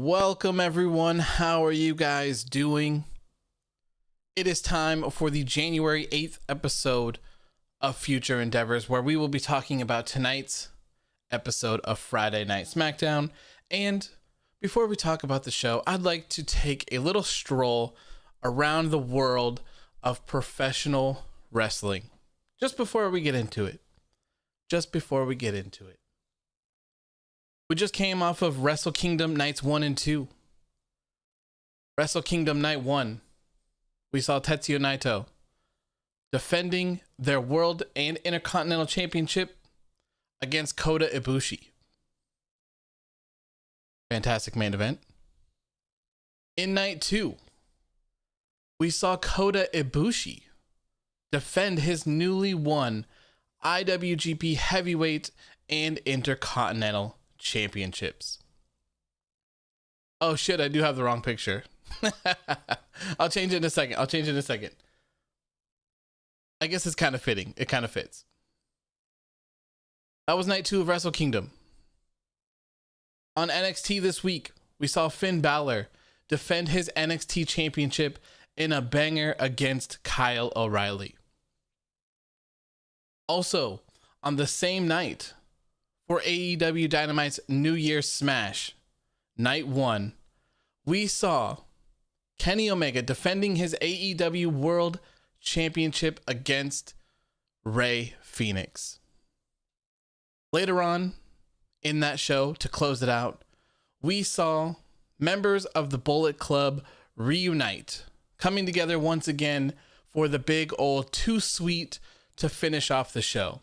Welcome everyone. How are you guys doing? It is time for the January 8th episode of Future Endeavors, where we will be talking about tonight's episode of Friday Night SmackDown. And before we talk about the show, I'd like to take a little stroll around the world of professional wrestling. Just before we get into it. We just came off of Wrestle Kingdom Nights 1 and 2. Wrestle Kingdom Night 1, we saw Tetsuya Naito defending their World and Intercontinental Championship against Kota Ibushi. Fantastic main event. In Night 2, we saw Kota Ibushi defend his newly won IWGP Heavyweight and Intercontinental Championships. Oh shit, I do have the wrong picture. I'll change it in a second. I guess it's kind of fitting. It kind of fits. That was Night 2 of Wrestle Kingdom. On NXT this week, we saw Finn Balor defend his NXT Championship in a banger against Kyle O'Reilly. Also, on the same night, for AEW Dynamite's New Year's Smash, Night 1, we saw Kenny Omega defending his AEW World Championship against Rey Fenix. Later on in that show, to close it out, we saw members of the Bullet Club reunite, coming together once again for the big old Too Sweet to finish off the show.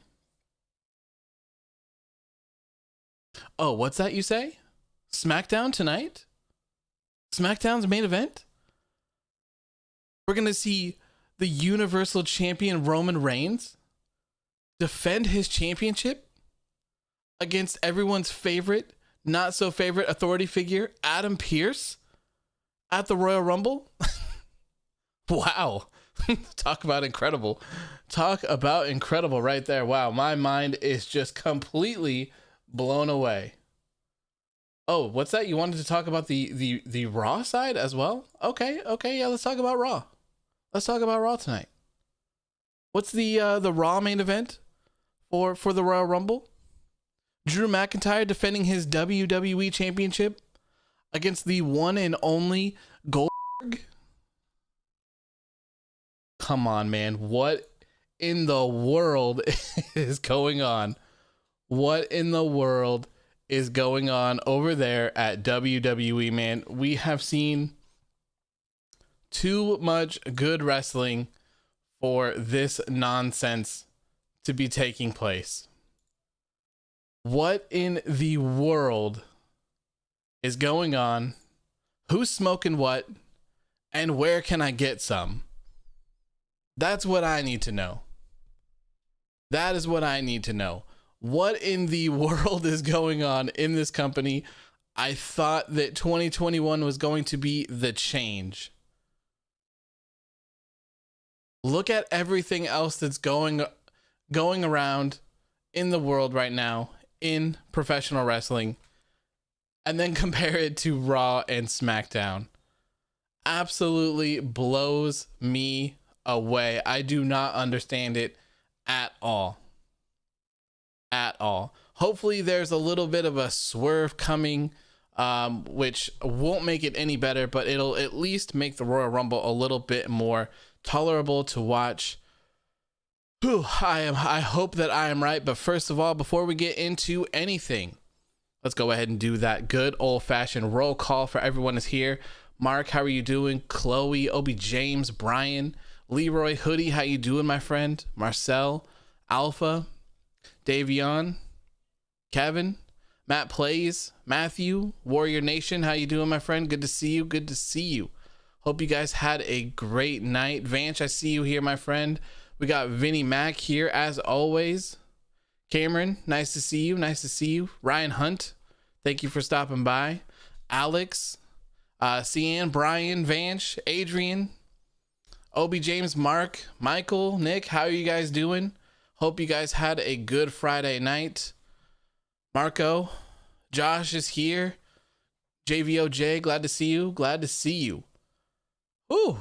Oh, what's that you say? SmackDown tonight? SmackDown's main event? We're going to see the Universal Champion Roman Reigns defend his championship against everyone's favorite, not so favorite authority figure, Adam Pearce, at the Royal Rumble? Wow. Talk about incredible right there. Wow, my mind is just completely blown away. Oh, what's that? You wanted to talk about the Raw side as well? Okay, yeah, let's talk about Raw. Let's talk about Raw tonight. What's the Raw main event for the Royal Rumble? Drew McIntyre defending his WWE Championship against the one and only Goldberg. come on, man. What in the world is going on? What in the world is going on over there at WWE, man? We have seen too much good wrestling for this nonsense to be taking place. What in the world is going on? Who's smoking what? And where can I get some? That's what I need to know. That is what I need to know. What in the world is going on in this company? I thought that 2021 was going to be the change. Look at everything else that's going around in the world right now in professional wrestling, and then compare it to Raw and SmackDown. Absolutely blows me away. I do not understand it at all. At all. Hopefully there's a little bit of a swerve coming, which won't make it any better, but it'll at least make the Royal Rumble a little bit more tolerable to watch. Whew, I hope that I am right, but first of all, before we get into anything, let's go ahead and do that good old-fashioned roll call for everyone is here. Mark, how are you doing? Chloe, Obi James, Brian, Leroy, Hoodie, how you doing, my friend? Marcel, Alpha, Davion, Kevin, Matt Plays, Matthew, Warrior Nation, how you doing, my friend? Good to see you. Good to see you. Hope you guys had a great night. Vance, I see you here, my friend. We got Vinny Mac here as always. Cameron, nice to see you. Nice to see you. Ryan Hunt, thank you for stopping by. Alex, Cian, Brian, Vance, Adrian, Obi James, Mark, Michael, Nick, how are you guys doing? Hope you guys had a good Friday night. Marco, Josh is here. JVOJ, glad to see you. Glad to see you. Ooh,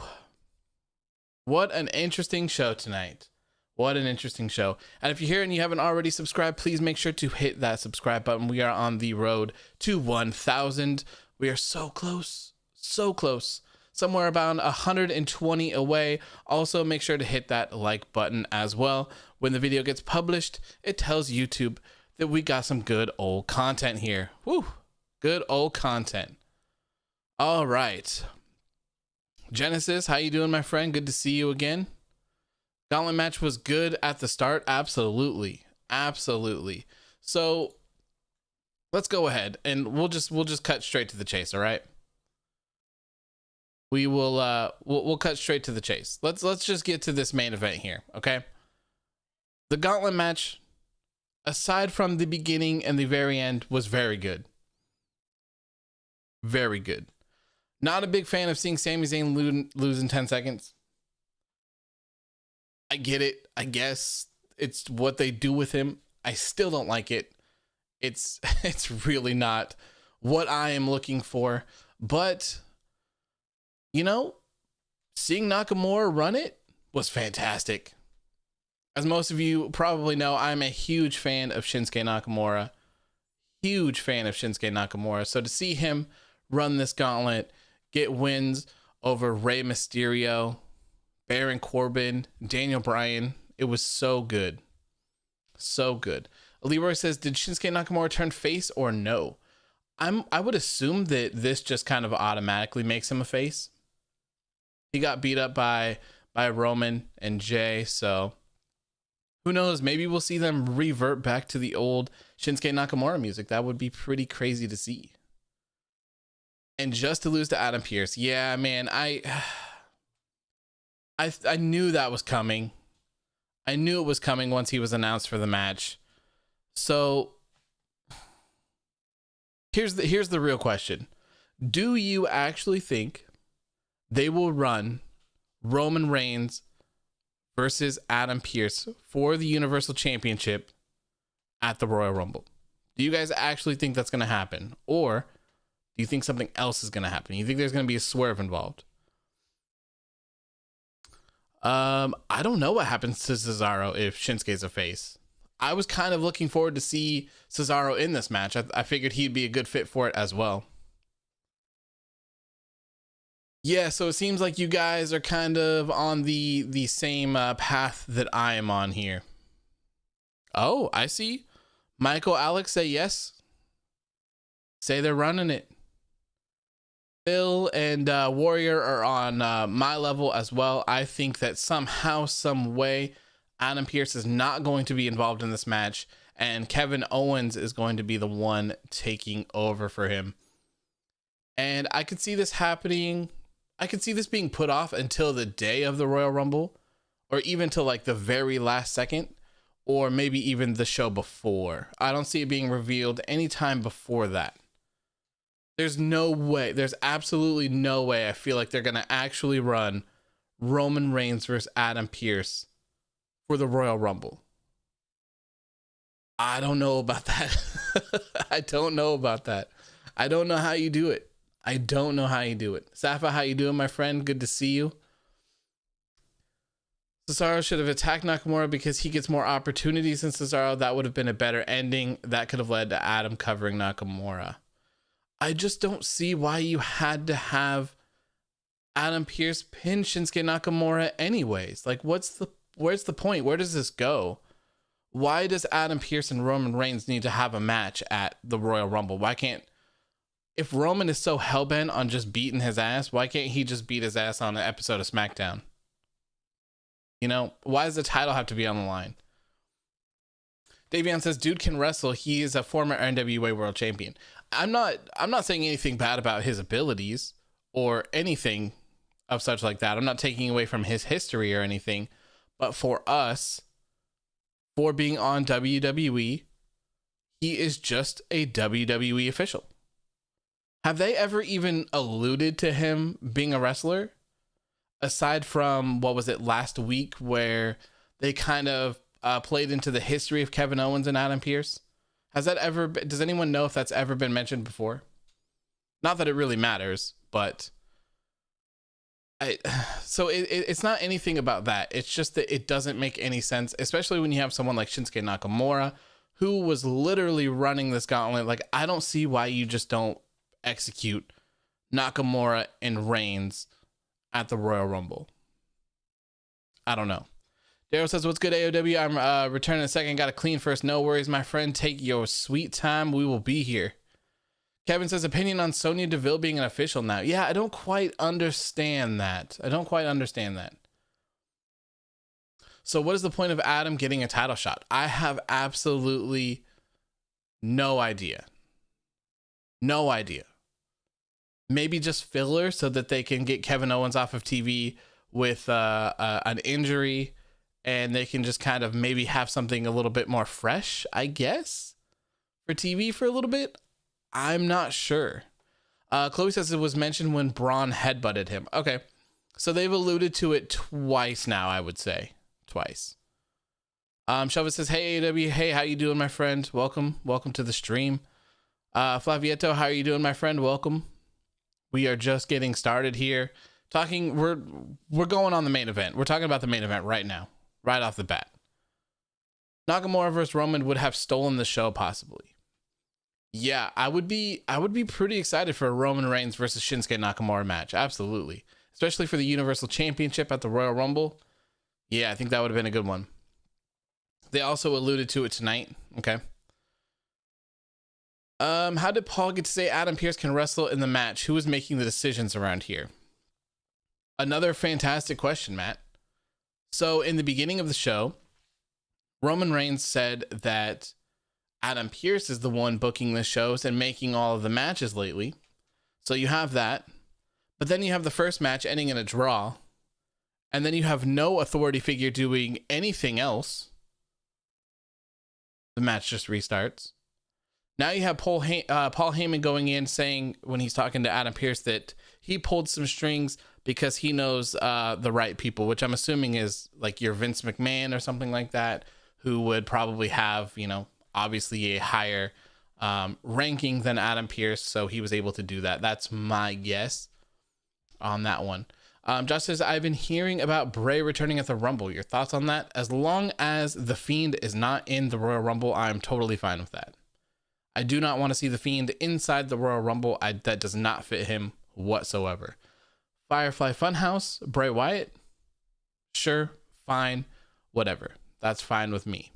what an interesting show tonight. What an interesting show. And if you're here and you haven't already subscribed, please make sure to hit that subscribe button. We are on the road to 1,000. We are so close, so close. Somewhere about 120 away. Also, make sure to hit that like button as well. When the video gets published, it tells YouTube that we got some good old content here. Woo, good old content. All right. Genesis, how you doing, my friend? Good to see you again. Gauntlet match was good at the start. Absolutely. Absolutely. So let's go ahead and we'll just cut straight to the chase. All right. We will we'll cut straight to the chase. Let's just get to this main event here. Okay. The Gauntlet match, aside from the beginning and the very end, was very good. Very good. Not a big fan of seeing Sami Zayn lose in 10 seconds. I get it. I guess it's what they do with him. I still don't like it. It's really not what I am looking for. But, you know, seeing Nakamura run it was fantastic. As most of you probably know, I'm a huge fan of Shinsuke Nakamura. Huge fan of Shinsuke Nakamura. So to see him run this gauntlet, get wins over Rey Mysterio, Baron Corbin, Daniel Bryan, it was so good. So good. Leroy says, did Shinsuke Nakamura turn face or no? I would assume that this just kind of automatically makes him a face. He got beat up by Roman and Jay, so who knows? Maybe we'll see them revert back to the old Shinsuke Nakamura music. That would be pretty crazy to see. And just to lose to Adam Pearce. Yeah, man, I knew that was coming. I knew it was coming once he was announced for the match. So here's the real question. Do you actually think they will run Roman Reigns versus Adam Pearce for the Universal Championship at the Royal Rumble? Do you guys actually think that's going to happen? Or do you think something else is going to happen? You think there's going to be a swerve involved? I don't know what happens to Cesaro if Shinsuke's a face. I was kind of looking forward to see Cesaro in this match. I figured he'd be a good fit for it as well. Yeah, so it seems like you guys are kind of on the same path that I am on here. Oh, I see. Michael, Alex say yes. Say they're running it. Bill and Warrior are on my level as well. I think that somehow, some way, Adam Pearce is not going to be involved in this match, and Kevin Owens is going to be the one taking over for him. And I could see this happening. I could see this being put off until the day of the Royal Rumble, or even till like the very last second, or maybe even the show before. I don't see it being revealed anytime before that. There's no way. There's absolutely no way I feel like they're going to actually run Roman Reigns versus Adam Pearce for the Royal Rumble. I don't know about that. I don't know about that. I don't know how you do it. I don't know how you do it. Safa, how you doing, my friend? Good to see you. Cesaro should have attacked Nakamura because he gets more opportunities than Cesaro. That would have been a better ending. That could have led to Adam covering Nakamura. I just don't see why you had to have Adam Pearce pin Shinsuke Nakamura anyways. Like, where's the point? Where does this go? Why does Adam Pearce and Roman Reigns need to have a match at the Royal Rumble? Why can't, if Roman is so hellbent on just beating his ass, why can't he just beat his ass on an episode of SmackDown? You know, why does the title have to be on the line? Davion says, dude can wrestle. He is a former NWA world champion. I'm not saying anything bad about his abilities or anything of such like that. I'm not taking away from his history or anything, but for us, for being on WWE, he is just a WWE official. Have they ever even alluded to him being a wrestler? Aside from, what was it, last week, where they kind of played into the history of Kevin Owens and Adam Pearce? Has that ever been, does anyone know if that's ever been mentioned before? Not that it really matters, but it's not anything about that. It's just that it doesn't make any sense, especially when you have someone like Shinsuke Nakamura, who was literally running this gauntlet. Like, I don't see why you just don't execute Nakamura and Reigns at the Royal Rumble. I don't know. Daryl says, what's good, AOW? I'm returning in a second. Got to clean first. No worries, my friend. Take your sweet time. We will be here. Kevin says, opinion on Sonya Deville being an official now. Yeah, I don't quite understand that. So what is the point of Adam getting a title shot? I have absolutely no idea. No idea. Maybe just filler so that they can get Kevin Owens off of TV with an injury, and they can just kind of maybe have something a little bit more fresh, I guess, for TV for a little bit. I'm not sure. Chloe says it was mentioned when Braun headbutted him. Okay, so they've alluded to it twice now, I would say. Twice. Shelva says, hey, AW, hey, how you doing, my friend? Welcome to the stream. Flavieto, how are you doing, my friend? Welcome. We are just getting started here. We're going on the main event. We're talking about the main event right now, right off the bat. Nakamura versus Roman would have stolen the show, possibly. Yeah, I would be pretty excited for a Roman Reigns versus Shinsuke Nakamura match. Absolutely. Especially for the Universal Championship at the Royal Rumble. Yeah, I think that would have been a good one. They also alluded to it tonight. Okay. How did Paul get to say Adam Pearce can wrestle in the match? Who was making the decisions around here? Another fantastic question, Matt. So in the beginning of the show, Roman Reigns said that Adam Pearce is the one booking the shows and making all of the matches lately. So you have that. But then you have the first match ending in a draw. And then you have no authority figure doing anything else. The match just restarts. Now you have Paul Heyman going in saying, when he's talking to Adam Pearce, that he pulled some strings because he knows the right people, which I'm assuming is like your Vince McMahon or something like that, who would probably have, you know, obviously a higher ranking than Adam Pearce. So he was able to do that. That's my guess on that one. Josh says, I've been hearing about Bray returning at the Rumble. Your thoughts on that? As long as The Fiend is not in the Royal Rumble, I'm totally fine with that. I do not want to see The Fiend inside the Royal Rumble. That does not fit him whatsoever. Firefly Funhouse, Bray Wyatt. Sure, fine, whatever. That's fine with me.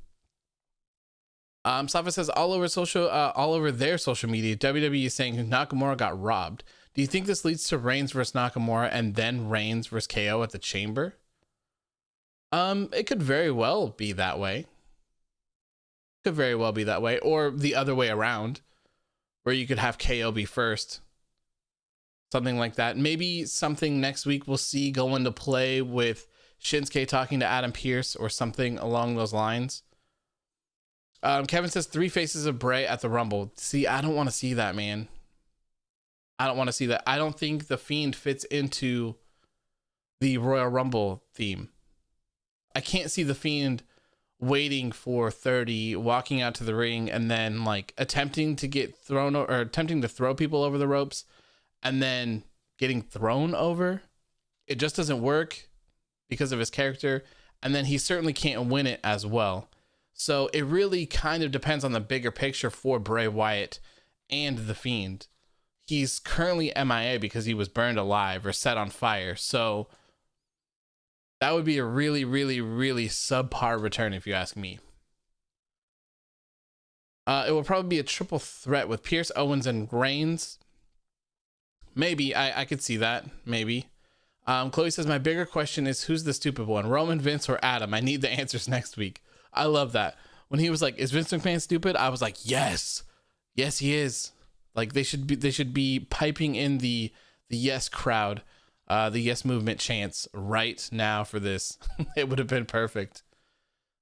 Safa says all over their social media, WWE is saying Nakamura got robbed. Do you think this leads to Reigns versus Nakamura and then Reigns versus KO at the Chamber? It could very well be that way. Could very well be that way, or the other way around, where you could have KO be first. Something like that. Maybe something next week we'll see go into play with Shinsuke talking to Adam Pearce or something along those lines. Kevin says 3 faces of Bray at the Rumble. See, I don't want to see that, man. I don't want to see that. I don't think the Fiend fits into the Royal Rumble theme. I can't see the Fiend waiting for 30, walking out to the ring, and then like attempting to get thrown or attempting to throw people over the ropes and then getting thrown over. It just doesn't work because of his character. And then he certainly can't win it as well. So it really kind of depends on the bigger picture for Bray Wyatt and the Fiend. He's currently MIA because he was burned alive or set on fire. So that would be a really, really, really subpar return if you ask me. It will probably be a triple threat with Pierce, Owens, and Reigns. Maybe. I could see that. Maybe. Chloe says, my bigger question is, who's the stupid one? Roman, Vince, or Adam? I need the answers next week. I love that. When he was like, is Vince McMahon stupid? I was like, yes. Yes, he is. Like they should be piping in the yes crowd, the yes movement chants right now for this. It would have been perfect.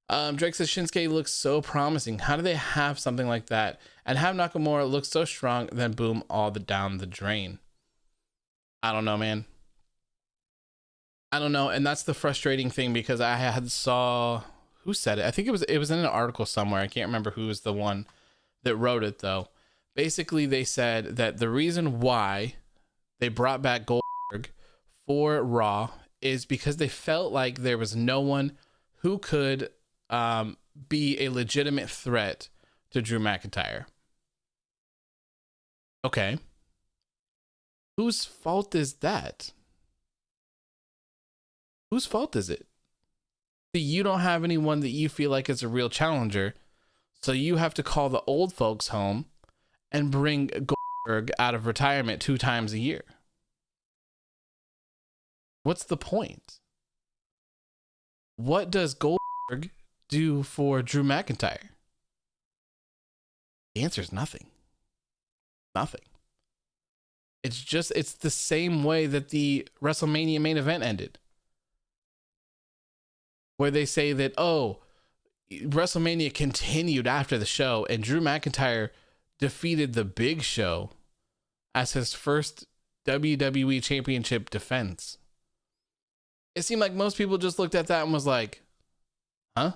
Drake says Shinsuke looks so promising. How do they have something like that and have Nakamura look so strong, then boom, all the down the drain? I don't know, man. I don't know. And that's the frustrating thing, because I had saw, who said it? I think it was in an article somewhere. I can't remember who was the one that wrote it though. Basically, they said that the reason why they brought back Goldberg for Raw is because they felt like there was no one who could be a legitimate threat to Drew McIntyre. Okay. Whose fault is that? Whose fault is it? You don't have anyone that you feel like is a real challenger, so you have to call the old folks home and bring Goldberg out of retirement 2 times a year. What's the point? What does Goldberg do for Drew McIntyre? The answer is nothing. Nothing. It's the same way that the WrestleMania main event ended, where they say that, oh, WrestleMania continued after the show and Drew McIntyre defeated the Big Show as his first WWE Championship defense. It seemed like most people just looked at that and was like, huh?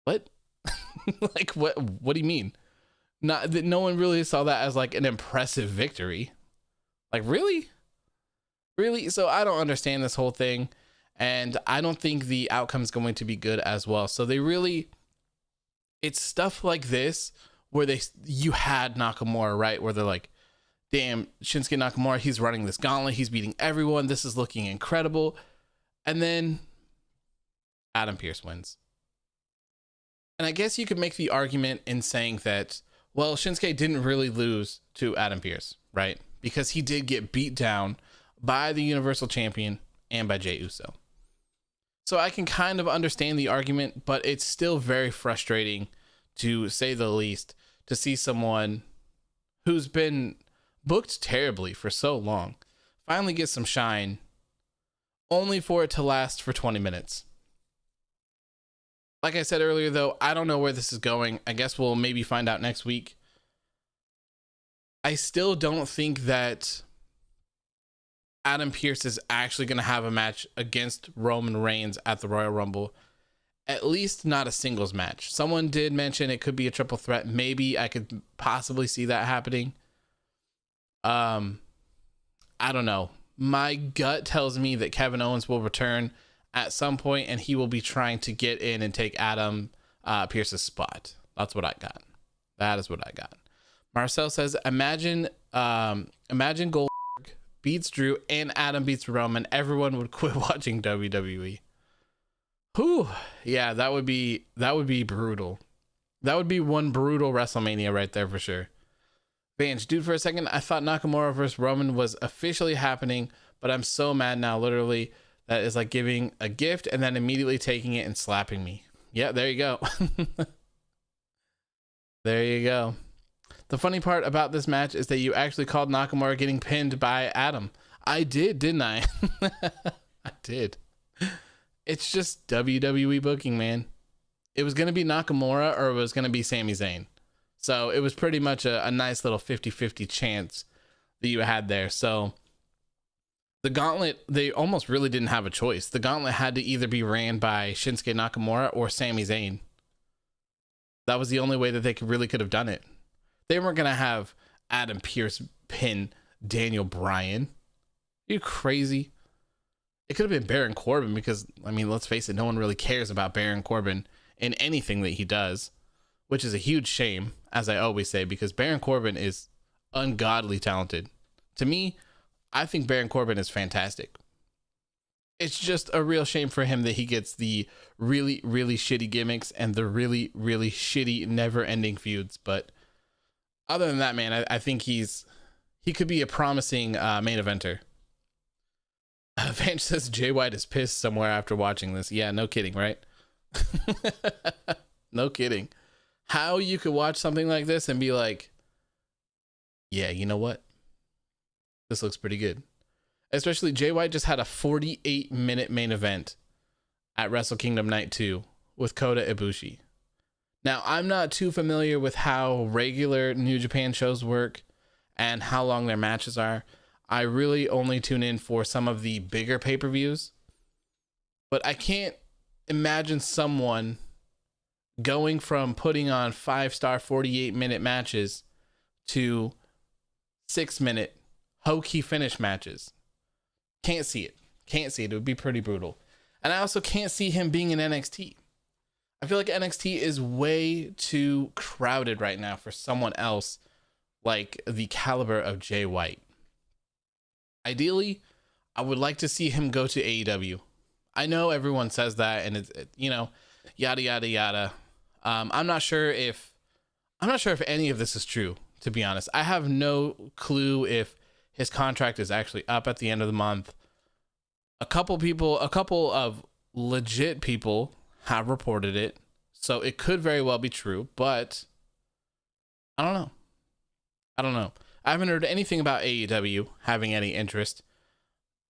What? Like, what do you mean? Not that no one really saw that as like an impressive victory. Like, really? Really? So I don't understand this whole thing. And I don't think the outcome is going to be good as well. So it's stuff like this where you had Nakamura, right? Where they're like, damn, Shinsuke Nakamura, he's running this gauntlet. He's beating everyone. This is looking incredible. And then Adam Pearce wins. And I guess you could make the argument in saying that, well, Shinsuke didn't really lose to Adam Pearce, right? Because he did get beat down by the Universal Champion and by Jey Uso. So I can kind of understand the argument, but it's still very frustrating, to say the least, to see someone who's been booked terribly for so long finally get some shine, only for it to last for 20 minutes. Like I said earlier, though, I don't know where this is going. I guess we'll maybe find out next week. I still don't think that Adam Pearce is actually going to have a match against Roman Reigns at the Royal Rumble. At least not a singles match. Someone did mention it could be a triple threat. Maybe I could possibly see that happening. I don't know. My gut tells me that Kevin Owens will return at some point and he will be trying to get in and take Adam Pearce's spot. That's what I got. That is what I got. Marcel says, imagine Goldberg beats Drew and Adam beats Roman, everyone would quit watching WWE. Whew. Yeah, that would be brutal. That would be one brutal WrestleMania right there for sure. Vance, dude, for a second, I thought Nakamura versus Roman was officially happening, but I'm so mad now, literally. That is like giving a gift and then immediately taking it and slapping me. Yeah, there you go. There you go. The funny part about this match is that you actually called Nakamura getting pinned by Adam. I did, didn't I? I did. It's just WWE booking, man. It was going to be Nakamura or it was going to be Sami Zayn. So it was pretty much a nice little 50-50 chance that you had there. So the Gauntlet, they almost really didn't have a choice. The Gauntlet had to either be ran by Shinsuke Nakamura or Sami Zayn. That was the only way that they could have done it. They weren't going to have Adam Pearce pin Daniel Bryan. Are you crazy? It could have been Baron Corbin because, I mean, let's face it, no one really cares about Baron Corbin in anything that he does, which is a huge shame, as I always say, because Baron Corbin is ungodly talented. To me, I think Baron Corbin is fantastic. It's just a real shame for him that he gets the really, really shitty gimmicks and the really, really shitty never-ending feuds. But other than that, man, I think he could be a promising main eventer. Vance says Jay White is pissed somewhere after watching this. Yeah, no kidding, right? No kidding. How you could watch something like this and be like, yeah, you know what? This looks pretty good. Especially Jay White just had a 48-minute main event at Wrestle Kingdom Night 2 with Kota Ibushi. Now, I'm not too familiar with how regular New Japan shows work and how long their matches are. I really only tune in for some of the bigger pay-per-views. But I can't imagine someone going from putting on 5-star 48-minute matches to 6-minute hokey finish matches. Can't see it. It would be pretty brutal. And I also can't see him being in NXT. I feel like NXT is way too crowded right now for someone else like the caliber of Jay White. Ideally, I would like to see him go to AEW. I know everyone says that, and it's yada yada yada. I'm not sure if any of this is true, to be honest. I have no clue if his contract is actually up at the end of the month. A couple of legit people have reported it, so it could very well be true, but I don't know. I haven't heard anything about AEW having any interest.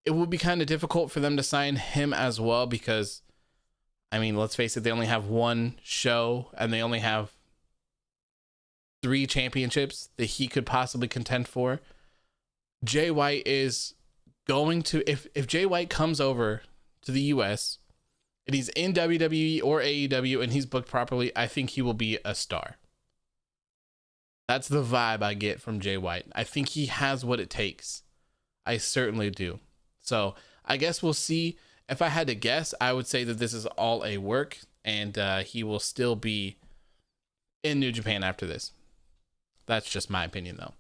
It would be kind of difficult for them to sign him as well because, I mean, let's face it, they only have one show and they only have 3 championships that he could possibly contend for. Jay White is going to, if Jay White comes over to the US and he's in WWE or AEW and he's booked properly, I think he will be a star. That's the vibe I get from Jay White. I think he has what it takes. I certainly do. So I guess we'll see. If I had to guess, I would say that this is all a work and he will still be in New Japan after this. That's just my opinion though.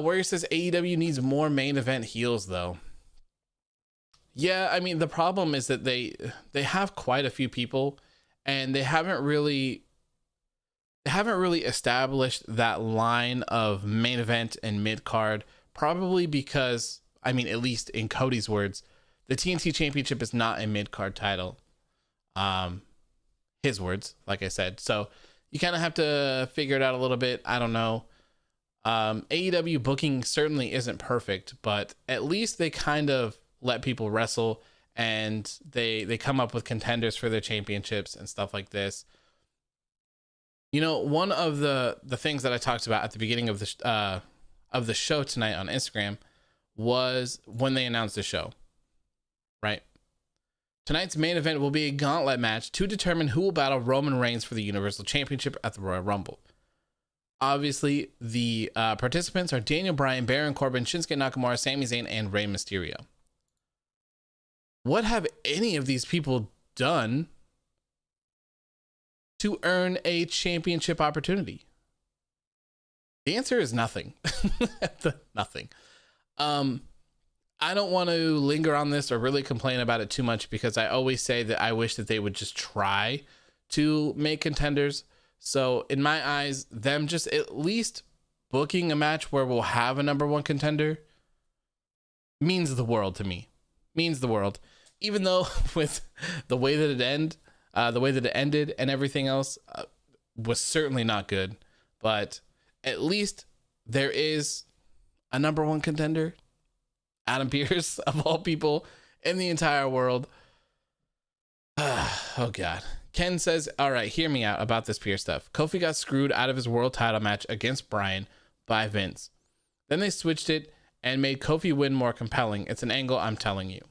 Warrior says AEW needs more main event heels though. Yeah, I mean, the problem is that they have quite a few people and they haven't really established that line of main event and mid card, probably because, I mean, at least in Cody's words, the TNT Championship is not a mid card title. His words, like I said. So you kind of have to figure it out a little bit. I don't know. AEW booking certainly isn't perfect, but at least they kind of let people wrestle and they come up with contenders for their championships and stuff like this. You know, one of the things that I talked about at the beginning of the show tonight on Instagram was when they announced the show, right? Tonight's main event will be a gauntlet match to determine who will battle Roman Reigns for the Universal Championship at the Royal Rumble. Obviously, the participants are Daniel Bryan, Baron Corbin, Shinsuke Nakamura, Sami Zayn, and Rey Mysterio. What have any of these people done to earn a championship opportunity? The answer is nothing. Nothing. I don't want to linger on this or really complain about it too much, because I always say that I wish that they would just try to make contenders. So in my eyes, them just at least booking a match where we'll have a number one contender means the world to me. Means the world. Even though with the way that it ended and everything else was certainly not good, but at least there is a number one contender. Adam Pearce, of all people in the entire world. Oh God. Ken says, all right, hear me out about this Pearce stuff. Kofi got screwed out of his world title match against Bryan by Vince. Then they switched it and made Kofi win more compelling. It's an angle, I'm telling you.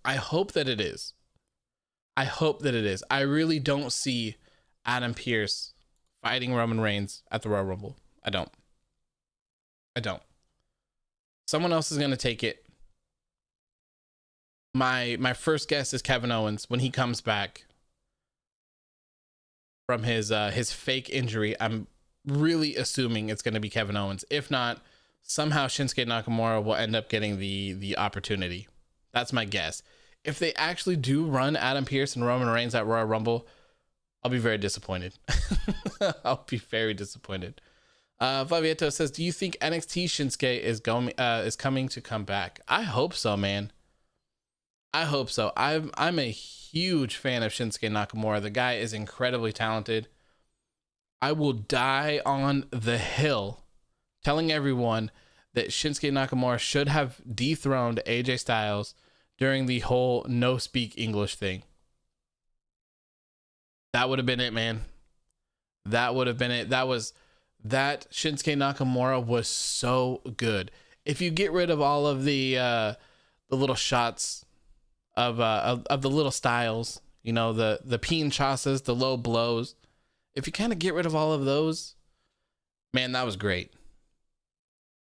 I hope that it is. I hope that it is. I really don't see Adam Pearce fighting Roman Reigns at the Royal Rumble. I don't. Someone else is going to take it. My first guess is Kevin Owens when he comes back from his fake injury. I'm really assuming it's going to be Kevin Owens. If not, somehow Shinsuke Nakamura will end up getting the opportunity. That's my guess. If they actually do run Adam Pearce and Roman Reigns at Royal Rumble, I'll be very disappointed. I'll be very disappointed. Flavieto says, do you think NXT Shinsuke is coming to come back? I hope so, man. I hope so. I'm a huge fan of Shinsuke Nakamura. The guy is incredibly talented. I will die on the hill telling everyone that Shinsuke Nakamura should have dethroned AJ Styles during the whole no speak English thing. That would have been it, man. That would have been it. That Shinsuke Nakamura was so good. If you get rid of all of the little shots of the little styles, you know, the pinchasas, the low blows, if you kind of get rid of all of those, man, that was great.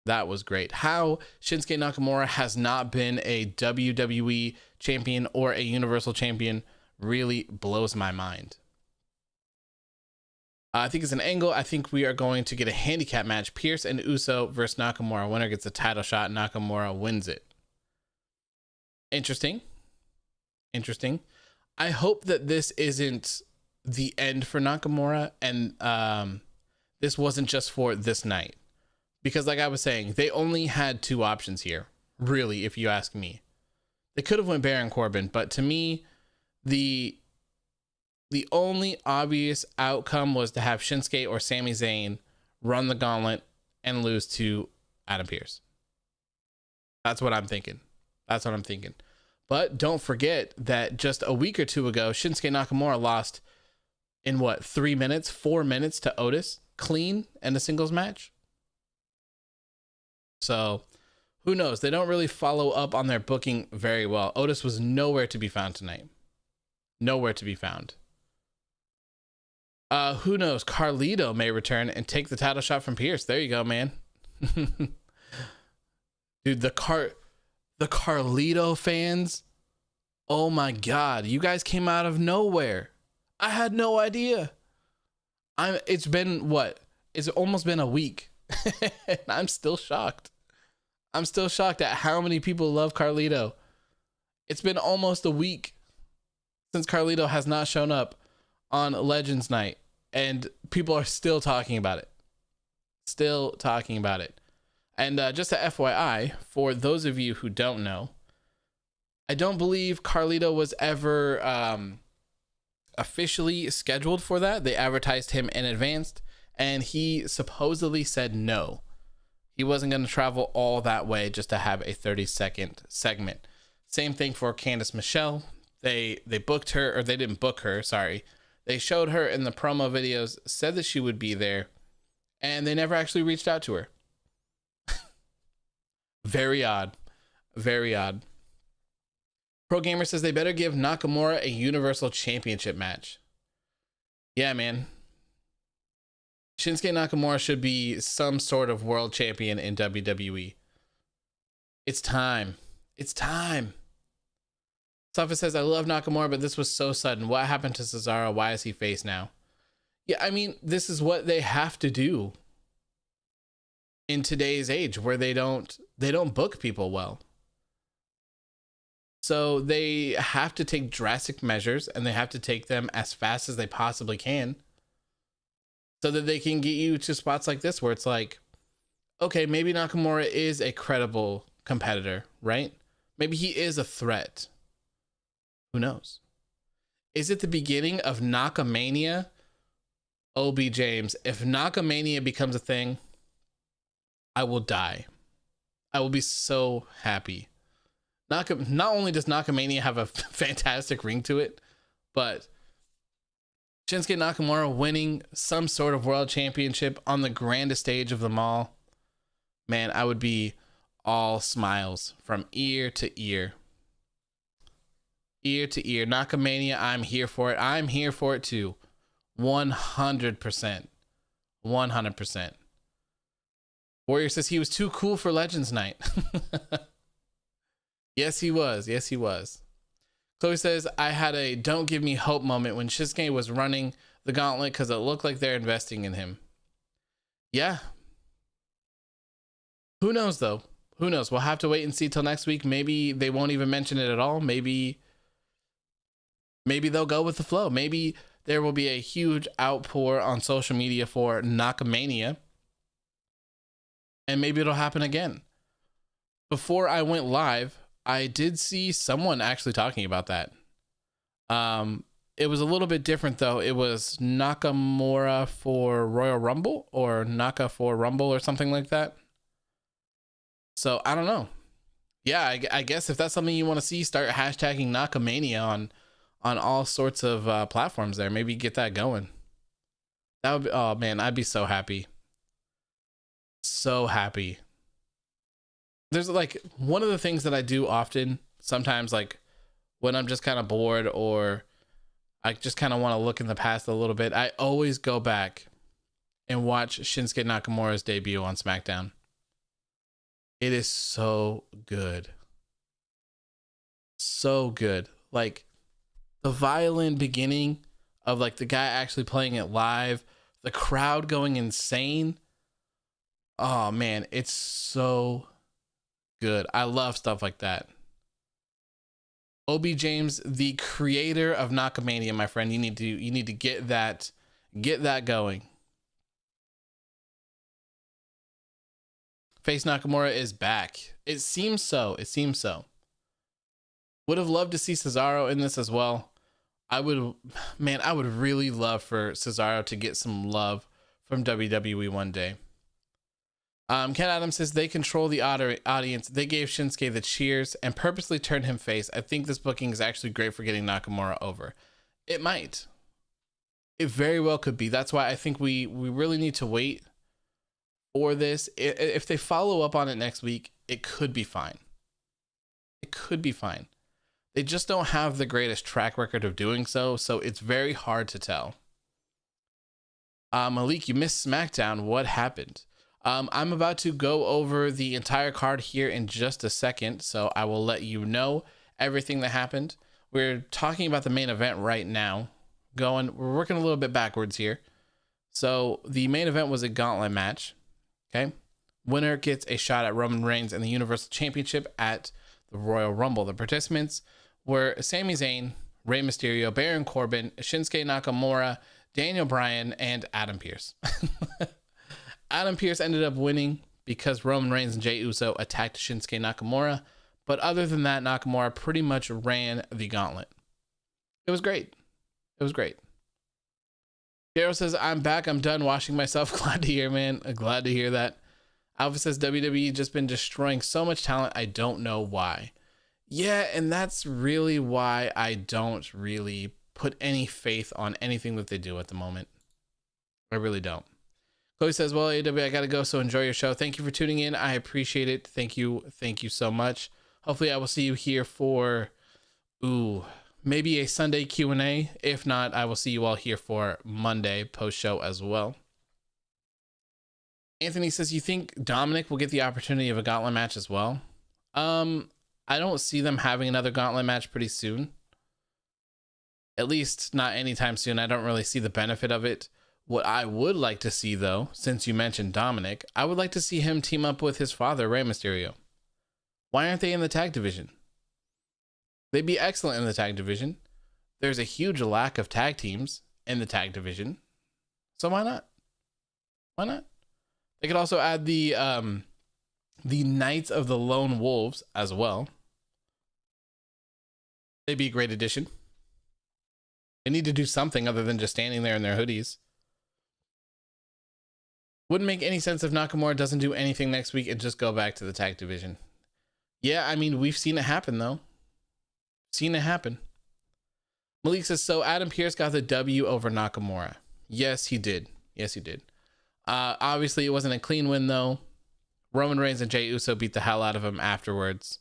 That was great. How Shinsuke Nakamura has not been a WWE champion or a Universal champion really blows my mind. I think it's an angle. I think we are going to get a handicap match. Pearce and Uso versus Nakamura. Winner gets a title shot. Nakamura wins it. Interesting. I hope that this isn't the end for Nakamura and this wasn't just for this night. Because like I was saying, they only had two options here, really, if you ask me. They could have went Baron Corbin, but to me, the only obvious outcome was to have Shinsuke or Sami Zayn run the gauntlet and lose to Adam Pearce. That's what I'm thinking. But don't forget that just a week or two ago, Shinsuke Nakamura lost in 4 minutes to Otis, clean in a singles match. So who knows? They don't really follow up on their booking very well. Otis was nowhere to be found tonight. Nowhere to be found. Who knows? Carlito may return and take the title shot from Pearce. There you go, man. Dude, the Carlito fans. Oh my God. You guys came out of nowhere. I had no idea. It's been It's almost been a week. And I'm still shocked. I'm still shocked at how many people love Carlito. It's been almost a week since Carlito has not shown up on Legends Night, and people are still talking about it. And just a FYI, for those of you who don't know, I don't believe Carlito was ever officially scheduled for that. They advertised him in advance, and he supposedly said no. He wasn't going to travel all that way just to have a 30-second segment. Same thing for Candice Michelle. They booked her, or they didn't book her, sorry. They showed her in the promo videos, said that she would be there, and they never actually reached out to her. Very odd. Very odd. Pro Gamer says they better give Nakamura a Universal Championship match. Yeah, man. Shinsuke Nakamura should be some sort of world champion in WWE. It's time. Safa says, I love Nakamura, but this was so sudden. What happened to Cesaro? Why is he face now? Yeah, I mean, this is what they have to do in today's age where they don't book people well. So they have to take drastic measures, and they have to take them as fast as they possibly can so that they can get you to spots like this where it's like, okay, maybe Nakamura is a credible competitor, right? Maybe he is a threat. Who knows? Is it the beginning of Nakamania? OB James, if Nakamania becomes a thing, I will die. I will be so happy. Not only does Nakamania have a fantastic ring to it, but Shinsuke Nakamura winning some sort of world championship on the grandest stage of them all, man, I would be all smiles from ear to ear. Ear to ear. Nakamania, I'm here for it. I'm here for it too. 100%. 100%. Warrior says he was too cool for Legends Night. Yes, he was. Yes, he was. Chloe says, I had a don't give me hope moment when Shinsuke was running the gauntlet because it looked like they're investing in him. Yeah. Who knows, though? Who knows? We'll have to wait and see till next week. Maybe they won't even mention it at all. Maybe they'll go with the flow. Maybe there will be a huge outpour on social media for Nakamania. And maybe it'll happen again. Before I went live, I did see someone actually talking about that. It was a little bit different though. It was Nakamura for Royal Rumble or Naka for Rumble or something like that. So I don't know. Yeah, I guess if that's something you want to see, start hashtagging Nakamania on all sorts of platforms there. Maybe get that going. That would be, oh man, I'd be so happy. So happy. There's like one of the things that I do often, sometimes like when I'm just kind of bored or I just kind of want to look in the past a little bit, I always go back and watch Shinsuke Nakamura's debut on SmackDown. It is so good. So good. Like the violin beginning of like the guy actually playing it live, the crowd going insane. Oh man, it's so good. I love stuff like that. OB James, the creator of Nakamania, my friend, you need to get that going. Face Nakamura is back. It seems so. Would have loved to see Cesaro in this as well. I would really love for Cesaro to get some love from WWE one day. Ken Adams says they control the audience. They gave Shinsuke the cheers and purposely turned him face. I think this booking is actually great for getting Nakamura over. It might. It very well could be. That's why I think we really need to wait for this. If they follow up on it next week, it could be fine. It could be fine. They just don't have the greatest track record of doing so, so it's very hard to tell. Malik, you missed SmackDown. What happened? I'm about to go over the entire card here in just a second, so I will let you know everything that happened. We're talking about the main event right now. We're working a little bit backwards here. So the main event was a gauntlet match. Okay. Winner gets a shot at Roman Reigns and the Universal Championship at the Royal Rumble. The participants were Sami Zayn, Rey Mysterio, Baron Corbin, Shinsuke Nakamura, Daniel Bryan, and Adam Pearce. Adam Pearce ended up winning because Roman Reigns and Jey Uso attacked Shinsuke Nakamura. But other than that, Nakamura pretty much ran the gauntlet. It was great. It was great. Daryl says, I'm back. I'm done washing myself. Glad to hear, man. Glad to hear that. Alpha says, WWE just been destroying so much talent. I don't know why. Yeah, and that's really why I don't really put any faith on anything that they do at the moment. I really don't. Chloe says, well, AW, I got to go, so enjoy your show. Thank you for tuning in. I appreciate it. Thank you. Thank you so much. Hopefully I will see you here for, maybe a Sunday Q&A. If not, I will see you all here for Monday post-show as well. Anthony says, you think Dominic will get the opportunity of a gauntlet match as well? I don't see them having another gauntlet match pretty soon. At least not anytime soon. I don't really see the benefit of it What I would like to see, though, since you mentioned Dominic, I would like to see him team up with his father, Rey Mysterio. Why aren't they in the tag division? They'd be excellent in the tag division. There's a huge lack of tag teams in the tag division. So why not? Why not? They could also add the Knights of the Lone Wolves as well. They'd be a great addition. They need to do something other than just standing there in their hoodies. Wouldn't make any sense if Nakamura doesn't do anything next week and just go back to the tag division. Yeah, I mean, we've seen it happen, though. Seen it happen. Malik says, so Adam Pearce got the W over Nakamura. Yes, he did. Yes, he did. Obviously, it wasn't a clean win, though. Roman Reigns and Jey Uso beat the hell out of him afterwards.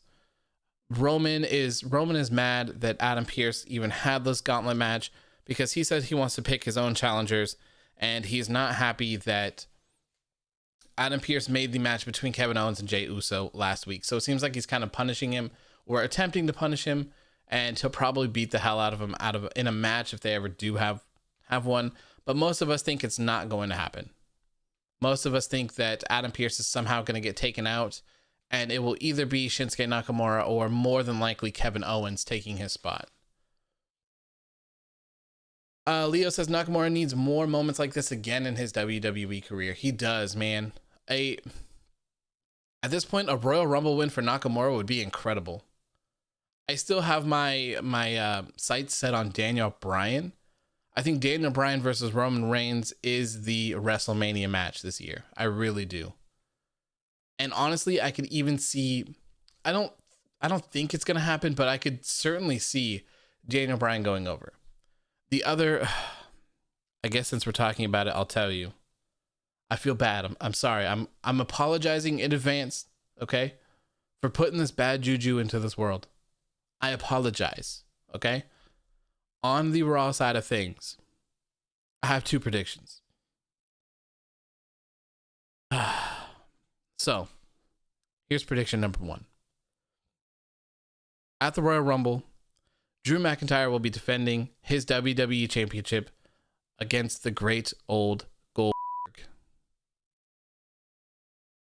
Roman is mad that Adam Pearce even had this gauntlet match because he says he wants to pick his own challengers, and he's not happy that Adam Pearce made the match between Kevin Owens and Jey Uso last week. So it seems like he's kind of punishing him or attempting to punish him, and he'll probably beat the hell out of him in a match if they ever do have one. But most of us think it's not going to happen. Most of us think that Adam Pearce is somehow going to get taken out, and it will either be Shinsuke Nakamura or more than likely Kevin Owens taking his spot. Leo says Nakamura needs more moments like this again in his WWE career. He does, man. At this point, a Royal Rumble win for Nakamura would be incredible. I still have my sights set on Daniel Bryan. I think Daniel Bryan versus Roman Reigns is the WrestleMania match this year. I really do. And honestly, I could even see, I don't think it's going to happen, but I could certainly see Daniel Bryan going over. The other, I guess since we're talking about it, I'll tell you. I feel bad. I'm sorry. I'm apologizing in advance, okay, for putting this bad juju into this world. I apologize, okay? On the Raw side of things, I have two predictions. So, here's prediction number one. At the Royal Rumble, Drew McIntyre will be defending his WWE Championship against the great old Goldberg.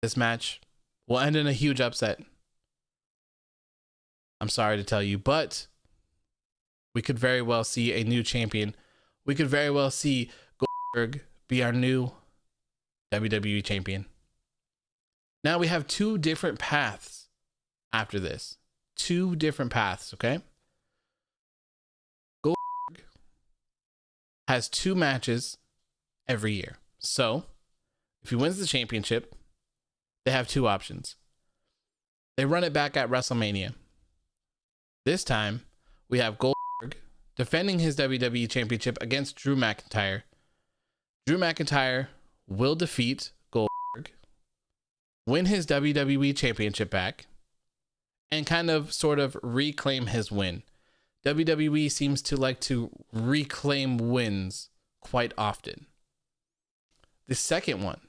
This match will end in a huge upset. I'm sorry to tell you, but we could very well see a new champion. We could very well see Goldberg be our new WWE champion. Now we have two different paths after this. Two different paths, okay? Goldberg has two matches every year. So, if he wins the championship, they have two options. They run it back at WrestleMania. This time, we have Goldberg defending his WWE Championship against Drew McIntyre. Drew McIntyre will defeat Goldberg, win his WWE Championship back, and kind of sort of reclaim his win. WWE seems to like to reclaim wins quite often. The second one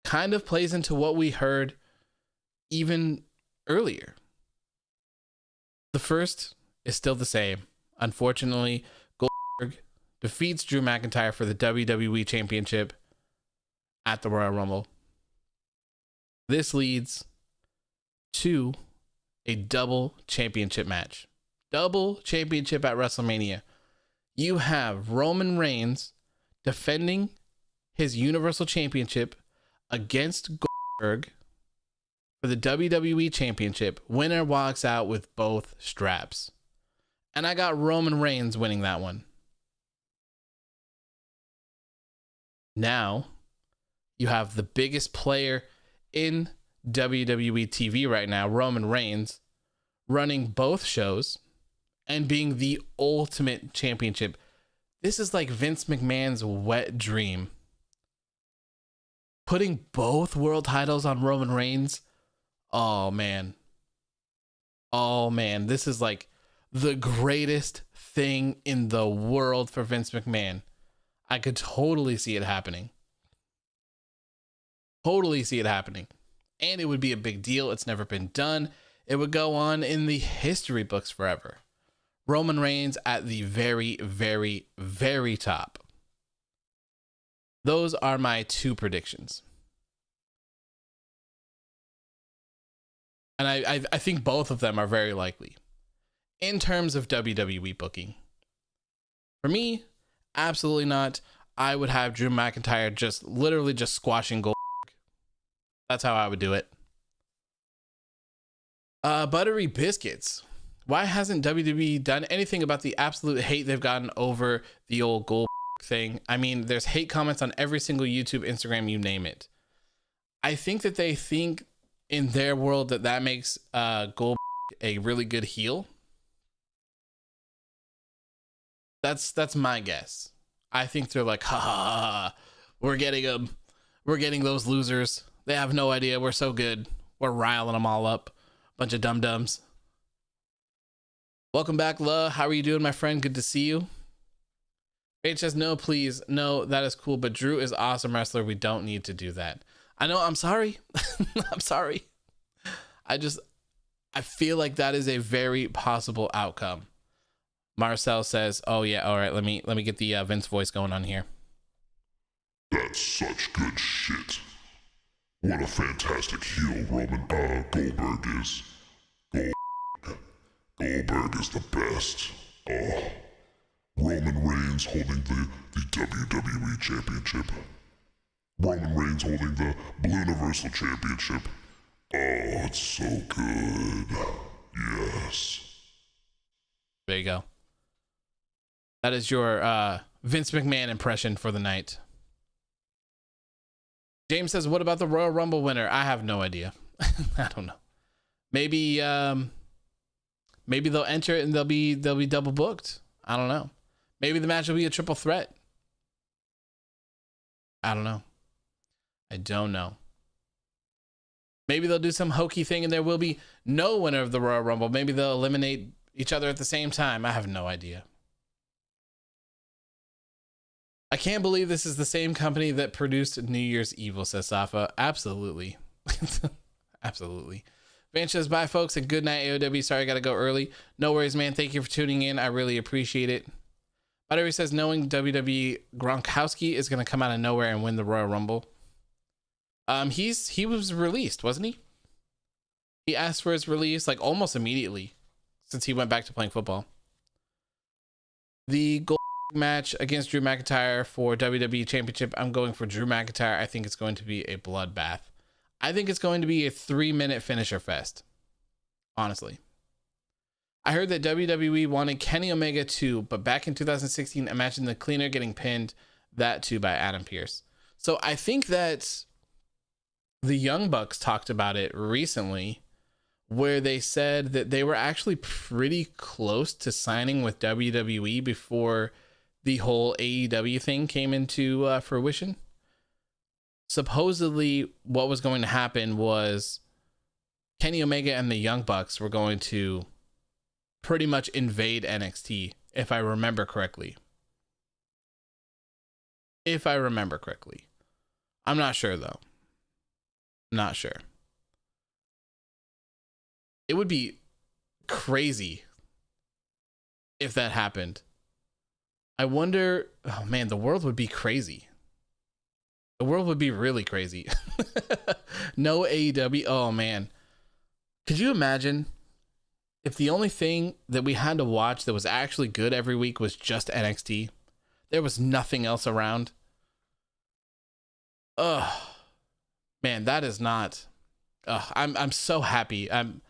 kind of plays into what we heard even earlier. The first is still the same. Unfortunately, Goldberg defeats Drew McIntyre for the WWE Championship at the Royal Rumble. This leads to a double championship match. Double championship at WrestleMania. You have Roman Reigns defending his Universal Championship against Goldberg for the WWE Championship. Winner walks out with both straps. And I got Roman Reigns winning that one. Now, you have the biggest player in WWE TV right now, Roman Reigns, running both shows and being the ultimate championship. This is like Vince McMahon's wet dream. Putting both world titles on Roman Reigns. Oh man. This is like the greatest thing in the world for Vince McMahon. I could totally see it happening. And it would be a big deal. It's never been done. It would go on in the history books forever. Roman Reigns at the very, very, very top. Those are my two predictions. And I think both of them are very likely. In terms of WWE booking, for me, absolutely not. I would have Drew McIntyre just literally just squashing Goldberg. That's how I would do it. Buttery biscuits. Why hasn't WWE done anything about the absolute hate they've gotten over the old Goldberg thing? I mean, there's hate comments on every single YouTube, Instagram, you name it. I think that they think in their world that makes Goldberg a really good heel. That's my guess. I think they're like, ha ha ha, we're getting them. We're getting those losers. They have no idea we're so good. We're riling them all up. Bunch of dum-dums. Welcome back, La. How are you doing, my friend? Good to see you. H says, no, please. No, that is cool, but Drew is awesome wrestler. We don't need to do that. I know, I'm sorry. I'm sorry. I feel like that is a very possible outcome. Marcel says, oh yeah, all right, let me get the Vince voice going on here. That's such good shit. What a fantastic heel Goldberg is. Goldberg is the best. Roman Reigns holding the WWE Championship. Roman Reigns holding the Blue Universal Championship. Oh, it's so good. Yes. There you go. That is your Vince McMahon impression for the night. James says, what about the Royal Rumble winner? I have no idea. I don't know. Maybe they'll enter it and they'll be double booked. I don't know. Maybe the match will be a triple threat. I don't know. I don't know. Maybe they'll do some hokey thing and there will be no winner of the Royal Rumble. Maybe they'll eliminate each other at the same time. I have no idea. I can't believe this is the same company that produced New Year's Evil, says Safa. Absolutely. Absolutely. Van says, bye, folks, and good night, AOW. Sorry, I got to go early. No worries, man. Thank you for tuning in. I really appreciate it. Buttery says, knowing WWE Gronkowski is going to come out of nowhere and win the Royal Rumble. He was released, wasn't he? He asked for his release like almost immediately since he went back to playing football. The gold match against Drew McIntyre for WWE Championship. I'm going for Drew McIntyre. I think it's going to be a bloodbath. I think it's going to be a 3-minute finisher fest. Honestly. I heard that WWE wanted Kenny Omega too, but back in 2016, imagine the Cleaner getting pinned, that too by Adam Pearce. So I think that the Young Bucks talked about it recently, where they said that they were actually pretty close to signing with WWE before the whole AEW thing came into fruition. Supposedly what was going to happen was Kenny Omega and the Young Bucks were going to pretty much invade NXT, if I remember correctly. I'm not sure though. Not sure. It would be crazy if that happened. I wonder, oh man, the world would be crazy. The world would be really crazy. No AEW. Oh man. Could you imagine if the only thing that we had to watch that was actually good every week was just NXT? There was nothing else around. Ugh. Man, that is not. I'm so happy. I'm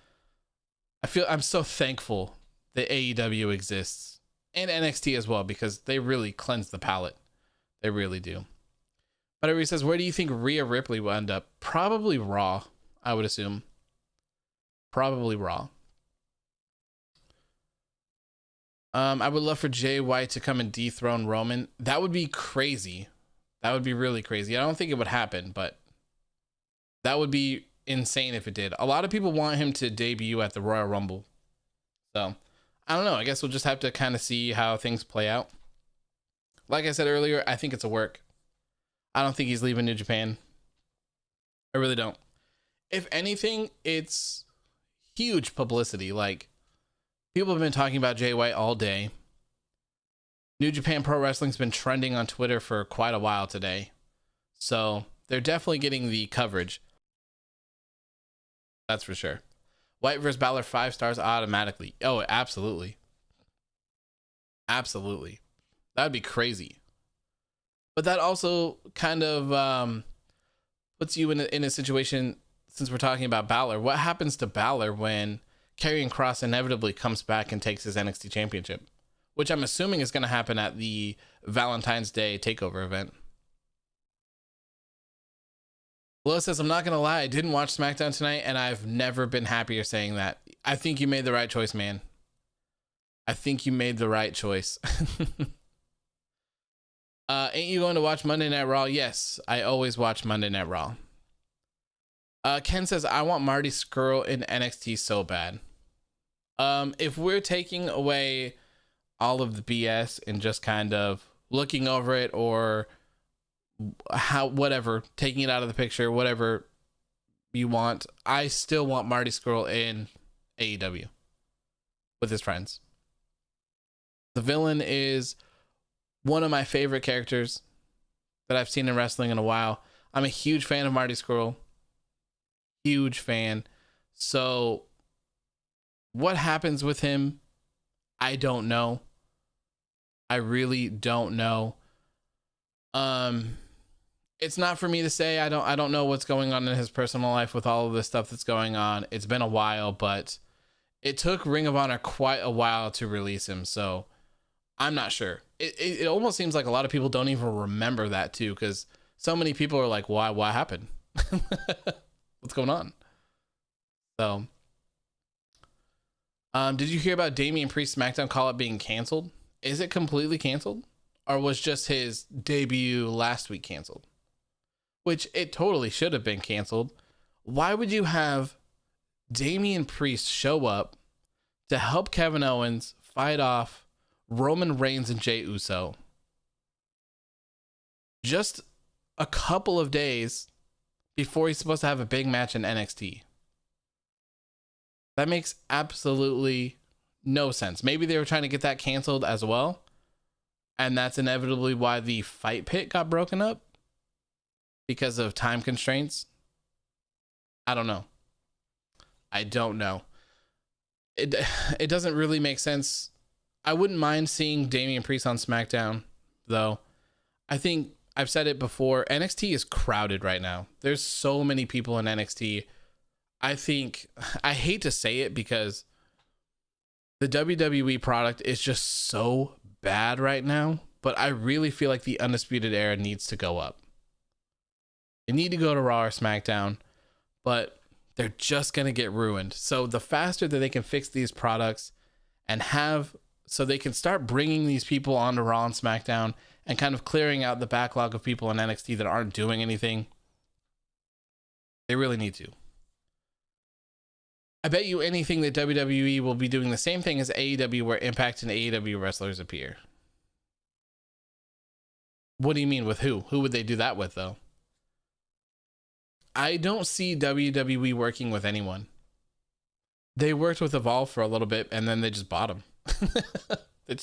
so thankful that AEW exists and NXT as well, because they really cleanse the palate. They really do. But everybody says, where do you think Rhea Ripley will end up? Probably Raw, I would assume. Probably Raw. I would love for Jay White to come and dethrone Roman. That would be crazy. That would be really crazy. I don't think it would happen, but that would be insane if it did. A lot of people want him to debut at the Royal Rumble. So, I don't know. I guess we'll just have to kind of see how things play out. Like I said earlier, I think it's a work. I don't think he's leaving New Japan. I really don't. If anything, it's huge publicity. Like, People have been talking about Jay White all day. New Japan Pro Wrestling's been trending on Twitter for quite a while today. So they're definitely getting the coverage. That's for sure. White versus Balor 5 stars automatically. Oh, absolutely. Absolutely. That would be crazy. But that also kind of puts you in a situation, since we're talking about Balor. What happens to Balor when Karrion Kross inevitably comes back and takes his NXT championship? Which I'm assuming is going to happen at the Valentine's Day takeover event. Lo says, I'm not going to lie, I didn't watch SmackDown tonight, and I've never been happier saying that. I think you made the right choice, man. I think you made the right choice. Ain't you going to watch Monday Night Raw? Yes, I always watch Monday Night Raw. Ken says, I want Marty Scurll in NXT so bad. If we're taking away all of the BS and just kind of looking over it, or whatever, taking it out of the picture, whatever you want, I still want Marty Scurll in AEW with his friends. The Villain is one of my favorite characters that I've seen in wrestling in a while. I'm a huge fan of Marty Scurll. Huge fan. So what happens with him, I don't know. I really don't know. It's not for me to say. I don't know what's going on in his personal life with all of this stuff that's going on. It's been a while, but it took Ring of Honor quite a while to release him, so I'm not sure. It almost seems like a lot of people don't even remember that too, because so many people are like, why? What happened? What's going on? So, did you hear about Damian Priest SmackDown call-up being canceled? Is it completely canceled? Or was just his debut last week canceled? Which it totally should have been canceled. Why would you have Damian Priest show up to help Kevin Owens fight off Roman Reigns and Jey Uso just a couple of days before he's supposed to have a big match in NXT? That makes absolutely no sense. Maybe they were trying to get that canceled as well, and that's inevitably why the Fight Pit got broken up, because of time constraints. I don't know. It doesn't really make sense. I wouldn't mind seeing Damian Priest on SmackDown, though. I think I've said it before. NXT is crowded right now. There's so many people in NXT. I hate to say it, because the WWE product is just so bad right now, but I really feel like the Undisputed Era needs to go up. They need to go to Raw or SmackDown, but they're just going to get ruined. So the faster that they can fix these products and so they can start bringing these people onto Raw and SmackDown and kind of clearing out the backlog of people in NXT that aren't doing anything, they really need to. I bet you anything that WWE will be doing the same thing as AEW, where Impact and AEW wrestlers appear. What do you mean with who? Who would they do that with, though? I don't see WWE working with anyone. They worked with Evolve for a little bit, and then they just bought them. They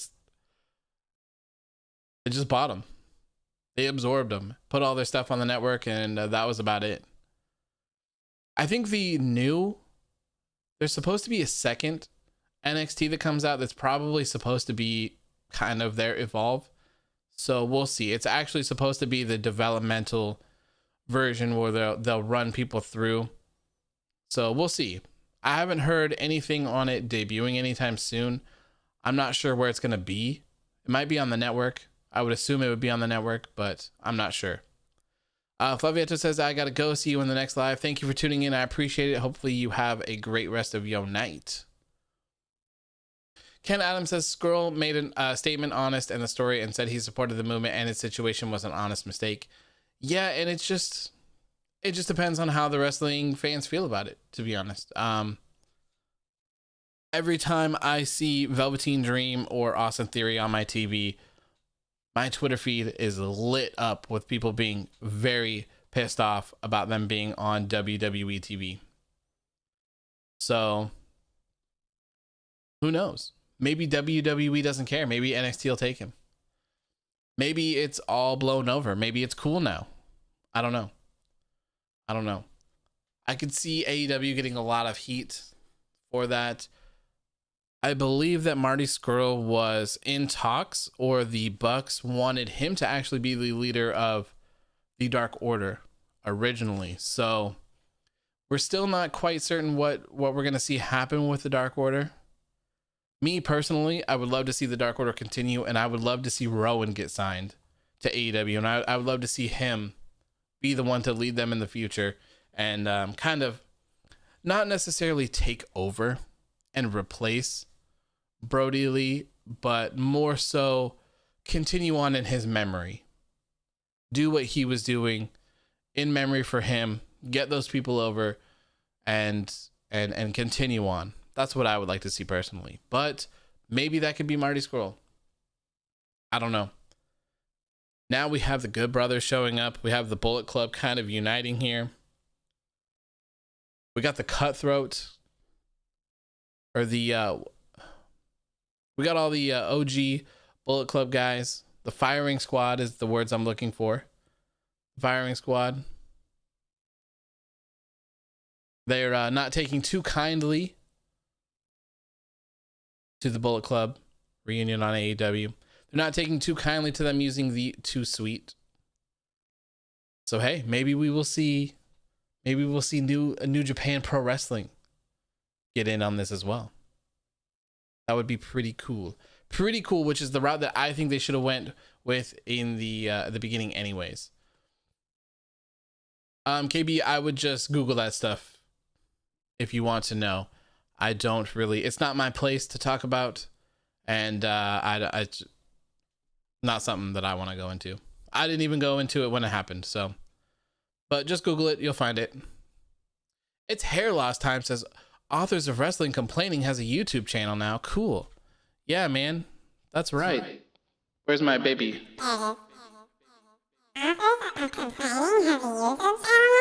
just bought them. They absorbed them, put all their stuff on the network, and that was about it. I think there's supposed to be a second NXT that comes out that's probably supposed to be kind of their Evolve. So we'll see. It's actually supposed to be the developmental version where they'll run people through. So we'll see. I haven't heard anything on it debuting anytime soon. I'm not sure where it's going to be. It might be on the network. I would assume it would be on the network, but I'm not sure. Flavietta says, I got to go. See you in the next live. Thank you for tuning in. I appreciate it. Hopefully you have a great rest of your night. Ken Adams says, Scurll made a statement honest in the story and said he supported the movement and his situation was an honest mistake. Yeah, and it just depends on how the wrestling fans feel about it, to be honest. Every time I see Velveteen Dream or Austin Theory on my TV, my Twitter feed is lit up with people being very pissed off about them being on WWE TV. So Who knows? Maybe WWE doesn't care. Maybe NXT will take him. Maybe it's all blown over. Maybe it's cool now. I don't know. I could see AEW getting a lot of heat for that. I believe that Marty Scurll was in talks, or the Bucks wanted him to actually be the leader of the Dark Order originally. So we're still not quite certain what we're going to see happen with the Dark Order. Me personally, I would love to see the Dark Order continue, and I would love to see Rowan get signed to AEW, and I would love to see him be the one to lead them in the future and kind of not necessarily take over and replace Brody Lee, but more so continue on in his memory. Do what he was doing in memory for him, get those people over, and continue on. That's what I would like to see personally. But maybe that could be Marty Scurll. I don't know. Now we have the Good Brothers showing up. We have the Bullet Club kind of uniting here. We got the Cutthroat, or the we got all the OG Bullet Club guys. The Firing Squad is the words I'm looking for. Firing Squad. They're not taking too kindly to the Bullet Club reunion on AEW. They're not taking too kindly to them using the Too Sweet. So hey, maybe we will see New Japan Pro Wrestling get in on this as well. That would be pretty cool. Pretty cool, which is the route that I think they should have went with in the beginning anyways. KB, I would just Google that stuff if you want to know. I don't really, it's not my place to talk about, and I not something that I want to go into. I didn't even go into it when it happened, so, but just Google it, you'll find it. It's Hair Loss Time says, Authors of Wrestling Complaining has a YouTube channel now. Cool. Yeah, man. That's right. Where's my baby? Authors of Complaining have a YouTube channel?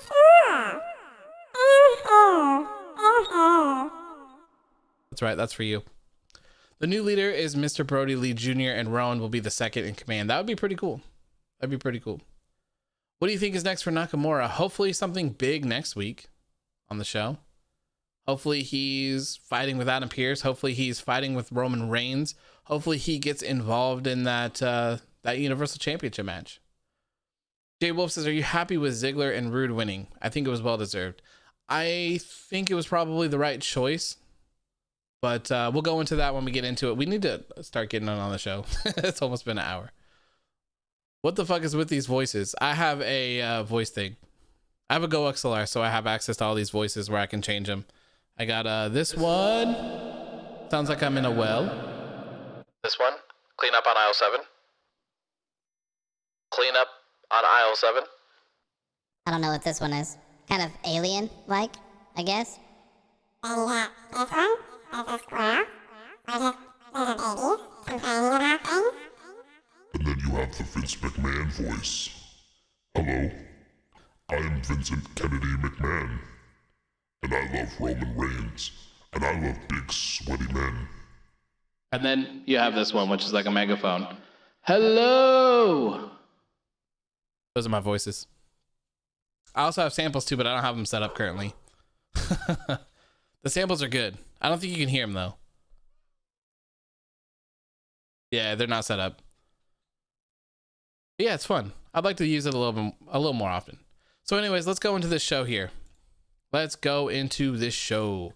Sure. That's right. That's for you. The new leader is Mr. Brody Lee Jr. and Rowan will be the second in command. That would be pretty cool. That'd be pretty cool. What do you think is next for Nakamura? Hopefully something big next week on the show. Hopefully he's fighting with Adam Pearce. Hopefully he's fighting with Roman Reigns. Hopefully he gets involved in that Universal Championship match. Jay Wolf says, are you happy with Ziggler and Roode winning? I think it was well deserved. I think it was probably the right choice, but we'll go into that when we get into it. We need to start getting on the show. It's almost been an hour. What the fuck is with these voices? I have a voice thing. I have a Go XLR, so I have access to all these voices where I can change them. I got this one. Sounds like I'm in a well. This one. Clean up on aisle 7. Clean up on aisle 7. I don't know what this one is. Kind of alien-like, I guess. And you got this one. There's a squirrel. There's a baby complaining about things. And then you have the Vince McMahon voice. Hello, I'm Vincent Kennedy McMahon. And I love Roman Reigns. And I love big, sweaty men. And then you have this one, which is like a megaphone. Hello! Those are my voices. I also have samples too, but I don't have them set up currently. The samples are good. I don't think you can hear them though. Yeah, they're not set up. But yeah, it's fun. I'd like to use it a little more often. So anyways, let's go into this show here. Let's go into this show.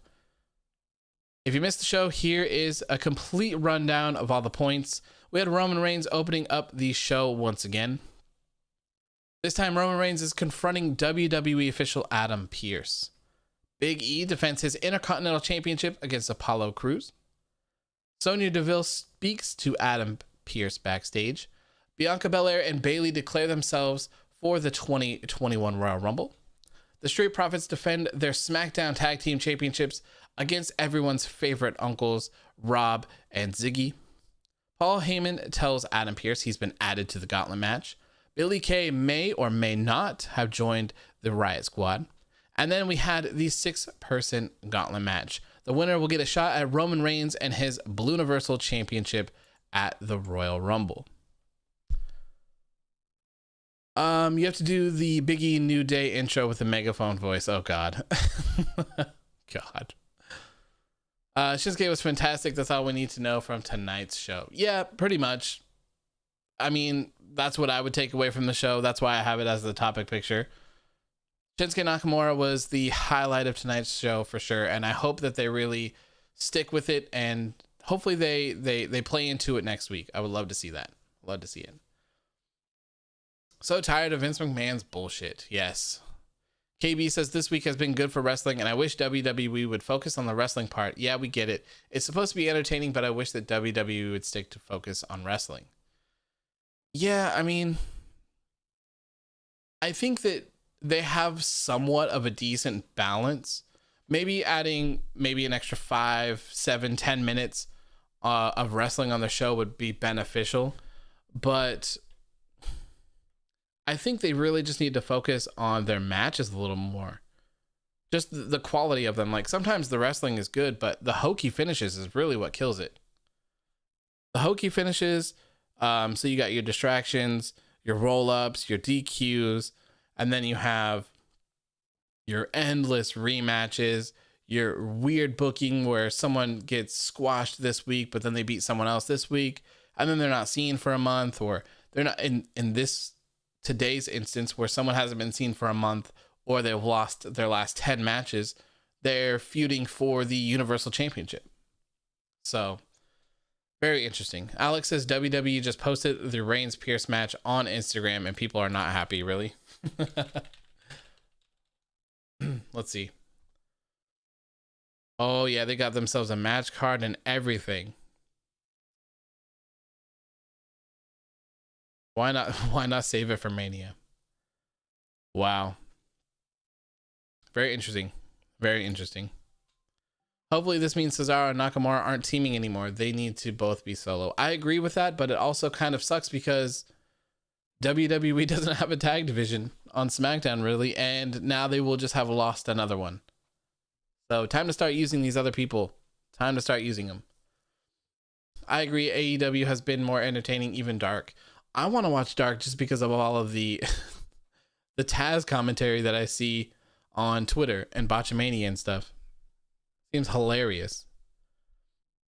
If you missed the show, here is a complete rundown of all the points. We had Roman Reigns opening up the show once again. This time, Roman Reigns is confronting WWE official Adam Pearce. Big E defends his Intercontinental Championship against Apollo Crews. Sonya Deville speaks to Adam Pearce backstage. Bianca Belair and Bayley declare themselves for the 2021 Royal Rumble. The Street Profits defend their SmackDown Tag Team Championships against everyone's favorite uncles, Rob and Ziggy. Paul Heyman tells Adam Pearce he's been added to the Gauntlet Match. Billy Kay may or may not have joined the Riot Squad. And then we had the 6-person Gauntlet Match. The winner will get a shot at Roman Reigns and his Blue Universal Championship at the Royal Rumble. You have to do the Biggie New Day intro with the megaphone voice. Oh God. God. Shinsuke was fantastic. That's all we need to know from tonight's show. Yeah, pretty much. I mean, that's what I would take away from the show. That's why I have it as the topic picture. Shinsuke Nakamura was the highlight of tonight's show for sure, and I hope that they really stick with it, and hopefully they play into it next week. I would love to see that. Love to see it. So tired of Vince McMahon's bullshit. Yes. KB says this week has been good for wrestling, and I wish WWE would focus on the wrestling part. Yeah, we get it. It's supposed to be entertaining, but I wish that WWE would stick to focus on wrestling. Yeah, I mean, I think that they have somewhat of a decent balance. Maybe adding an extra 5, 7, 10 minutes of wrestling on the show would be beneficial, but I think they really just need to focus on their matches a little more. Just the quality of them. Like, sometimes the wrestling is good, but the hokey finishes is really what kills it. The hokey finishes, so you got your distractions, your roll-ups, your DQs, and then you have your endless rematches, your weird booking where someone gets squashed this week, but then they beat someone else this week, and then they're not seen for a month, or they're not in this today's instance where someone hasn't been seen for a month, or they've lost their last 10 matches, they're feuding for the Universal Championship. So very interesting. Alex says WWE just posted the Reigns Pearce match on Instagram and people are not happy. Really? Let's see. Oh yeah, they got themselves a match card and everything. Why not save it for Mania? Wow. Very interesting. Very interesting. Hopefully this means Cesaro and Nakamura aren't teaming anymore. They need to both be solo. I agree with that, but it also kind of sucks because WWE doesn't have a tag division on SmackDown really, and now they will just have lost another one. So time to start using these other people. Time to start using them. I agree, AEW has been more entertaining, even Dark. I want to watch Dark just because of all of the the Taz commentary that I see on Twitter and Botchamania and stuff. Seems hilarious.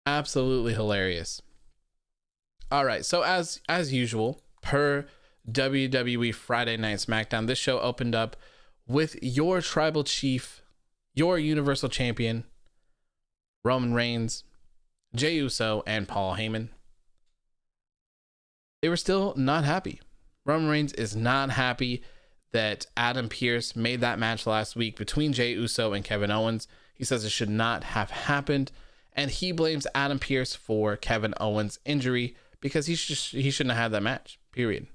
Absolutely hilarious. All right, so as usual, per WWE Friday Night SmackDown, this show opened up with your tribal chief, your Universal Champion, Roman Reigns, Jey Uso, and Paul Heyman. They were still not happy. Roman Reigns is not happy that Adam Pearce made that match last week between Jey Uso and Kevin Owens. He says it should not have happened, and he blames Adam Pearce for Kevin Owens' injury because he shouldn't have had that match, period.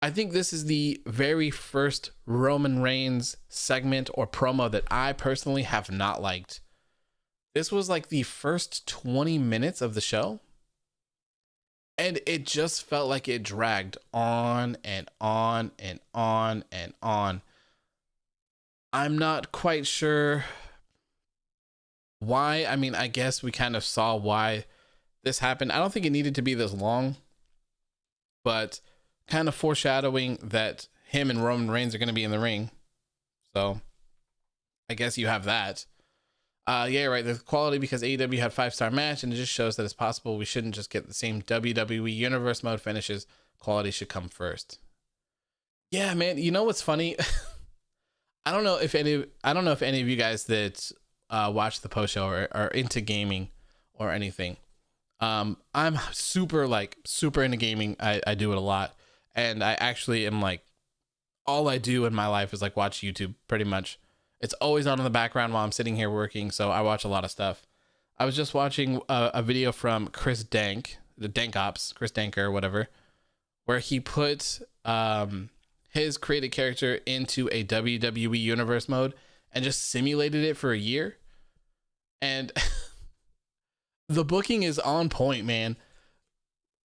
I think this is the very first Roman Reigns segment or promo that I personally have not liked. This was like the first 20 minutes of the show, and it just felt like it dragged on and on and on and on. I'm not quite sure why. I mean, I guess we kind of saw why this happened. I don't think it needed to be this long, but kind of foreshadowing that him and Roman Reigns are going to be in the ring. So I guess you have that. Yeah, right. The quality, because AEW had 5-star match, and it just shows that it's possible we shouldn't just get the same WWE Universe mode finishes. Quality should come first. Yeah, man. You know what's funny? I don't know if any of you guys that watch the post show are into gaming or anything. I'm super into gaming. I do it a lot, and I actually am like, all I do in my life is like watch YouTube pretty much. It's always on in the background while I'm sitting here working, so I watch a lot of stuff. I was just watching a video from Chris Dank, the Dank Ops, Chris Danker or whatever, where he put his created character into a WWE Universe mode and just simulated it for a year. And the booking is on point, man.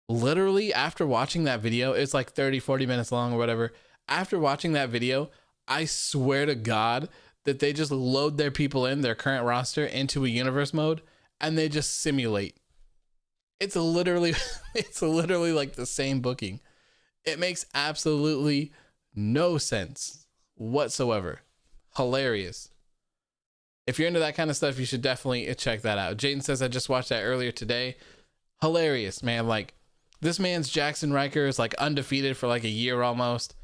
Literally, after watching that video, it's like 30, 40 minutes long or whatever. After watching that video, I swear to God, that they just load their people in their current roster into a universe mode and they just simulate. It's literally like the same booking. It makes absolutely no sense whatsoever. Hilarious. If you're into that kind of stuff, you should definitely check that out. Jaden says, I just watched that earlier today. Hilarious, man. Like, this man's Jackson Riker is like undefeated for like a year almost.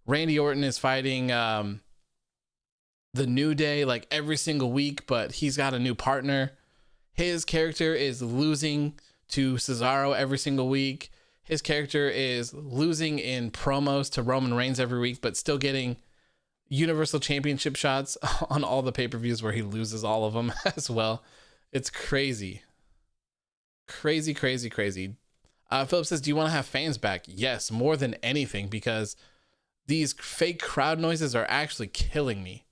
Randy Orton is fighting the New Day like every single week, but he's got a new partner. His character is losing to Cesaro every single week. His character is losing in promos to Roman Reigns every week, but still getting Universal Championship shots on all the pay-per-views where he loses all of them as well. It's crazy. Crazy. Philip says, do you want to have fans back? Yes, more than anything, because these fake crowd noises are actually killing me.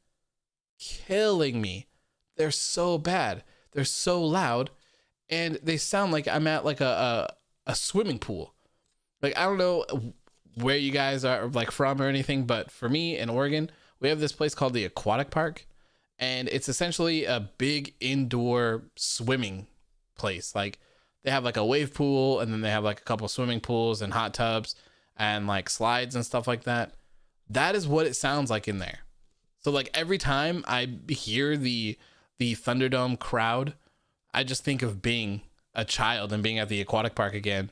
They're so bad. They're so loud, and they sound like I'm at like a swimming pool. Like, I don't know where you guys are like from or anything, but for me in Oregon, we have this place called the Aquatic Park, and it's essentially a big indoor swimming place. Like, they have like a wave pool, and then they have like a couple swimming pools and hot tubs and like slides and stuff like that. That is what it sounds like in there. So like every time I hear the Thunderdome crowd, I just think of being a child and being at the aquatic park again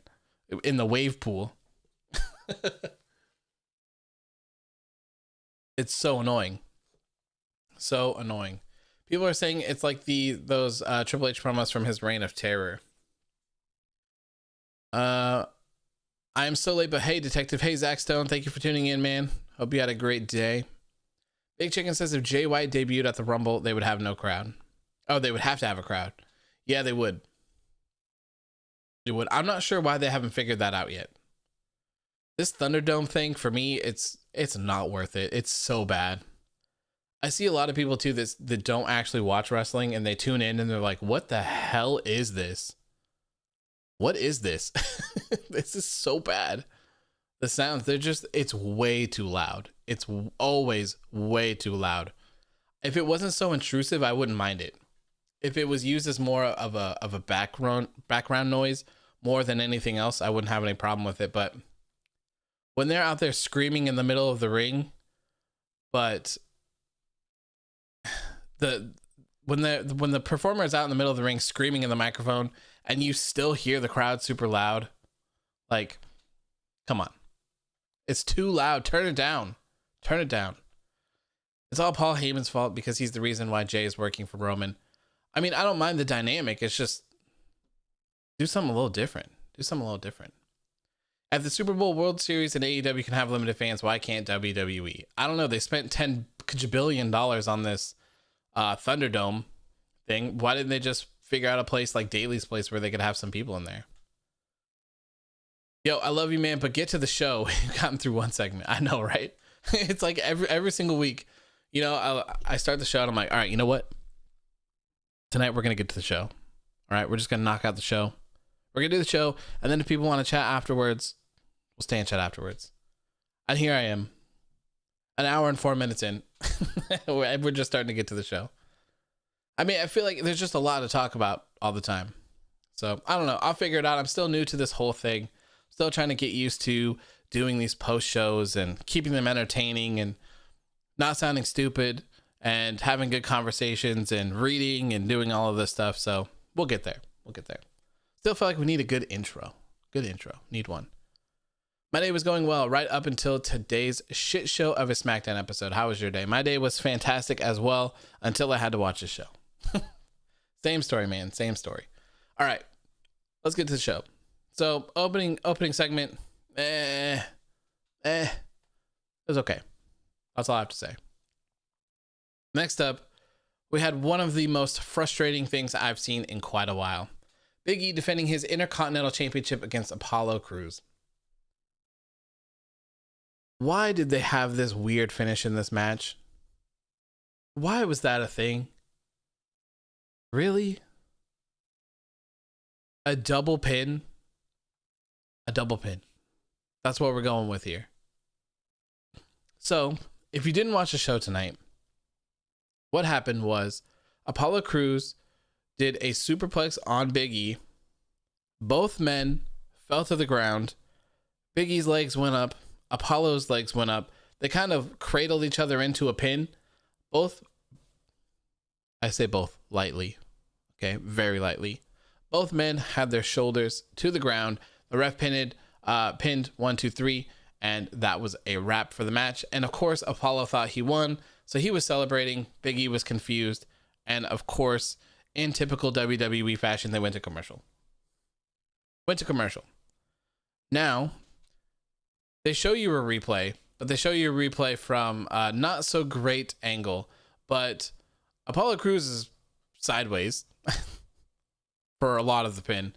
in the wave pool. It's so annoying. People are saying it's like those Triple H promos from his Reign of Terror. I am so late, but hey, Detective. Hey, Zach Stone. Thank you for tuning in, man. Hope you had a great day. Big Chicken says if Jay White debuted at the Rumble, they would have no crowd. Oh, they would have to have a crowd. Yeah, they would. I'm not sure why they haven't figured that out yet. This Thunderdome thing, for me, it's not worth it. It's so bad. I see a lot of people too that don't actually watch wrestling, and they tune in and they're like, what the hell is this? What is this? This is so bad. The sounds, it's way too loud. It's always way too loud. If it wasn't so intrusive, I wouldn't mind it. If it was used as more of a background noise more than anything else, I wouldn't have any problem with it. But when they're out there screaming in the middle of the ring, but when the performer is out in the middle of the ring screaming in the microphone and you still hear the crowd super loud, like, come on. It's too loud. Turn it down. It's all Paul Heyman's fault because he's the reason why Jay is working for Roman. I mean, I don't mind the dynamic. It's just do something a little different. If the Super Bowl, World Series, and AEW can have limited fans, why can't WWE? I don't know. They spent $10 billion on this Thunderdome thing. Why didn't they just figure out a place like Daly's place where they could have some people in there? Yo, I love you, man, but get to the show. You've gotten through one segment. I know, right? It's like every single week, you know, I start the show and I'm like, all right, you know what? Tonight we're going to get to the show. All right, we're just going to knock out the show. We're going to do the show, and then if people want to chat afterwards, we'll stay and chat afterwards. And here I am, an hour and 4 minutes in. We're just starting to get to the show. I mean, I feel like there's just a lot to talk about all the time. So, I don't know. I'll figure it out. I'm still new to this whole thing. Still trying to get used to doing these post shows and keeping them entertaining and not sounding stupid and having good conversations and reading and doing all of this stuff. So we'll get there. Still feel like we need a good intro. Need one. My day was going well right up until today's shit show of a SmackDown episode. How was your day? My day was fantastic as well until I had to watch the show. Same story, man. Same story. All right, let's get to the show. So opening segment, it was okay. That's all I have to say. Next up, we had one of the most frustrating things I've seen in quite a while. Big E defending his Intercontinental Championship against Apollo Crews. Why did they have this weird finish in this match? Why was that a thing? Really? A double pin? That's what we're going with here. So, if you didn't watch the show tonight, what happened was Apollo Crews did a superplex on Big E. Both men fell to the ground. Big E's legs went up. Apollo's legs went up. They kind of cradled each other into a pin. I say both lightly. Okay, very lightly. Both men had their shoulders to the ground. The ref pinned 1, 2, 3, and that was a wrap for the match. And of course, Apollo thought he won, so he was celebrating. Big E was confused, and of course, in typical WWE fashion, they went to commercial. Now, they show you a replay, but they show you a replay from a not so great angle, but Apollo Crews is sideways for a lot of the pin,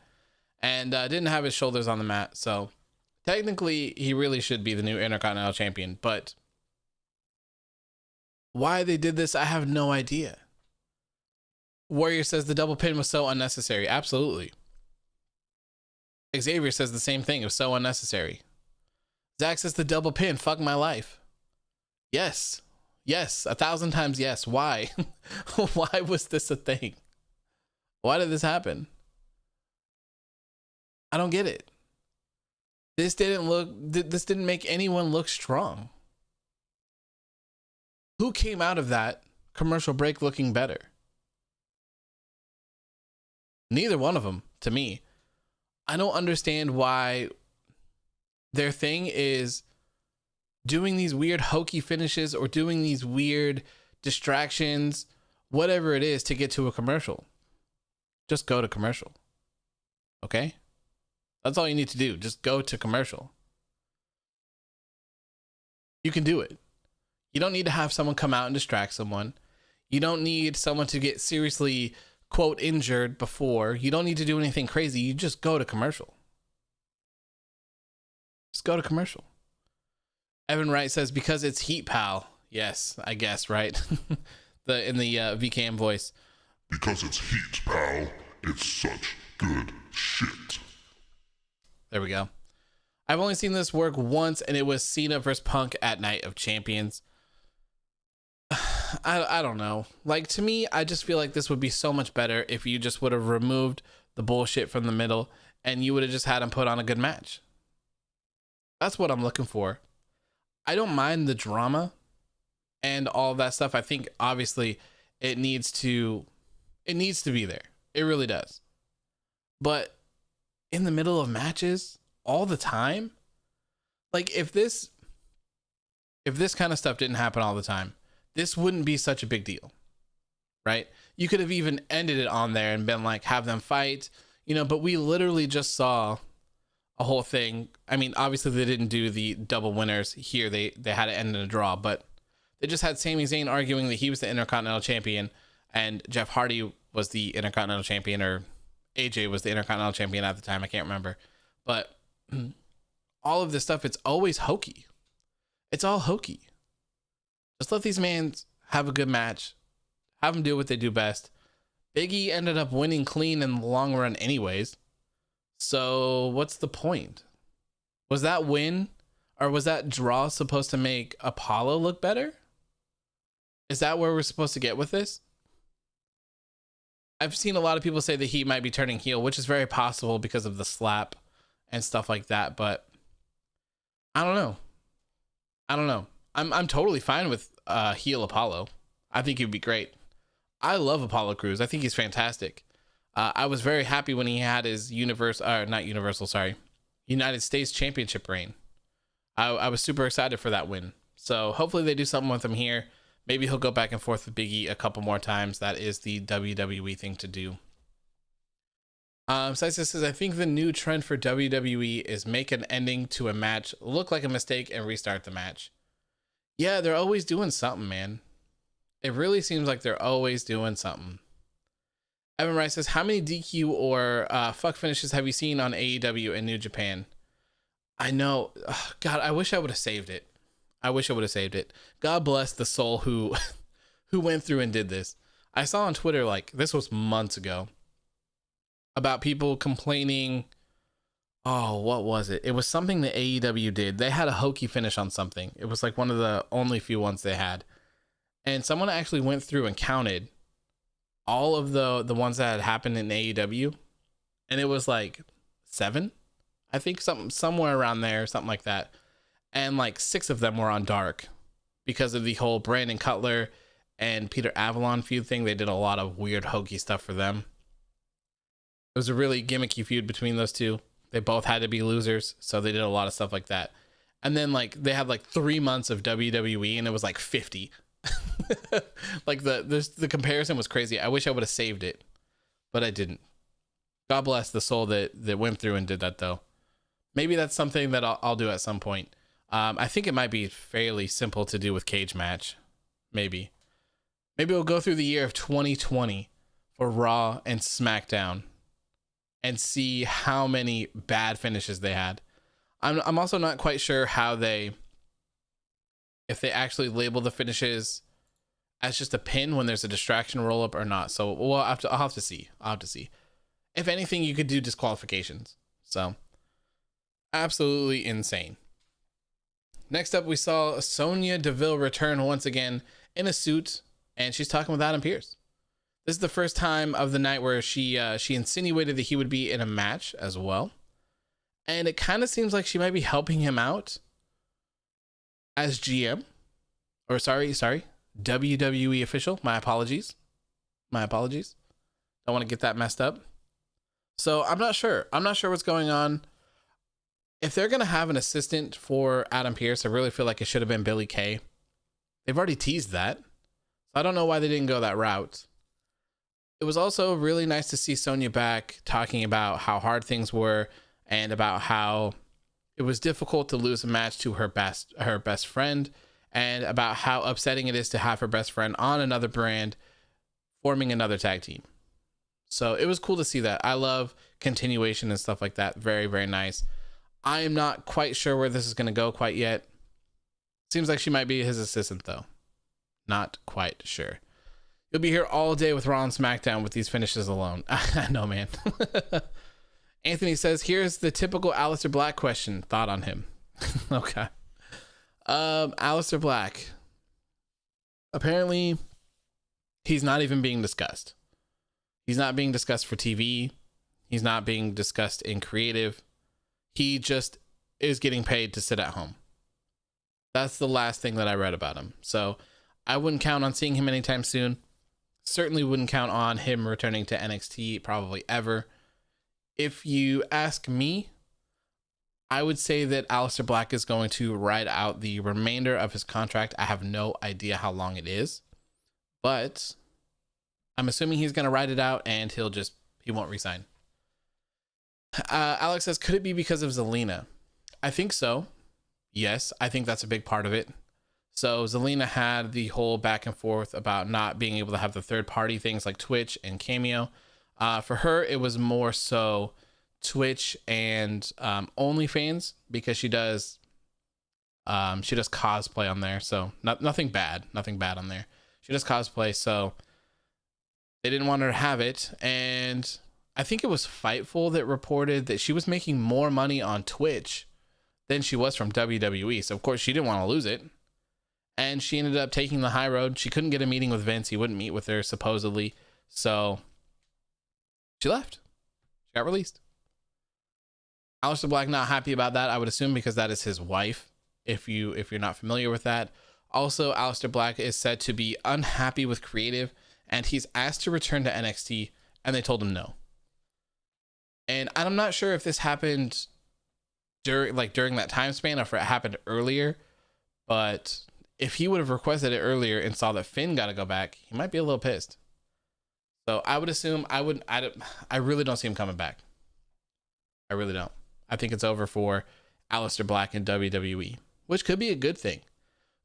and didn't have his shoulders on the mat, so technically he really should be the new Intercontinental Champion. But why they did this, I have no idea. Warrior says the double pin was so unnecessary. Absolutely. Xavier says the same thing. It was so unnecessary. Zach says the double pin, fuck my life. Yes, 1,000 times yes. Why? Why was this a thing? Why did this happen? I don't get it. This didn't make anyone look strong. Who came out of that commercial break looking better? Neither one of them, to me. I don't understand why their thing is doing these weird hokey finishes or doing these weird distractions, whatever it is, to get to a commercial. Just go to commercial. Okay? That's all you need to do. Just go to commercial. You can do it. You don't need to have someone come out and distract someone. You don't need someone to get seriously, quote, injured before. You don't need to do anything crazy. You just go to commercial. Just go to commercial. Evan Wright says, because it's heat, pal. Yes, I guess, right? in the VKM voice. Because it's heat, pal. It's such good shit. There we go. I've only seen this work once, and it was Cena versus Punk at Night of Champions. I don't know. Like, to me, I just feel like this would be so much better if you just would have removed the bullshit from the middle and you would have just had him put on a good match. That's what I'm looking for. I don't mind the drama and all of that stuff. I think obviously it needs to be there. It really does. But in the middle of matches all the time, like if this kind of stuff didn't happen all the time, this wouldn't be such a big deal, right? You could have even ended it on there and been like, have them fight, but we literally just saw a whole thing. I mean, obviously they didn't do the double winners here. They had to end in a draw, but they just had Sami Zayn arguing that he was the Intercontinental Champion and Jeff Hardy was the Intercontinental Champion, or AJ was the Intercontinental Champion at the time. I can't remember. But all of this stuff, it's always hokey. It's all hokey. Just let these men have a good match. Have them do what they do best. Big E ended up winning clean in the long run anyways. So what's the point? Was that win or was that draw supposed to make Apollo look better? Is that where we're supposed to get with this? I've seen a lot of people say that he might be turning heel, which is very possible because of the slap and stuff like that. But I don't know. I'm totally fine with heel Apollo. I think he'd be great. I love Apollo Crews. I think he's fantastic. I was very happy when he had his United States Championship reign. I was super excited for that win. So hopefully they do something with him here. Maybe he'll go back and forth with Big E a couple more times. That is the WWE thing to do. Sisa says, I think the new trend for WWE is make an ending to a match look like a mistake and restart the match. Yeah, they're always doing something, man. It really seems like they're always doing something. Evan Rice says, how many DQ or fuck finishes have you seen on AEW and New Japan? I know. God, I wish I would have saved it. God bless the soul who went through and did this. I saw on Twitter, like, this was months ago, about people complaining. Oh, what was it? It was something that AEW did. They had a hokey finish on something. It was like one of the only few ones they had. And someone actually went through and counted all of the ones that had happened in AEW, and it was like 7, I think, somewhere around there, something like that. And like 6 of them were on Dark because of the whole Brandon Cutler and Peter Avalon feud thing. They did a lot of weird hokey stuff for them. It was a really gimmicky feud between those two. They both had to be losers, so they did a lot of stuff like that. And then like they had like 3 months of WWE, and it was like 50. Like the comparison was crazy. I wish I would have saved it, but I didn't. God bless the soul that went through and did that, though. Maybe that's something that I'll do at some point. I think it might be fairly simple to do with Cage Match. Maybe we'll go through the year of 2020 for Raw and SmackDown and see how many bad finishes they had. I'm also not quite sure if they actually label the finishes as just a pin when there's a distraction roll up or not. So I'll have to see. If anything, you could do disqualifications. So absolutely insane. Next up, we saw Sonya Deville return once again in a suit, and she's talking with Adam Pearce. This is the first time of the night where she insinuated that he would be in a match as well. And it kind of seems like she might be helping him out as GM. Or sorry, WWE official. My apologies. Don't want to get that messed up. So I'm not sure. What's going on. If they're going to have an assistant for Adam Pearce, I really feel like it should have been Billy Kay. They've already teased that. So I don't know why they didn't go that route. It was also really nice to see Sonya back talking about how hard things were and about how it was difficult to lose a match to her best friend, and about how upsetting it is to have her best friend on another brand forming another tag team. So it was cool to see that. I love continuation and stuff like that. Very, very nice. I am not quite sure where this is going to go quite yet. Seems like she might be his assistant, though. Not quite sure. You'll be here all day with Raw and SmackDown with these finishes alone. I know, man. Anthony says, here's the typical Aleister Black question. Thought on him. Okay. Aleister Black. Apparently, he's not even being discussed. He's not being discussed for TV. He's not being discussed in creative. He just is getting paid to sit at home. That's the last thing that I read about him. So I wouldn't count on seeing him anytime soon. Certainly wouldn't count on him returning to NXT probably ever. If you ask me, I would say that Aleister Black is going to ride out the remainder of his contract. I have no idea how long it is, but I'm assuming he's going to ride it out and he won't resign. Alex says, could it be because of Zelina? I think so. Yes, I think that's a big part of it. So Zelina had the whole back and forth about not being able to have the third party things like Twitch and Cameo. For her, it was more so Twitch and OnlyFans, because she does cosplay on there. So nothing bad on there. She does cosplay, so they didn't want her to have it. And I think it was Fightful that reported that she was making more money on Twitch than she was from WWE. So of course she didn't want to lose it. And she ended up taking the high road. She couldn't get a meeting with Vince. He wouldn't meet with her supposedly. So she left. She got released. Aleister Black not happy about that, I would assume, because that is his wife, if you're not familiar with that. Also, Aleister Black is said to be unhappy with creative, and he's asked to return to NXT, and they told him no. And I'm not sure if this happened during that time span or if it happened earlier, but if he would have requested it earlier and saw that Finn got to go back, he might be a little pissed. So I would assume I really don't see him coming back. I really don't. I think it's over for Aleister Black in WWE, which could be a good thing.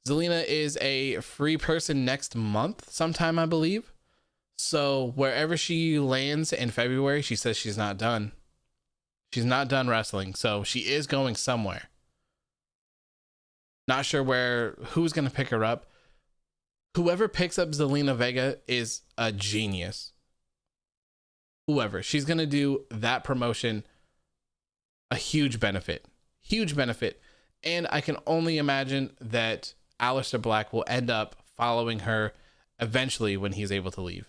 Zelina is a free person next month sometime, I believe. So wherever she lands in February, she says she's not done. She's not done wrestling. So she is going somewhere. Not sure who's going to pick her up. Whoever picks up Zelina Vega is a genius. Whoever. She's going to do that promotion a huge benefit. And I can only imagine that Aleister Black will end up following her eventually when he's able to leave.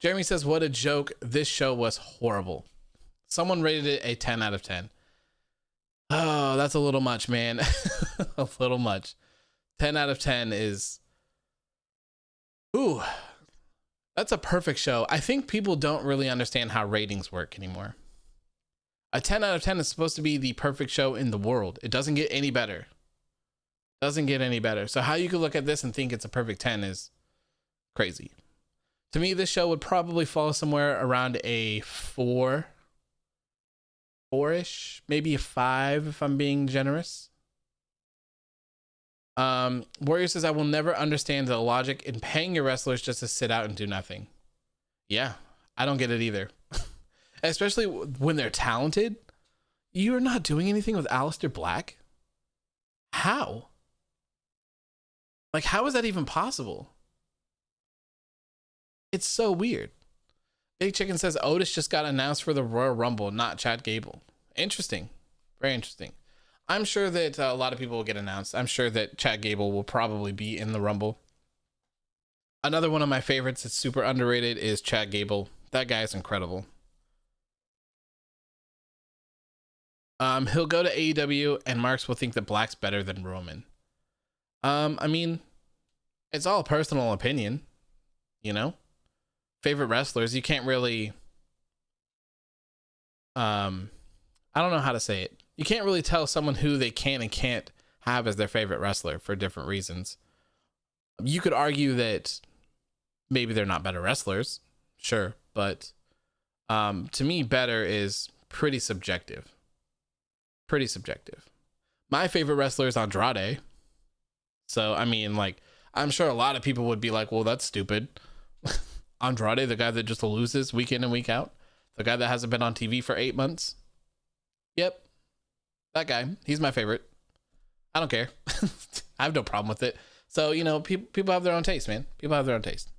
Jeremy says, what a joke. This show was horrible. Someone rated it a 10 out of 10. Oh, that's a little much, man. A little much. 10 out of 10 is... Ooh, that's a perfect show. I think people don't really understand how ratings work anymore. A 10 out of 10 is supposed to be the perfect show in the world. It doesn't get any better. Doesn't get any better. So how you could look at this and think it's a perfect 10 is crazy. To me, this show would probably fall somewhere around a 4-ish, maybe a 5 if I'm being generous. Warrior says, I will never understand the logic in paying your wrestlers just to sit out and do nothing. Yeah, I don't get it either. Especially when they're talented. You're not doing anything with Aleister Black? How? Like, how is that even possible? It's so weird. Big Chicken says Otis just got announced for the Royal Rumble, not Chad Gable. Interesting. Very interesting. I'm sure that a lot of people will get announced. I'm sure that Chad Gable will probably be in the Rumble. Another one of my favorites that's super underrated is Chad Gable. That guy is incredible. He'll go to AEW and Marks will think that Black's better than Roman. I mean, it's all personal opinion, you know? Favorite wrestlers, you can't really I don't know how to say it. You can't really tell someone who they can and can't have as their favorite wrestler for different reasons. You could argue that maybe they're not better wrestlers, sure, but to me, better is pretty subjective. Pretty subjective. My favorite wrestler is Andrade. So, I mean, like, I'm sure a lot of people would be like, well, that's stupid. Andrade, the guy that just loses week in and week out. The guy that hasn't been on TV for 8 months. Yep. That guy. He's my favorite. I don't care. I have no problem with it. So, you know, people have their own taste, man. People have their own taste.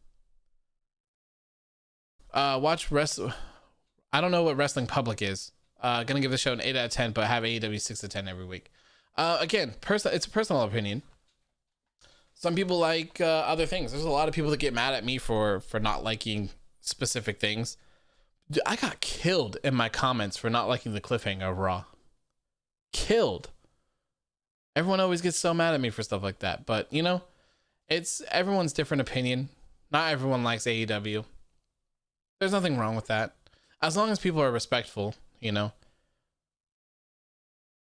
Watch wrestling. I don't know what Wrestling Public is. Gonna give the show an 8 out of 10, but have AEW 6 to 10 every week. Again, it's a personal opinion. Some people like other things. There's a lot of people that get mad at me for not liking specific things. Dude, I got killed in my comments for not liking the cliffhanger of Raw. Killed. Everyone always gets so mad at me for stuff like that. But, you know, it's everyone's different opinion. Not everyone likes AEW. There's nothing wrong with that. As long as people are respectful, you know.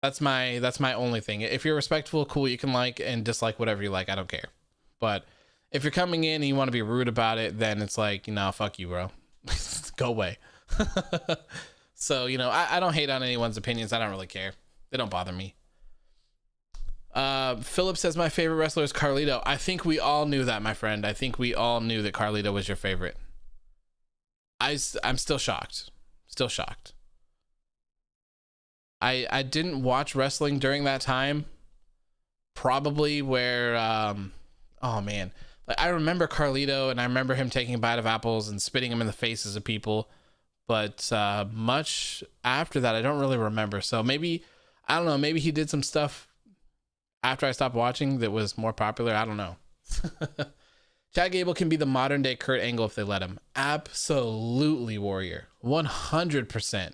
That's my only thing. If you're respectful, cool, you can like and dislike whatever you like. I don't care. But if you're coming in and you want to be rude about it, then it's like, you know, fuck you, bro. Go away. So, you know, I don't hate on anyone's opinions. I don't really care. They don't bother me. Philip says my favorite wrestler is Carlito. I think we all knew that, my friend. I think we all knew that Carlito was your favorite. I'm still shocked. Still shocked. I didn't watch wrestling during that time. Probably where, oh man. Like, I remember Carlito and I remember him taking a bite of apples and spitting them in the faces of people. But much after that, I don't really remember. So maybe, I don't know, maybe he did some stuff after I stopped watching that was more popular. I don't know. Chad Gable can be the modern day Kurt Angle if they let him. Absolutely, Warrior. 100%.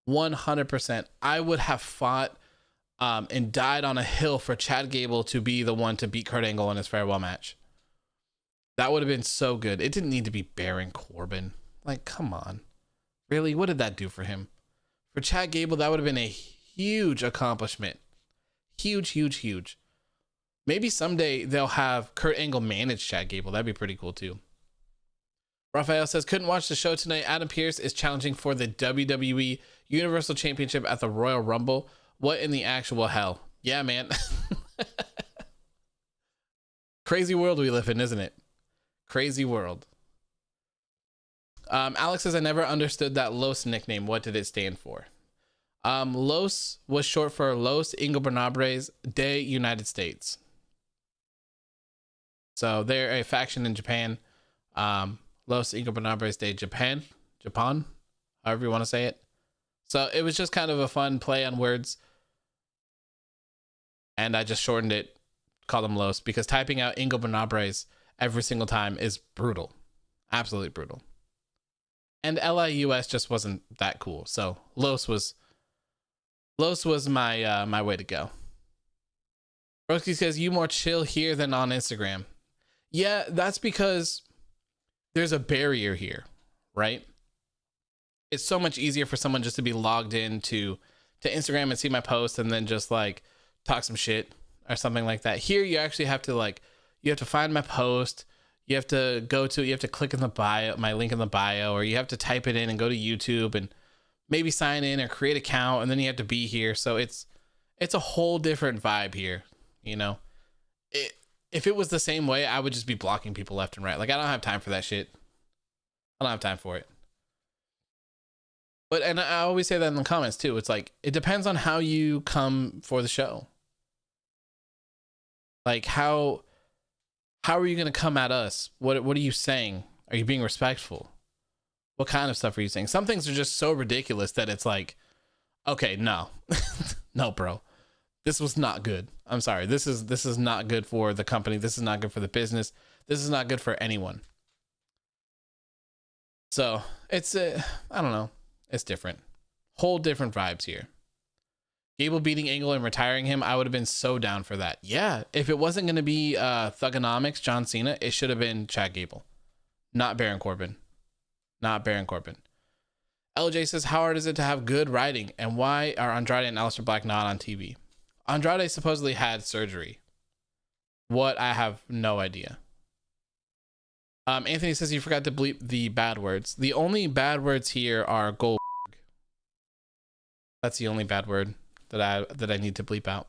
100%. I would have fought and died on a hill for Chad Gable to be the one to beat Kurt Angle in his farewell match. That would have been so good. It didn't need to be Baron Corbin. Like, come on. Really? What did that do for him? For Chad Gable, that would have been a huge accomplishment. Huge, huge, huge. Maybe someday they'll have Kurt Angle manage Chad Gable. That'd be pretty cool too. Raphael says, couldn't watch the show tonight. Adam Pearce is challenging for the WWE Universal Championship at the Royal Rumble. What in the actual hell? Yeah, man. Crazy world we live in, isn't it? Crazy world. Alex says, I never understood that Los nickname. What did it stand for? Los was short for Los Ingobernables de United States. So they're a faction in Japan. Los Ingobernables de Japan, however you want to say it. So it was just kind of a fun play on words. And I just shortened it call them Los, because typing out Ingo Bonabres every single time is brutal. Absolutely brutal. And LIUS just wasn't that cool. So Los was my my way to go. Broski says, you more chill here than on Instagram. Yeah, that's because there's a barrier here, right? It's so much easier for someone just to be logged in to Instagram and see my post and then just like talk some shit or something like that. Here you actually have to you have to find my post. You have to click in the bio, my link in the bio, or you have to type it in and go to YouTube and maybe sign in or create an account, and then you have to be here. So it's a whole different vibe here, you know? If it was the same way, I would just be blocking people left and right. Like, I don't have time for that shit. I don't have time for it. But, and I always say that in the comments too. It's like, it depends on how you come for the show. Like, how are you going to come at us? What are you saying? Are you being respectful? What kind of stuff are you saying? Some things are just so ridiculous that it's like, okay, no, no, bro, this was not good. I'm sorry. This is not good for the company. This is not good for the business. This is not good for anyone. So it's, I don't know. It's different. Whole different vibes here. Gable beating Angle and retiring him, I would have been so down for that. Yeah, if it wasn't going to be Thugonomics, John Cena, it should have been Chad Gable. Not Baron Corbin. Not Baron Corbin. LJ says, how hard is it to have good writing? And why are Andrade and Aleister Black not on TV? Andrade supposedly had surgery. What? I have no idea. Anthony says you forgot to bleep the bad words. The only bad words here are Goldberg. That's the only bad word that I need to bleep out.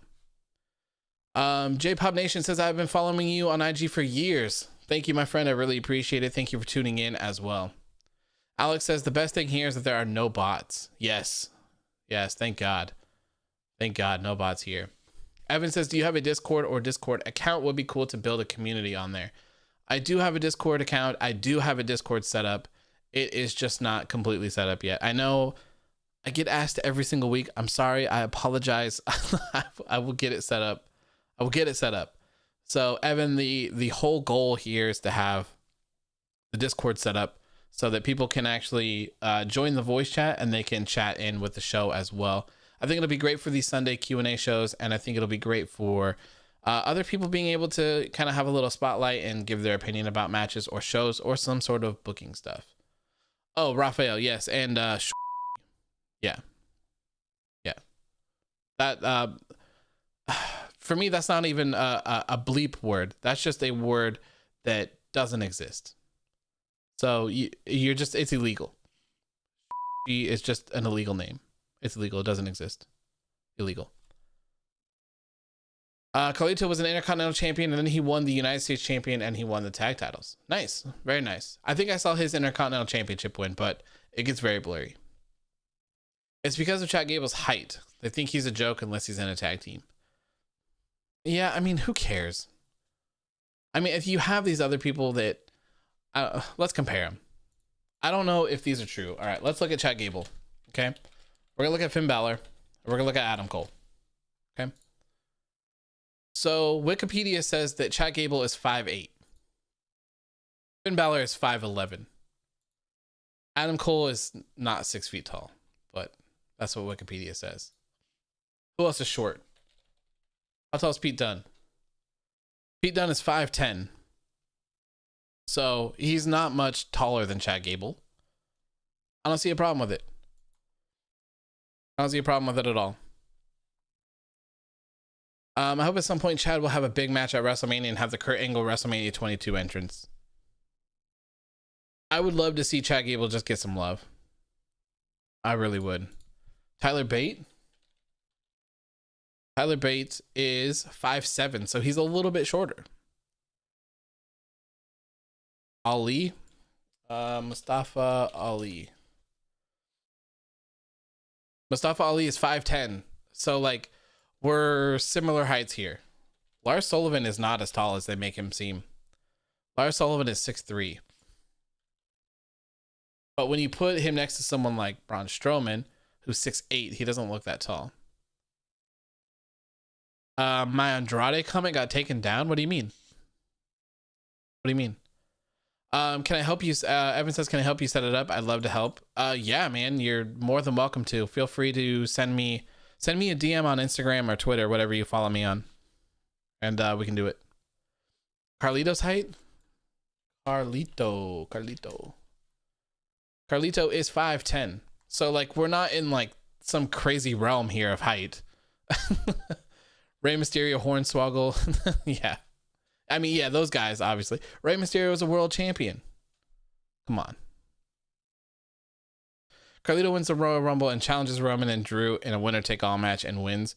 J Pop Nation says, I've been following you on IG for years. Thank you, my friend. I really appreciate it. Thank you for tuning in as well. Alex says the best thing here is that there are no bots. Yes. Thank God. Thank God, no bots here. Evan says, do you have a Discord or Discord account? Would be cool to build a community on there. I do have a Discord account. I do have a Discord set up. It is just not completely set up yet. I know I get asked every single week. I'm sorry. I apologize. I will get it set up. I will get it set up. So Evan, the whole goal here is to have the Discord set up so that people can actually join the voice chat and they can chat in with the show as well. I think it'll be great for these Sunday Q&A shows, and I think it'll be great for other people being able to kind of have a little spotlight and give their opinion about matches or shows or some sort of booking stuff. Oh, Raphael, yes, and yeah. That for me, that's not even a bleep word. That's just a word that doesn't exist. So you're just, it's illegal. It's just an illegal name. It's illegal. It doesn't exist. Illegal. Carlito was an Intercontinental Champion, and then he won the United States Champion, and he won the tag titles. Nice. Very nice. I think I saw his Intercontinental Championship win, but it gets very blurry. It's because of Chad Gable's height. They think he's a joke unless he's in a tag team. Yeah, I mean, who cares? I mean, if you have these other people that... let's compare them. I don't know if these are true. All right, let's look at Chad Gable. Okay? We're going to look at Finn Balor. We're going to look at Adam Cole. Okay? So Wikipedia says that Chad Gable is 5'8". Finn Balor is 5'11". Adam Cole is not 6 feet tall, but that's what Wikipedia says. Who else is short? How tall is Pete Dunne? Pete Dunne is 5'10". So he's not much taller than Chad Gable. I don't see a problem with it. I don't see a problem with it at all. I hope at some point Chad will have a big match at WrestleMania and have the Kurt Angle WrestleMania 22 entrance. I would love to see Chad Gable just get some love. I really would. Tyler Bate? Tyler Bate is 5'7", so he's a little bit shorter. Ali? Mustafa Ali. Mustafa Ali is 5'10", so like we're similar heights here. Lars Sullivan is not as tall as they make him seem. Lars Sullivan is 6'3". But when you put him next to someone like Braun Strowman, who's 6'8", he doesn't look that tall. My Andrade comment got taken down. What do you mean? What do you mean? Can I help you? Evan says, can I help you set it up? I'd love to help. Yeah, man, you're more than welcome to. Feel free to send me a DM on Instagram or Twitter, whatever you follow me on, and we can do it. Carlito's height? Carlito is 5'10". So like we're not in like some crazy realm here of height. Rey Mysterio, Hornswoggle. Yeah. I mean, yeah, those guys, obviously. Rey Mysterio is a world champion. Come on. Carlito wins the Royal Rumble and challenges Roman and Drew in a winner-take-all match and wins.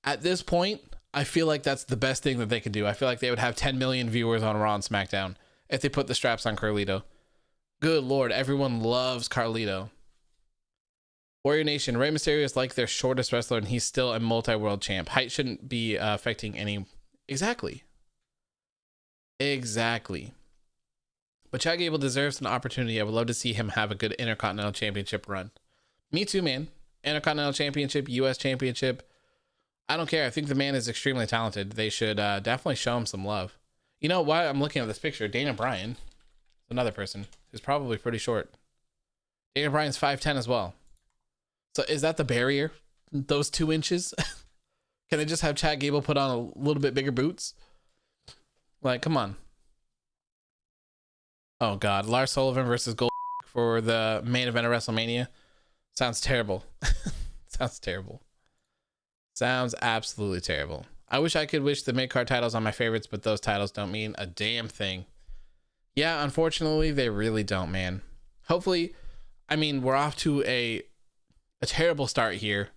At this point, I feel like that's the best thing that they could do. I feel like they would have 10 million viewers on Raw and SmackDown if they put the straps on Carlito. Good Lord, everyone loves Carlito. Warrior Nation, Rey Mysterio is like their shortest wrestler, and he's still a multi-world champ. Height shouldn't be affecting any... Exactly. But Chad Gable deserves an opportunity. I would love to see him have a good Intercontinental Championship run. Me too, man. Intercontinental Championship, US Championship. I don't care. I think the man is extremely talented. They should definitely show him some love. You know what? I'm looking at this picture. Dana Bryan, another person who's probably pretty short. Dana Bryan's 5'10" as well. So is that the barrier? Those 2 inches? Can they just have Chad Gable put on a little bit bigger boots? Like, come on. Oh, God. Lars Sullivan versus Gold for the main event of WrestleMania. Sounds terrible. Sounds terrible. Sounds absolutely terrible. I wish I could wish the mid-card titles on my favorites, but those titles don't mean a damn thing. Yeah, unfortunately, they really don't, man. Hopefully, I mean, we're off to a terrible start here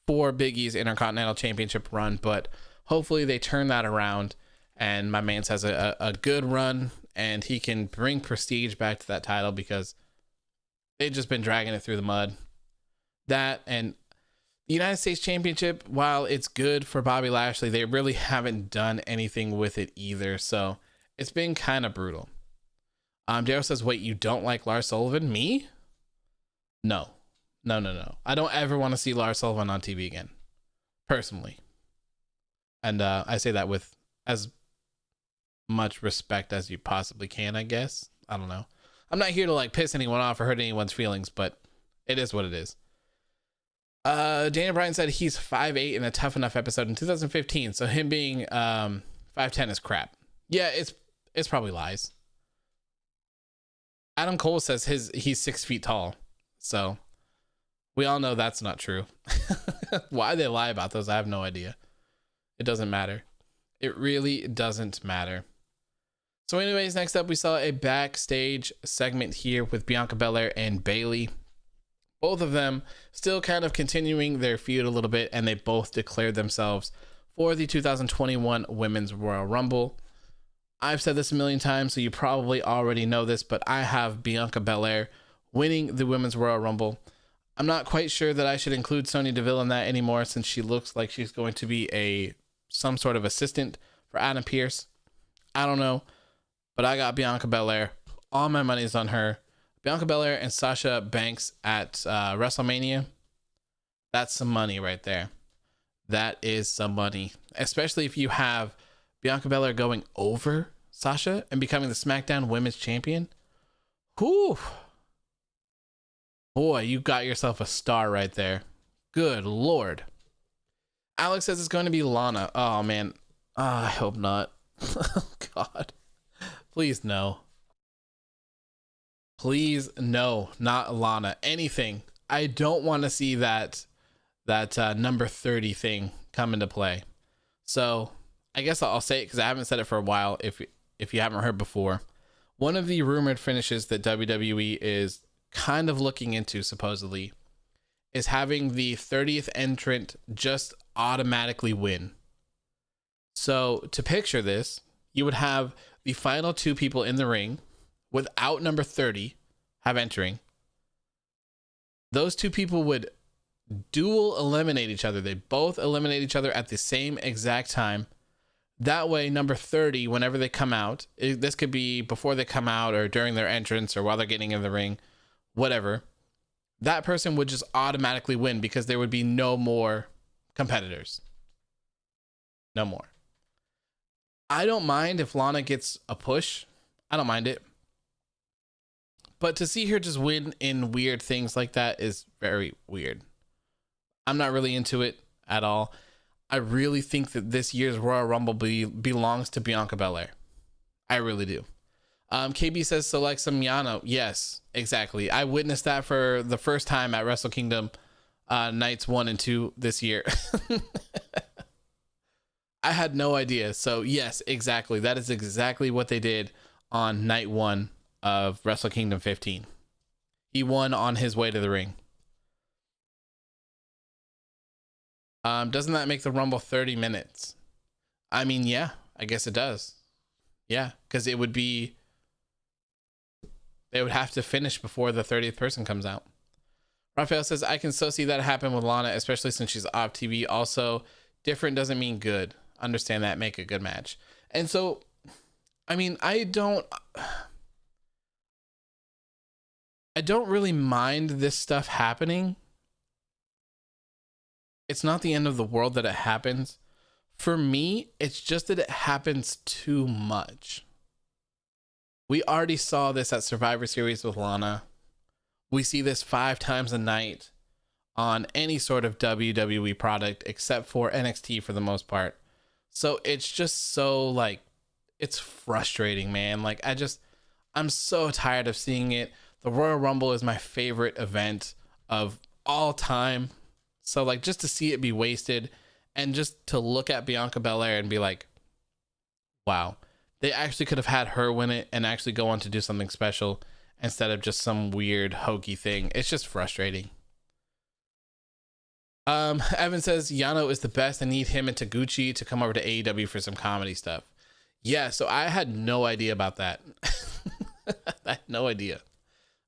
for Big E's Intercontinental Championship run, but hopefully they turn that around and my man has a good run and he can bring prestige back to that title, because they've just been dragging it through the mud. That and the United States Championship, while it's good for Bobby Lashley, they really haven't done anything with it either. So it's been kind of brutal. Daryl says, wait, you don't like Lars Sullivan? Me? No. I don't ever want to see Lars Sullivan on TV again, personally. And I say that with as much respect as you possibly can, I guess. I don't know. I'm not here to like piss anyone off or hurt anyone's feelings, but it is what it is. Dana Bryan said he's 5'8" in a Tough Enough episode in 2015, so him being 5'10" is crap. Yeah, it's probably lies. Adam Cole says he's 6 feet tall, so we all know that's not true. Why they lie about those, I have no idea. It doesn't matter. It really doesn't matter. So anyways, next up we saw a backstage segment here with Bianca Belair and Bayley. Both of them still kind of continuing their feud a little bit, and they both declared themselves for the 2021 Women's Royal Rumble. I've said this a million times, so you probably already know this, but I have Bianca Belair winning the Women's Royal Rumble. I'm not quite sure that I should include Sonya Deville in that anymore, since she looks like she's going to be some sort of assistant for Adam Pearce. I don't know, but I got Bianca Belair. All my money's on her. Bianca Belair and Sasha Banks at WrestleMania. That's some money right there. That is some money, especially if you have Bianca Belair going over Sasha and becoming the SmackDown Women's Champion. Whew. Boy, you got yourself a star right there. Good Lord. Alex says it's going to be Lana. Oh, man. I hope not. Oh, God. Please, no. Please, no. Not Lana. Anything. I don't want to see that number 30 thing come into play. So, I guess I'll say it because I haven't said it for a while if you haven't heard before. One of the rumored finishes that WWE is kind of looking into, supposedly, is having the 30th entrant just automatically win. So to picture this, you would have the final 2 people in the ring without number 30 have entering. Those 2 people would dual eliminate each other. They both eliminate each other at the same exact time. That way, number 30, whenever they come out, this could be before they come out or during their entrance or while they're getting in the ring, whatever, that person would just automatically win because there would be no more competitors. No more. I don't mind if Lana gets a push. I don't mind it. But to see her just win in weird things like that is very weird. I'm not really into it at all. I really think that this year's Royal Rumble belongs to Bianca Belair. I really do. KB says select some Yano. Yes, exactly. I witnessed that for the first time at Wrestle Kingdom nights 1 and 2 this year. I had no idea. So yes, exactly. That is exactly what they did on night 1 of Wrestle Kingdom 15. He won on his way to the ring. Doesn't that make the Rumble 30 minutes? I mean, yeah, I guess it does. Yeah, because they would have to finish before the 30th person comes out. Raphael says, I can so see that happen with Lana, especially since she's off TV. Also, different doesn't mean good. Understand that, make a good match. And so, I mean, I don't really mind this stuff happening. It's not the end of the world that it happens. For me, it's just that it happens too much. We already saw this at Survivor Series with Lana. We see this 5 times a night on any sort of WWE product except for NXT for the most part. So it's just so like, it's frustrating, man. Like I'm so tired of seeing it. The Royal Rumble is my favorite event of all time. So like just to see it be wasted and just to look at Bianca Belair and be like, wow, they actually could have had her win it and actually go on to do something special instead of just some weird hokey thing. It's just frustrating. Evan says Yano is the best. I need him and Taguchi to come over to AEW for some comedy stuff. Yeah, so I had no idea about that. I had no idea.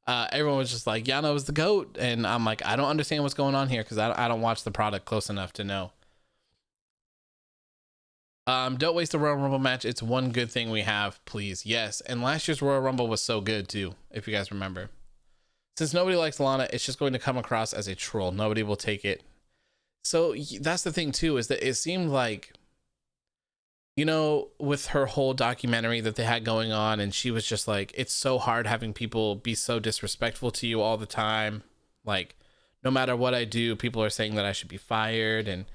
Everyone was just like, Yano is the GOAT. And I'm like, I don't understand what's going on here because I don't watch the product close enough to know. Don't waste the Royal Rumble match. It's one good thing we have, please. Yes. And last year's Royal Rumble was so good too, if you guys remember. Since nobody likes Lana, it's just going to come across as a troll. Nobody will take it. So that's the thing too, is that it seemed like, you know, with her whole documentary that they had going on, and she was just like, it's so hard having people be so disrespectful to you all the time. Like, no matter what I do, people are saying that I should be fired and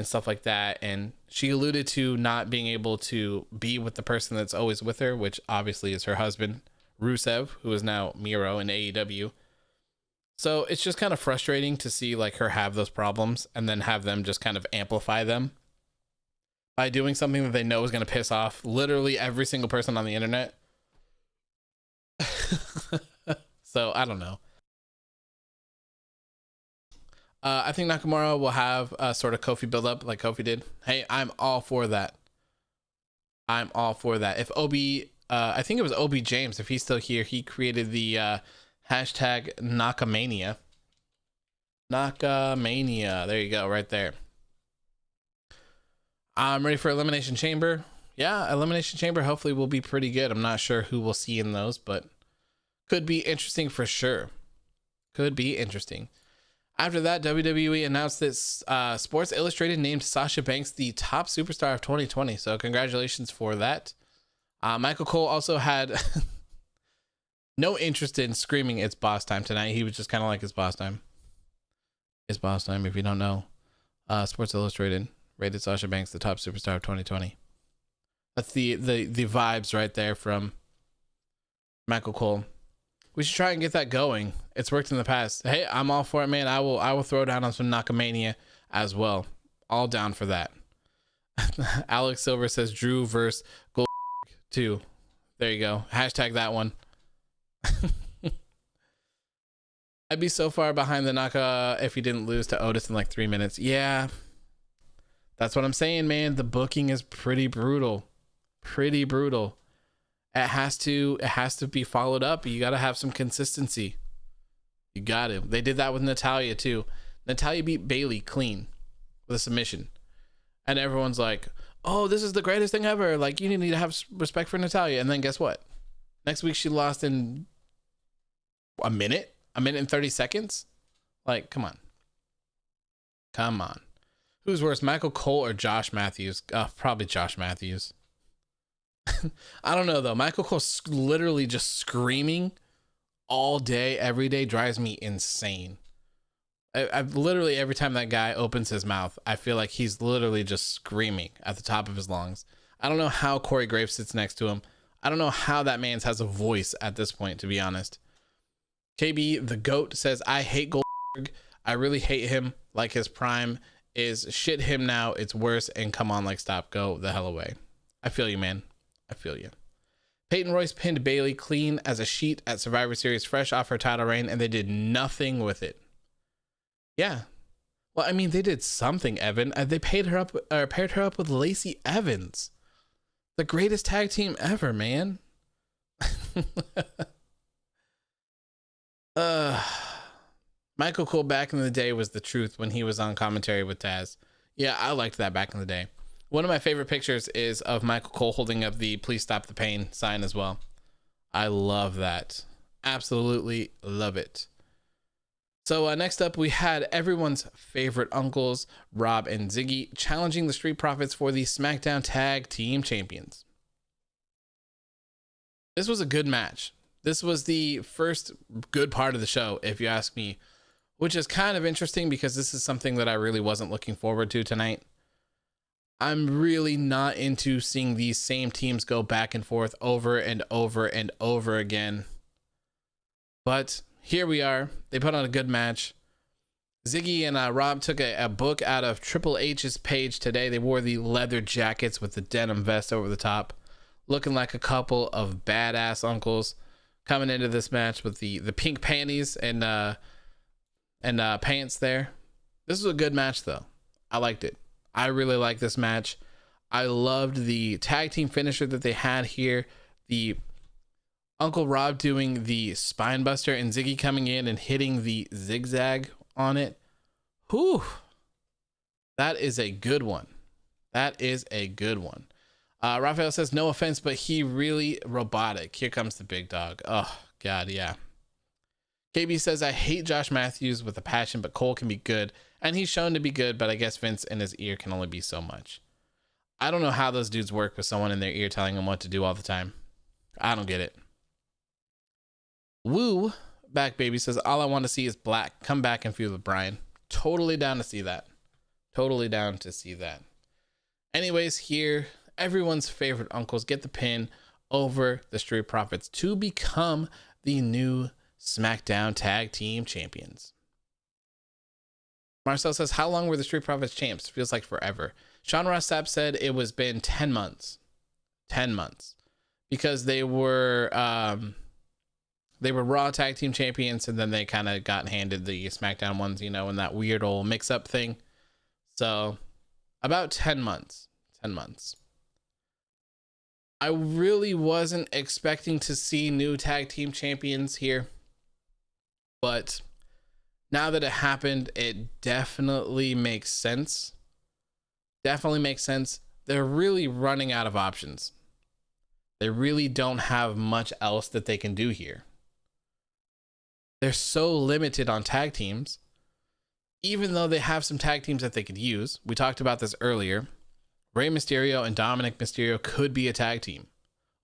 stuff like that. And she alluded to not being able to be with the person that's always with her, which obviously is her husband, Rusev, who is now Miro in AEW. So it's just kind of frustrating to see like her have those problems and then have them just kind of amplify them by doing something that they know is going to piss off literally every single person on the internet. So I don't know. I think Nakamura will have a sort of Kofi build up like Kofi did. Hey, I'm all for that. I'm all for that. If I think it was Obi James, if he's still here, he created the hashtag Nakamania. Nakamania. There you go, right there. I'm ready for Elimination Chamber. Yeah, Elimination Chamber hopefully will be pretty good. I'm not sure who we'll see in those, but could be interesting for sure. Could be interesting. After that, WWE announced that Sports Illustrated named Sasha Banks the top superstar of 2020. So congratulations for that. Michael Cole also had no interest in screaming "It's boss time" tonight. He was just kind of like, "It's boss time. It's boss time." If you don't know, Sports Illustrated rated Sasha Banks the top superstar of 2020. That's the vibes right there from Michael Cole. We should try and get that going. It's worked in the past. Hey, I'm all for it, man. I will throw down on some Nakamania as well. All down for that. Alex Silver says Drew versus Gold 2. There you go. Hashtag that one. I'd be so far behind the Naka if he didn't lose to Otis in like 3 minutes. Yeah. That's what I'm saying, man. The booking is pretty brutal. Pretty brutal. It has to be followed up. You got to have some consistency. You got to. They did that with Natalya too. Natalya beat Bayley clean with a submission. And everyone's like, "Oh, this is the greatest thing ever. Like, you need to have respect for Natalya." And then guess what? Next week she lost in a minute and 30 seconds. Like, come on. Who's worse, Michael Cole or Josh Matthews? Probably Josh Matthews. I don't know though. Michael Cole literally just screaming all day, every day drives me insane. I've literally, every time that guy opens his mouth, I feel like he's literally just screaming at the top of his lungs. I don't know how Corey Graves sits next to him. I don't know how that man has a voice at this point, to be honest. KB, the GOAT, says, I hate Goldberg. I really hate him. Like his prime is shit him now. It's worse. And come on, like, stop. Go the hell away. I feel you, man. I feel you. Peyton Royce pinned Bayley clean as a sheet at Survivor Series, fresh off her title reign, and they did nothing with it. Yeah. Well, I mean, they did something, Evan. They paired her up with Lacey Evans. The greatest tag team ever, man. Michael Cole back in the day was the truth when he was on commentary with Taz. Yeah, I liked that back in the day. One of my favorite pictures is of Michael Cole holding up the Please Stop the Pain sign as well. I love that. Absolutely love it. So next up, we had everyone's favorite uncles, Rob and Ziggy, challenging the Street Profits for the SmackDown Tag Team Champions. This was a good match. This was the first good part of the show, if you ask me, which is kind of interesting because this is something that I really wasn't looking forward to tonight. I'm really not into seeing these same teams go back and forth over and over and over again. But here we are. They put on a good match. Ziggy and Rob took a book out of Triple H's page today. They wore the leather jackets with the denim vest over the top, looking like a couple of badass uncles coming into this match with the pink panties and pants there. This was a good match though. I liked it. I really like this match. I loved the tag team finisher that they had here. The Uncle Rob doing the spine buster and Ziggy coming in and hitting the zigzag on it. Whew. That is a good one. That is a good one. Raphael says, no offense, but he really robotic. Here comes the big dog. Oh, God, yeah. KB says, I hate Josh Matthews with a passion, but Cole can be good. And he's shown to be good, but I guess Vince in his ear can only be so much. I don't know how those dudes work with someone in their ear telling them what to do all the time. I don't get it. Woo back baby says, all I want to see is black. Come back and feud with Brian. Totally down to see that. Totally down to see that. Anyways, here, everyone's favorite uncles get the pin over the Street Profits to become the new SmackDown Tag Team Champions. Marcel says, how long were the Street Profits champs? Feels like forever. Sean Ross Sapp said it was been 10 months. 10 months. Because they were Raw Tag Team Champions, and then they kind of got handed the SmackDown ones, you know, in that weird old mix-up thing. So, about 10 months. 10 months. I really wasn't expecting to see new Tag Team Champions here. But now that it happened, it definitely makes sense. Definitely makes sense. They're really running out of options. They really don't have much else that they can do here. They're so limited on tag teams, even though they have some tag teams that they could use. We talked about this earlier. Rey Mysterio and Dominic Mysterio could be a tag team.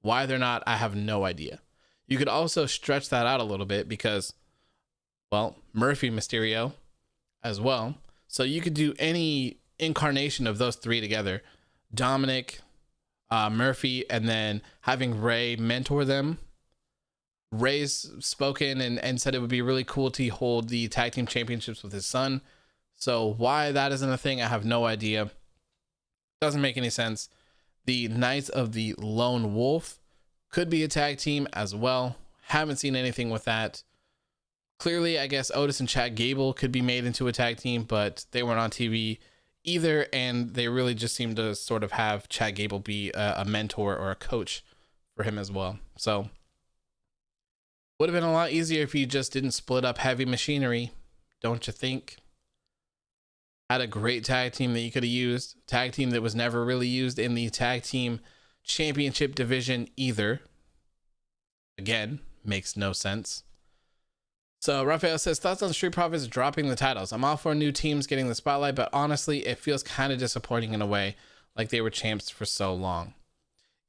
Why they're not, I have no idea. You could also stretch that out a little bit because, well, Murphy Mysterio as well. So you could do any incarnation of those three together. Dominic, Murphy, and then having Rey mentor them. Rey's spoken and said it would be really cool to hold the tag team championships with his son. So why that isn't a thing, I have no idea. Doesn't make any sense. The Knights of the Lone Wolf could be a tag team as well. Haven't seen anything with that. Clearly, I guess Otis and Chad Gable could be made into a tag team, but they weren't on TV either, and they really just seem to sort of have Chad Gable be a mentor or a coach for him as well. So would have been a lot easier if you just didn't split up Heavy Machinery, don't you think? Had a great tag team that you could have used. Tag team that was never really used in the tag team championship division either. Again, makes no sense. So Raphael says, thoughts on Street Profits dropping the titles. I'm all for new teams getting the spotlight, but honestly, it feels kind of disappointing in a way, like they were champs for so long.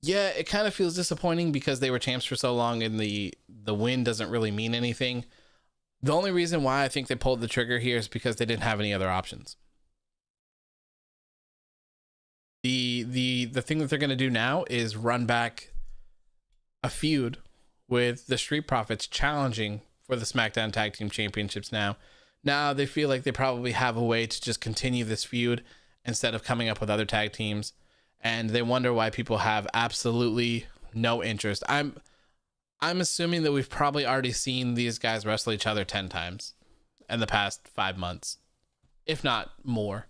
Yeah, it kind of feels disappointing because they were champs for so long and the win doesn't really mean anything. The only reason why I think they pulled the trigger here is because they didn't have any other options. The thing that they're going to do now is run back a feud with the Street Profits challenging for the SmackDown Tag Team Championships now. Now they feel like they probably have a way to just continue this feud instead of coming up with other tag teams. And they wonder why people have absolutely no interest. I'm assuming that we've probably already seen these guys wrestle each other 10 times in the past 5 months, if not more.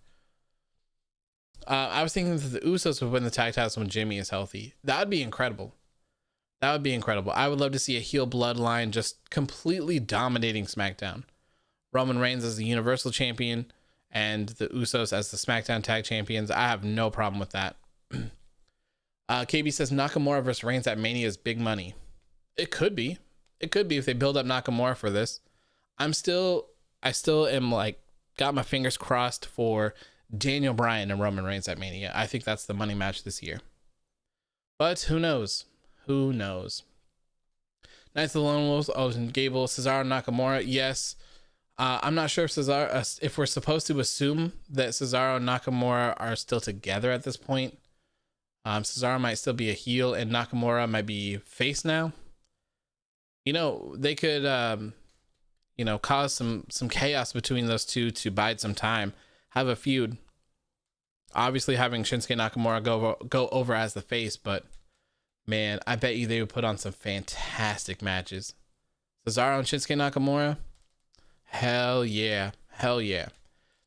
I was thinking that the Usos would win the tag titles when Jimmy is healthy. That would be incredible. That would be incredible. I would love to see a heel bloodline just completely dominating SmackDown. Roman Reigns as the Universal Champion and the Usos as the SmackDown Tag Champions. I have no problem with that. KB says Nakamura versus Reigns at Mania is big money. It could be. It could be if they build up Nakamura for this. I still am like got my fingers crossed for Daniel Bryan and Roman Reigns at Mania. I think that's the money match this year. But who knows? Who knows? Knights of the Lone Wolves, Elgin Gable, Cesaro, Nakamura. Yes. I'm not sure if we're supposed to assume that Cesaro and Nakamura are still together at this point. Cesaro might still be a heel and Nakamura might be face now. You know, they could, cause some chaos between those two to bide some time, have a feud. Obviously having Shinsuke Nakamura go over as the face, but man, I bet you they would put on some fantastic matches. Cesaro and Shinsuke Nakamura. Hell yeah. Hell yeah.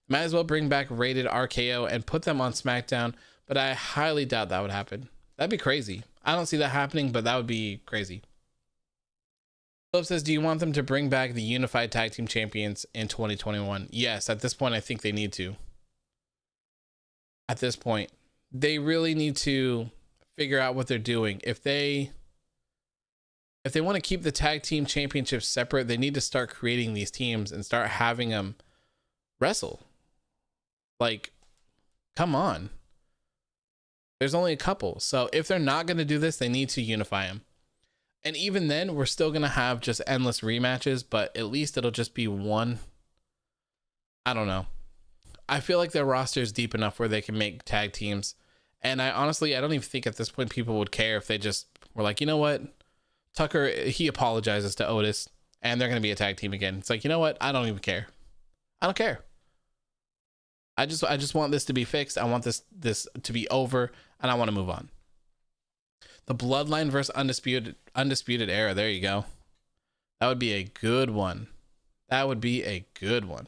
Might as well bring back Rated RKO and put them on SmackDown, but I highly doubt that would happen. That'd be crazy. I don't see that happening, but that would be crazy. Philip says, do you want them to bring back the Unified Tag Team Champions in 2021? Yes, at this point, I think they need to. At this point, they really need to figure out what they're doing. If they want to keep the tag team championships separate, they need to start creating these teams and start having them wrestle. Like, come on. There's only a couple. So if they're not going to do this, they need to unify them. And even then, we're still going to have just endless rematches, but at least it'll just be one. I don't know. I feel like their roster is deep enough where they can make tag teams. And I don't even think at this point people would care if they just were like, you know what? Tucker, he apologizes to Otis and they're going to be a tag team again. It's like, you know what? I don't even care. I don't care. I just want this to be fixed. I want this to be over and I want to move on. The Bloodline versus Undisputed Era. There you go. That would be a good one. That would be a good one.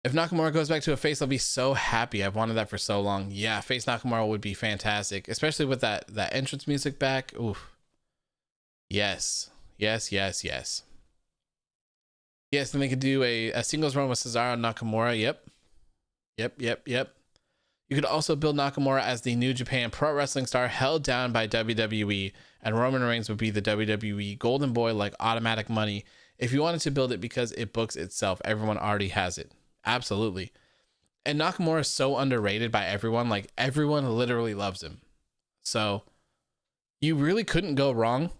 If Nakamura goes back to a face, I'll be so happy. I've wanted that for so long. Yeah, face Nakamura would be fantastic, especially with that entrance music back. Oof. Yes. Yes, yes, yes. Yes, then they could do a singles run with Cesaro and Nakamura. Yep. You could also build Nakamura as the New Japan Pro Wrestling star held down by WWE, and Roman Reigns would be the WWE Golden Boy like automatic money if you wanted to build it because it books itself. Everyone already has it. Absolutely. And Nakamura is so underrated by everyone. Like, everyone literally loves him. So you really couldn't go wrong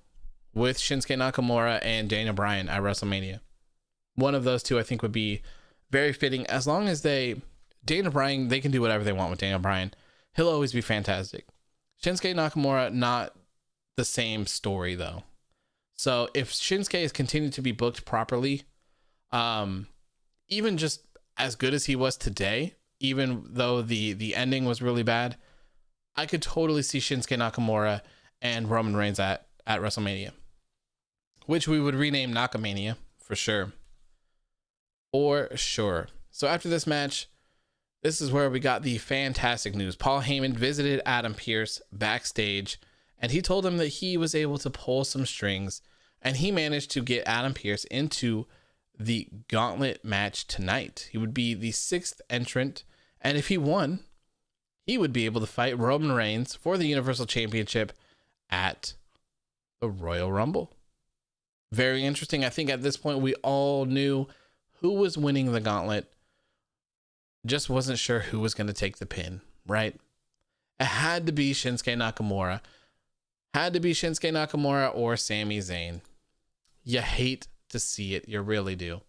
with Shinsuke Nakamura and Daniel Bryan at WrestleMania. One of those two I think would be very fitting, as long as Daniel Bryan, they can do whatever they want with Daniel Bryan. He'll always be fantastic. Shinsuke Nakamura, not the same story though. So if Shinsuke is continued to be booked properly, even just as good as he was today, even though the ending was really bad, I could totally see Shinsuke Nakamura and Roman Reigns at WrestleMania, which we would rename Nakamania for sure. For sure. So after this match, this is where we got the fantastic news. Paul Heyman visited Adam Pearce backstage, and he told him that he was able to pull some strings, and he managed to get Adam Pearce into the Gauntlet Match tonight. He would be the 6th entrant, and if he won, he would be able to fight Roman Reigns for the Universal Championship at the Royal Rumble. Very interesting. I think at this point we all knew who was winning the gauntlet. Just wasn't sure who was going to take the pin, right? It had to be Shinsuke Nakamura. Had to be Shinsuke Nakamura or Sami Zayn. You hate to see it. You really do.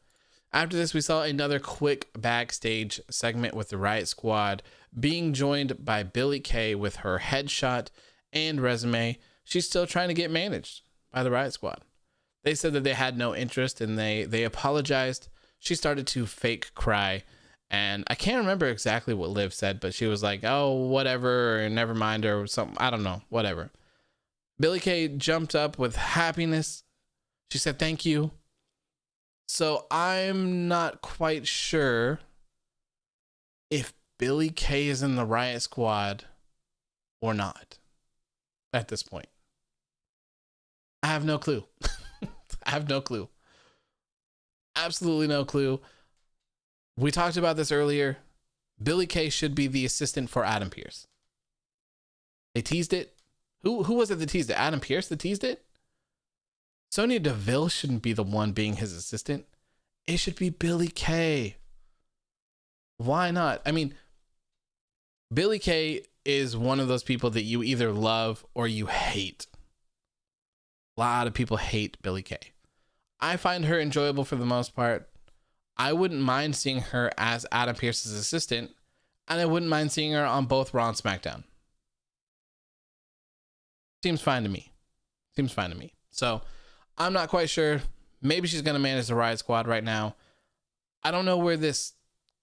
After this, we saw another quick backstage segment with the Riot Squad being joined by Billie Kay with her headshot and resume. She's still trying to get managed by the Riot Squad. They said that they had no interest and they apologized. She started to fake cry. And I can't remember exactly what Liv said, but she was like, oh, whatever, or never mind, or something. I don't know, whatever. Billie Kay jumped up with happiness. She said, thank you. So I'm not quite sure if Billie Kay is in the Riot Squad or not at this point. I have no clue. I have no clue. Absolutely no clue. We talked about this earlier. Billie Kay should be the assistant for Adam Pearce. They teased it. Who was it that teased it? Adam Pearce that teased it? Sonya Deville shouldn't be the one being his assistant. It should be Billie Kay. Why not? I mean, Billie Kay is one of those people that you either love or you hate. A lot of people hate Billie Kay. I find her enjoyable for the most part. I wouldn't mind seeing her as Adam Pearce's assistant, and I wouldn't mind seeing her on both Raw and SmackDown. Seems fine to me. Seems fine to me. So I'm not quite sure. Maybe she's going to manage the Riot Squad right now. I don't know where this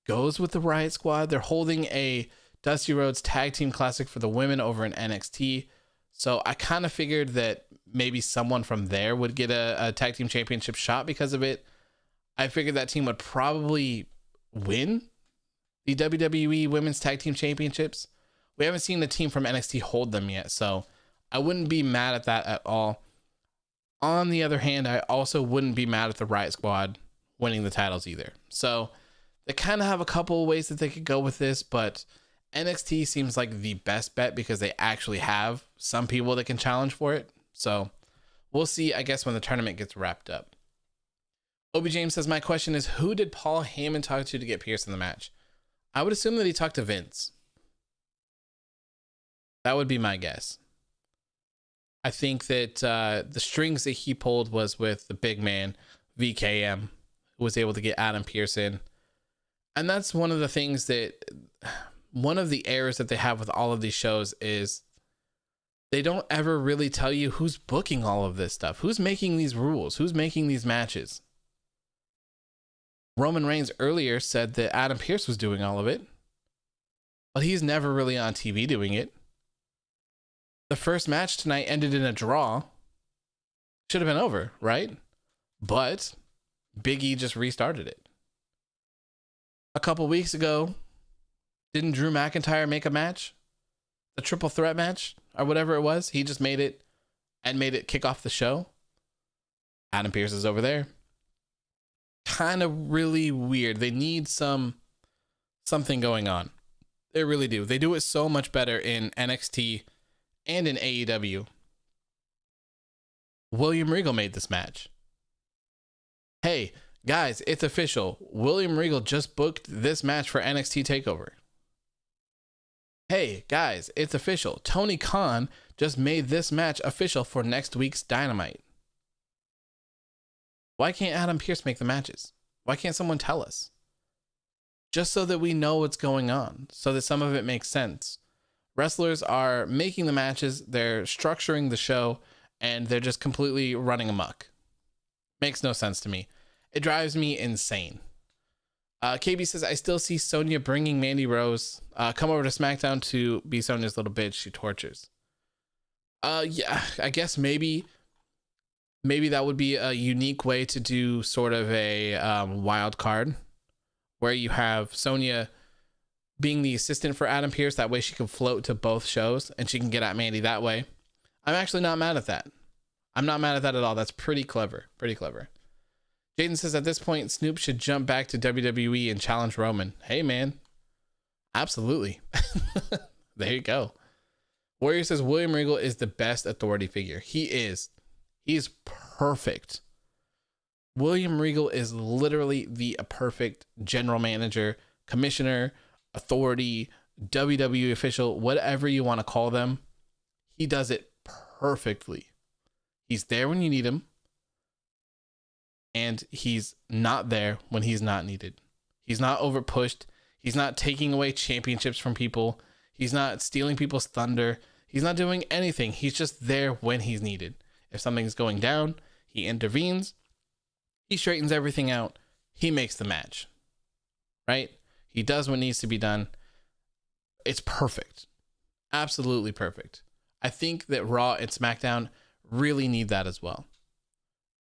goes with the Riot Squad. They're holding a Dusty Rhodes Tag Team Classic for the women over in NXT. So I kind of figured that maybe someone from there would get a Tag Team Championship shot because of it. I figured that team would probably win the WWE Women's Tag Team Championships. We haven't seen the team from NXT hold them yet, so I wouldn't be mad at that at all. On the other hand, I also wouldn't be mad at the Riot Squad winning the titles either. So they kind of have a couple of ways that they could go with this, but NXT seems like the best bet because they actually have some people that can challenge for it. So we'll see, I guess, when the tournament gets wrapped up. Obi James says, my question is, who did Paul Heyman talk to get Pearce in the match? I would assume that he talked to Vince. That would be my guess. I think that the strings that he pulled was with the big man, VKM, who was able to get Adam Pearce in. And that's one of the things that, one of the errors that they have with all of these shows is they don't ever really tell you who's booking all of this stuff. Who's making these rules? Who's making these matches? Roman Reigns earlier said that Adam Pearce was doing all of it, but he's never really on TV doing it. The first match tonight ended in a draw. Should have been over, right? But Big E just restarted it. A couple weeks ago, didn't Drew McIntyre make a match? The triple threat match or whatever it was? He just made it and made it kick off the show. Adam Pearce is over there. Kind of really weird. They need something going on. They really do. They do it so much better in NXT and in AEW. William Regal made this match. Hey, guys, it's official. William Regal just booked this match for NXT TakeOver. Hey, guys, it's official. Tony Khan just made this match official for next week's Dynamite. Why can't Adam Pearce make the matches? Why can't someone tell us? Just so that we know what's going on, so that some of it makes sense. Wrestlers are making the matches, they're structuring the show, and they're just completely running amok. Makes no sense to me. It drives me insane. KB says, I still see Sonya bringing Mandy Rose come over to SmackDown to be Sonya's little bitch she tortures. Yeah, I guess maybe that would be a unique way to do sort of a wild card where you have Sonya being the assistant for Adam Pearce. That way she can float to both shows and she can get at Mandy that way. I'm actually not mad at that. I'm not mad at that at all. That's pretty clever. Pretty clever. Jaden says at this point, Snoop should jump back to WWE and challenge Roman. Hey, man. Absolutely. There you go. Warrior says William Regal is the best authority figure. He is. He's perfect William Regal is literally the perfect general manager, commissioner, authority, WWE official, whatever you want to call them. He does it perfectly. He's there when you need him, and he's not there when he's not needed. He's not overpushed. He's not taking away championships from people. He's not stealing people's thunder. He's not doing anything. He's just there when he's needed. If something's going down, he intervenes. He straightens everything out. He makes the match. Right? He does what needs to be done. It's perfect. Absolutely perfect. I think that Raw and SmackDown really need that as well.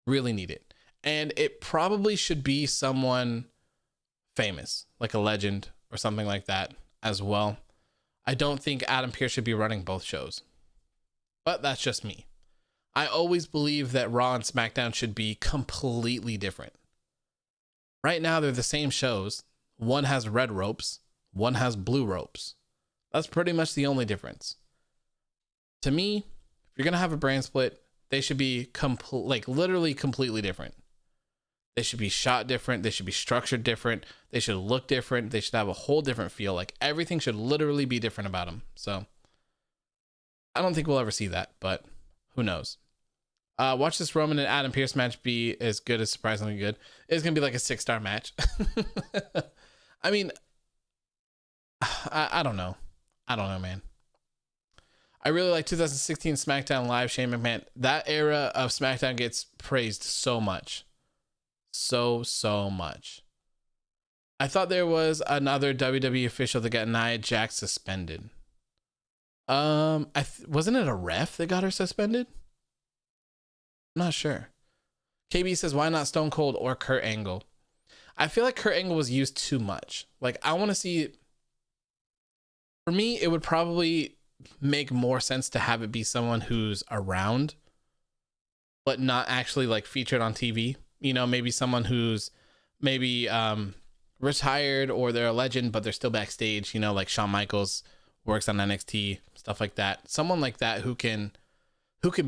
Really need it. And it probably should be someone famous, like a legend or something like that as well. I don't think Adam Pearce should be running both shows. But that's just me. I always believe that Raw and SmackDown should be completely different. Right now, they're the same shows. One has red ropes. One has blue ropes. That's pretty much the only difference. To me, if you're going to have a brand split, they should be literally completely different. They should be shot different. They should be structured different. They should look different. They should have a whole different feel. Like everything should literally be different about them. So I don't think we'll ever see that, but who knows? Watch this Roman and Adam Pearce match be as good as surprisingly good. It's going to be like a 6-star match. I mean, I don't know. I don't know, man. I really like 2016 SmackDown Live, Shane McMahon. That era of SmackDown gets praised so much. So much. I thought there was another WWE official that got Nia Jax suspended. Wasn't it a ref that got her suspended? I'm not sure. KB says, why not Stone Cold or Kurt Angle? I feel like Kurt Angle was used too much. Like, I want to see... For me, it would probably make more sense to have it be someone who's around, but not actually, like, featured on TV. You know, maybe someone who's maybe retired or they're a legend, but they're still backstage. You know, like Shawn Michaels works on NXT, stuff like that. Someone like that who can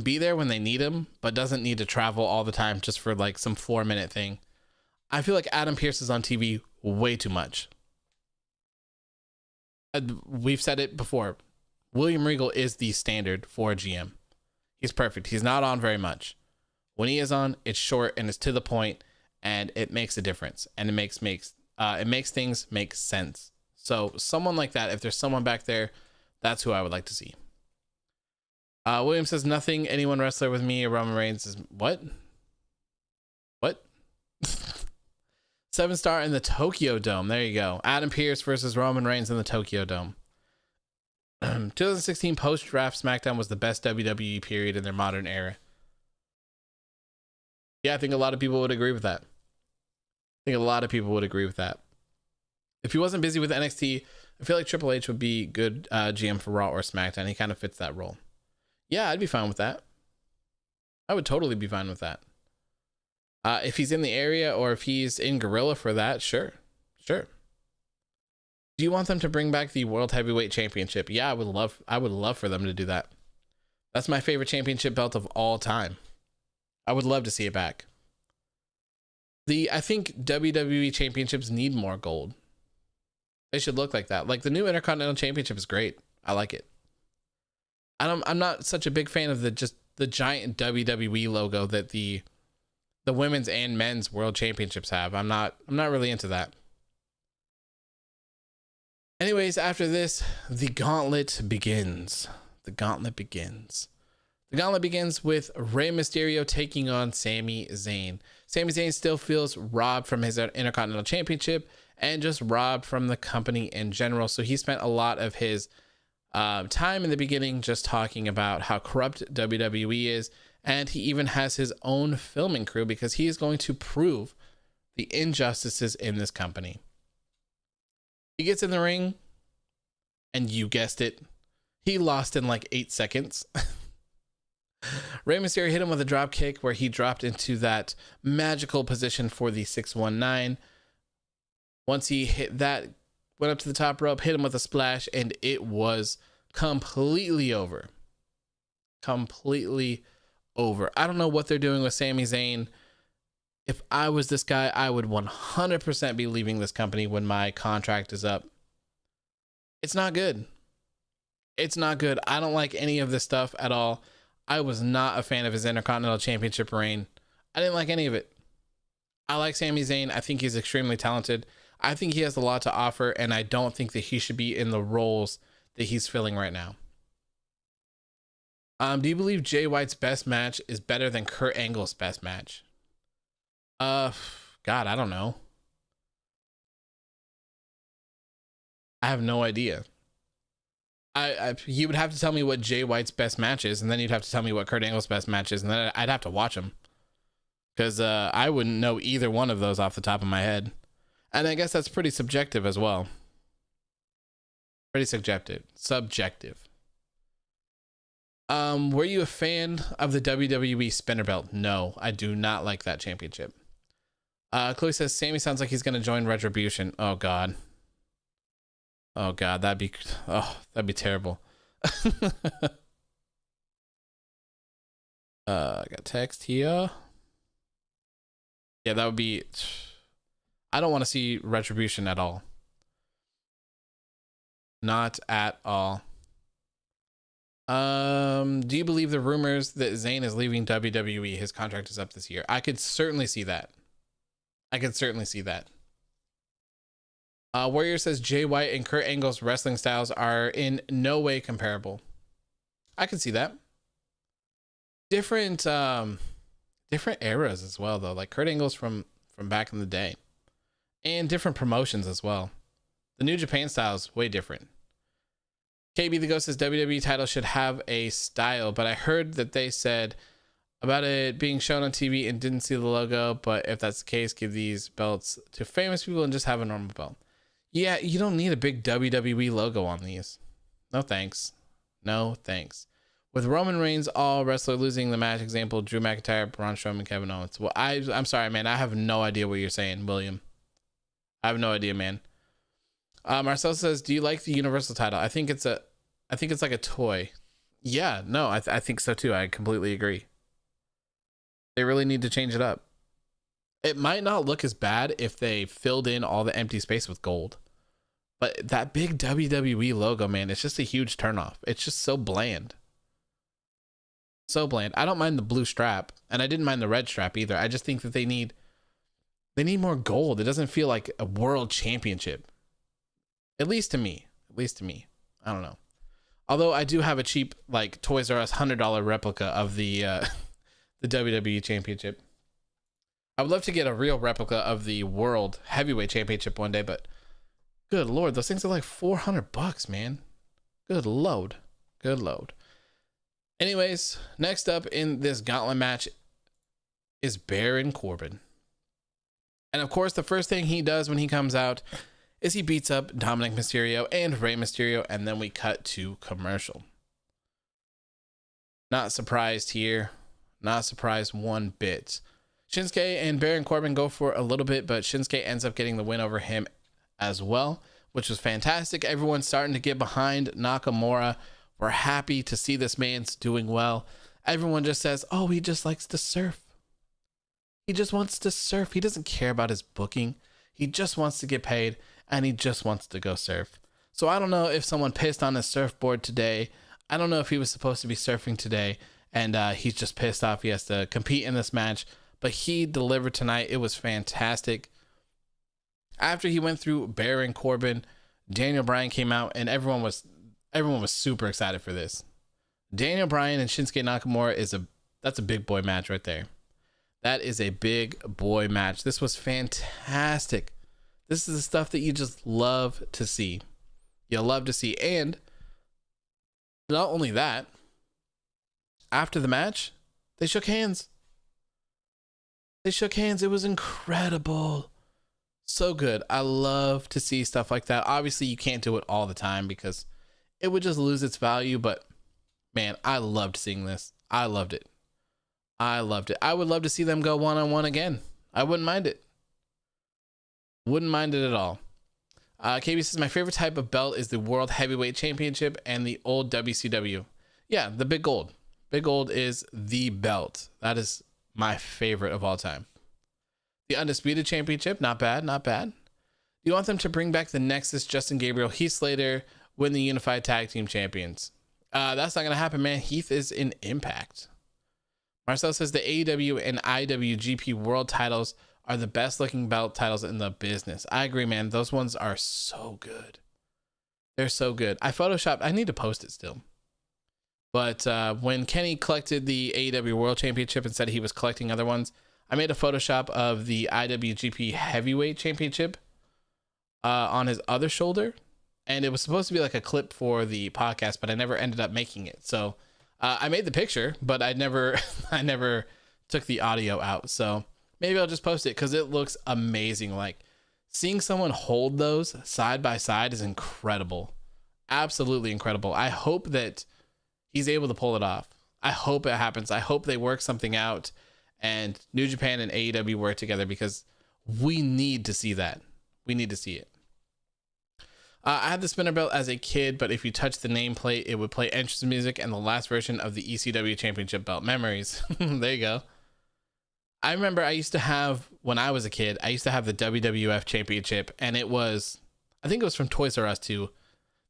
be there when they need him, but doesn't need to travel all the time just for like some 4-minute thing. I feel like Adam Pearce is on TV way too much. We've said it before. William Regal is the standard for a GM. He's perfect. He's not on very much. When he is on, it's short and it's to the point, and it makes a difference, and it makes things make sense. So someone like that, if there's someone back there, that's who I would like to see. William says, nothing anyone wrestler with me or Roman Reigns is what? 7-star in the Tokyo Dome. There you go. Adam Pearce versus Roman Reigns in the Tokyo Dome. 2016 post-draft SmackDown was the best WWE period in their modern era. Yeah, I think a lot of people would agree with that. If he wasn't busy with NXT, I feel like Triple H would be good GM for Raw or SmackDown. He kind of fits that role. Yeah, I'd be fine with that. I would totally be fine with that. If he's in the area or if he's in Gorilla for that, sure. Do you want them to bring back the World Heavyweight Championship? Yeah, I would love for them to do that. That's my favorite championship belt of all time. I would love to see it back. I think WWE championships need more gold. They should look like that. Like the new Intercontinental Championship is great. I like it. I'm not such a big fan of the giant WWE logo that the women's and men's world championships have. I'm not really into that. Anyways, after this, the gauntlet begins. The gauntlet begins with Rey Mysterio taking on Sami Zayn. Sami Zayn still feels robbed from his Intercontinental Championship and just robbed from the company in general. So he spent a lot of his time in the beginning just talking about how corrupt WWE is. And he even has his own filming crew because he is going to prove the injustices in this company. He gets in the ring, and you guessed it, he lost in like 8 seconds. Rey Mysterio hit him with a drop kick where he dropped into that magical position for the 619. Once he hit that, went up to the top rope, hit him with a splash, and it was completely over. I don't know what they're doing with Sami Zayn. If I was this guy, I would 100% be leaving this company when my contract is up. It's not good. It's not good. I don't like any of this stuff at all. I was not a fan of his Intercontinental Championship reign. I didn't like any of it. I like Sami Zayn. I think he's extremely talented. I think he has a lot to offer, and I don't think that he should be in the roles that he's filling right now. Do you believe Jay White's best match is better than Kurt Angle's best match? God, I don't know. I have no idea. You would have to tell me what Jay White's best match is, and then you'd have to tell me what Kurt Angle's best match is, and then I'd have to watch them. Because I wouldn't know either one of those off the top of my head. And I guess that's pretty subjective as well. Pretty subjective. Were you a fan of the WWE spinner belt? No, I do not like that championship. Chloe says, Sammy sounds like he's going to join Retribution. Oh, God. Oh, God, that'd be terrible. I got text here. Yeah, that would be... I don't want to see Retribution at all. Not at all. Do you believe the rumors that Zayn is leaving WWE? His contract is up this year. I could certainly see that. Warrior says Jay White and Kurt Angle's wrestling styles are in no way comparable. I can see that. Different eras as well, though. Like Kurt Angle's from back in the day, and different promotions as well. The New Japan style is way different. KB the Ghost says WWE title should have a style, but I heard that they said about it being shown on TV and didn't see the logo. But if that's the case, give these belts to famous people and just have a normal belt. Yeah, you don't need a big WWE logo on these. No thanks. No thanks. With Roman Reigns, all wrestler losing the match, example, Drew McIntyre, Braun Strowman, Kevin Owens. Well, I'm sorry, man. I have no idea what you're saying, William. I have no idea, man. Marcel says, do you like the Universal title? I think it's like a toy. Yeah, no, I think so too. I completely agree. They really need to change it up. It might not look as bad if they filled in all the empty space with gold. But that big WWE logo, man, it's just a huge turnoff. It's just so bland. So bland. I don't mind the blue strap, and I didn't mind the red strap either. I just think that they need more gold. It doesn't feel like a world championship. At least to me. I don't know. Although I do have a cheap, like, Toys R Us $100 replica of the the WWE Championship. I would love to get a real replica of the World Heavyweight Championship one day, but good Lord, those things are like $400, man. Good load. Anyways, next up in this gauntlet match is Baron Corbin. And of course, the first thing he does when he comes out is he beats up Dominic Mysterio and Rey Mysterio, and then we cut to commercial. Not surprised here. Not surprised one bit. Shinsuke and Baron Corbin go for a little bit, but Shinsuke ends up getting the win over him as well, which was fantastic. Everyone's starting to get behind Nakamura. We're happy to see this man's doing well. Everyone just says, oh, he just likes to surf. He just wants to surf. He doesn't care about his booking. He just wants to get paid, and he just wants to go surf. So I don't know if someone pissed on his surfboard today. I don't know if he was supposed to be surfing today, and he's just pissed off. He has to compete in this match, but he delivered tonight. It was fantastic. After he went through Baron Corbin, Daniel Bryan came out, and everyone was super excited for this. Daniel Bryan and Shinsuke Nakamura that's a big boy match right there. That is a big boy match. This was fantastic. This is the stuff that you just love to see. You love to see. And not only that, after the match, they shook hands. It was incredible. So good. I love to see stuff like that. Obviously, you can't do it all the time because it would just lose its value. But man, I loved seeing this. I loved it. I would love to see them go one-on-one again. I wouldn't mind it. Wouldn't mind it at all. KB says, my favorite type of belt is the World Heavyweight Championship and the old WCW. Yeah, the big gold. Big gold is the belt. That is my favorite of all time. The Undisputed Championship, not bad, not bad. Do you want them to bring back the Nexus, Justin Gabriel, Heath Slater, win the Unified Tag Team Champions? That's not going to happen, man. Heath is in Impact. Marcel says the AEW and IWGP World titles are the best looking belt titles in the business. I agree, man. Those ones are so good. They're so good. I need to post it still. But when Kenny collected the AEW World Championship and said he was collecting other ones, I made a Photoshop of the IWGP Heavyweight Championship on his other shoulder. And it was supposed to be like a clip for the podcast, but I never ended up making it. So I made the picture, but I never took the audio out. So maybe I'll just post it because it looks amazing. Like seeing someone hold those side by side is incredible. Absolutely incredible. I hope that he's able to pull it off. I hope it happens. I hope they work something out and New Japan and AEW work together because we need to see that. We need to see it. I had the spinner belt as a kid, but if you touch the nameplate, it would play entrance music and the last version of the ECW Championship belt. Memories. There you go. I remember when I was a kid, I used to have the WWF Championship, and I think it was from Toys R Us too.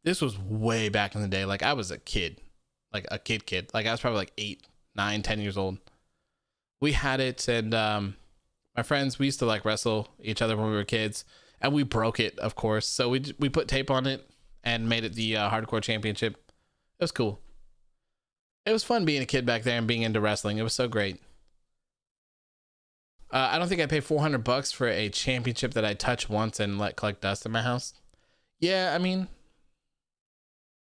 This was way back in the day. Like I was a kid, like a kid. Like I was probably like 8, 9, 10 years old. We had it, and my friends, we used to like wrestle each other when we were kids. And we broke it, of course. So we put tape on it and made it the Hardcore Championship. It was cool. It was fun being a kid back there and being into wrestling. It was so great. I don't think I paid $400 for a championship that I touched once and let collect dust in my house. Yeah, I mean,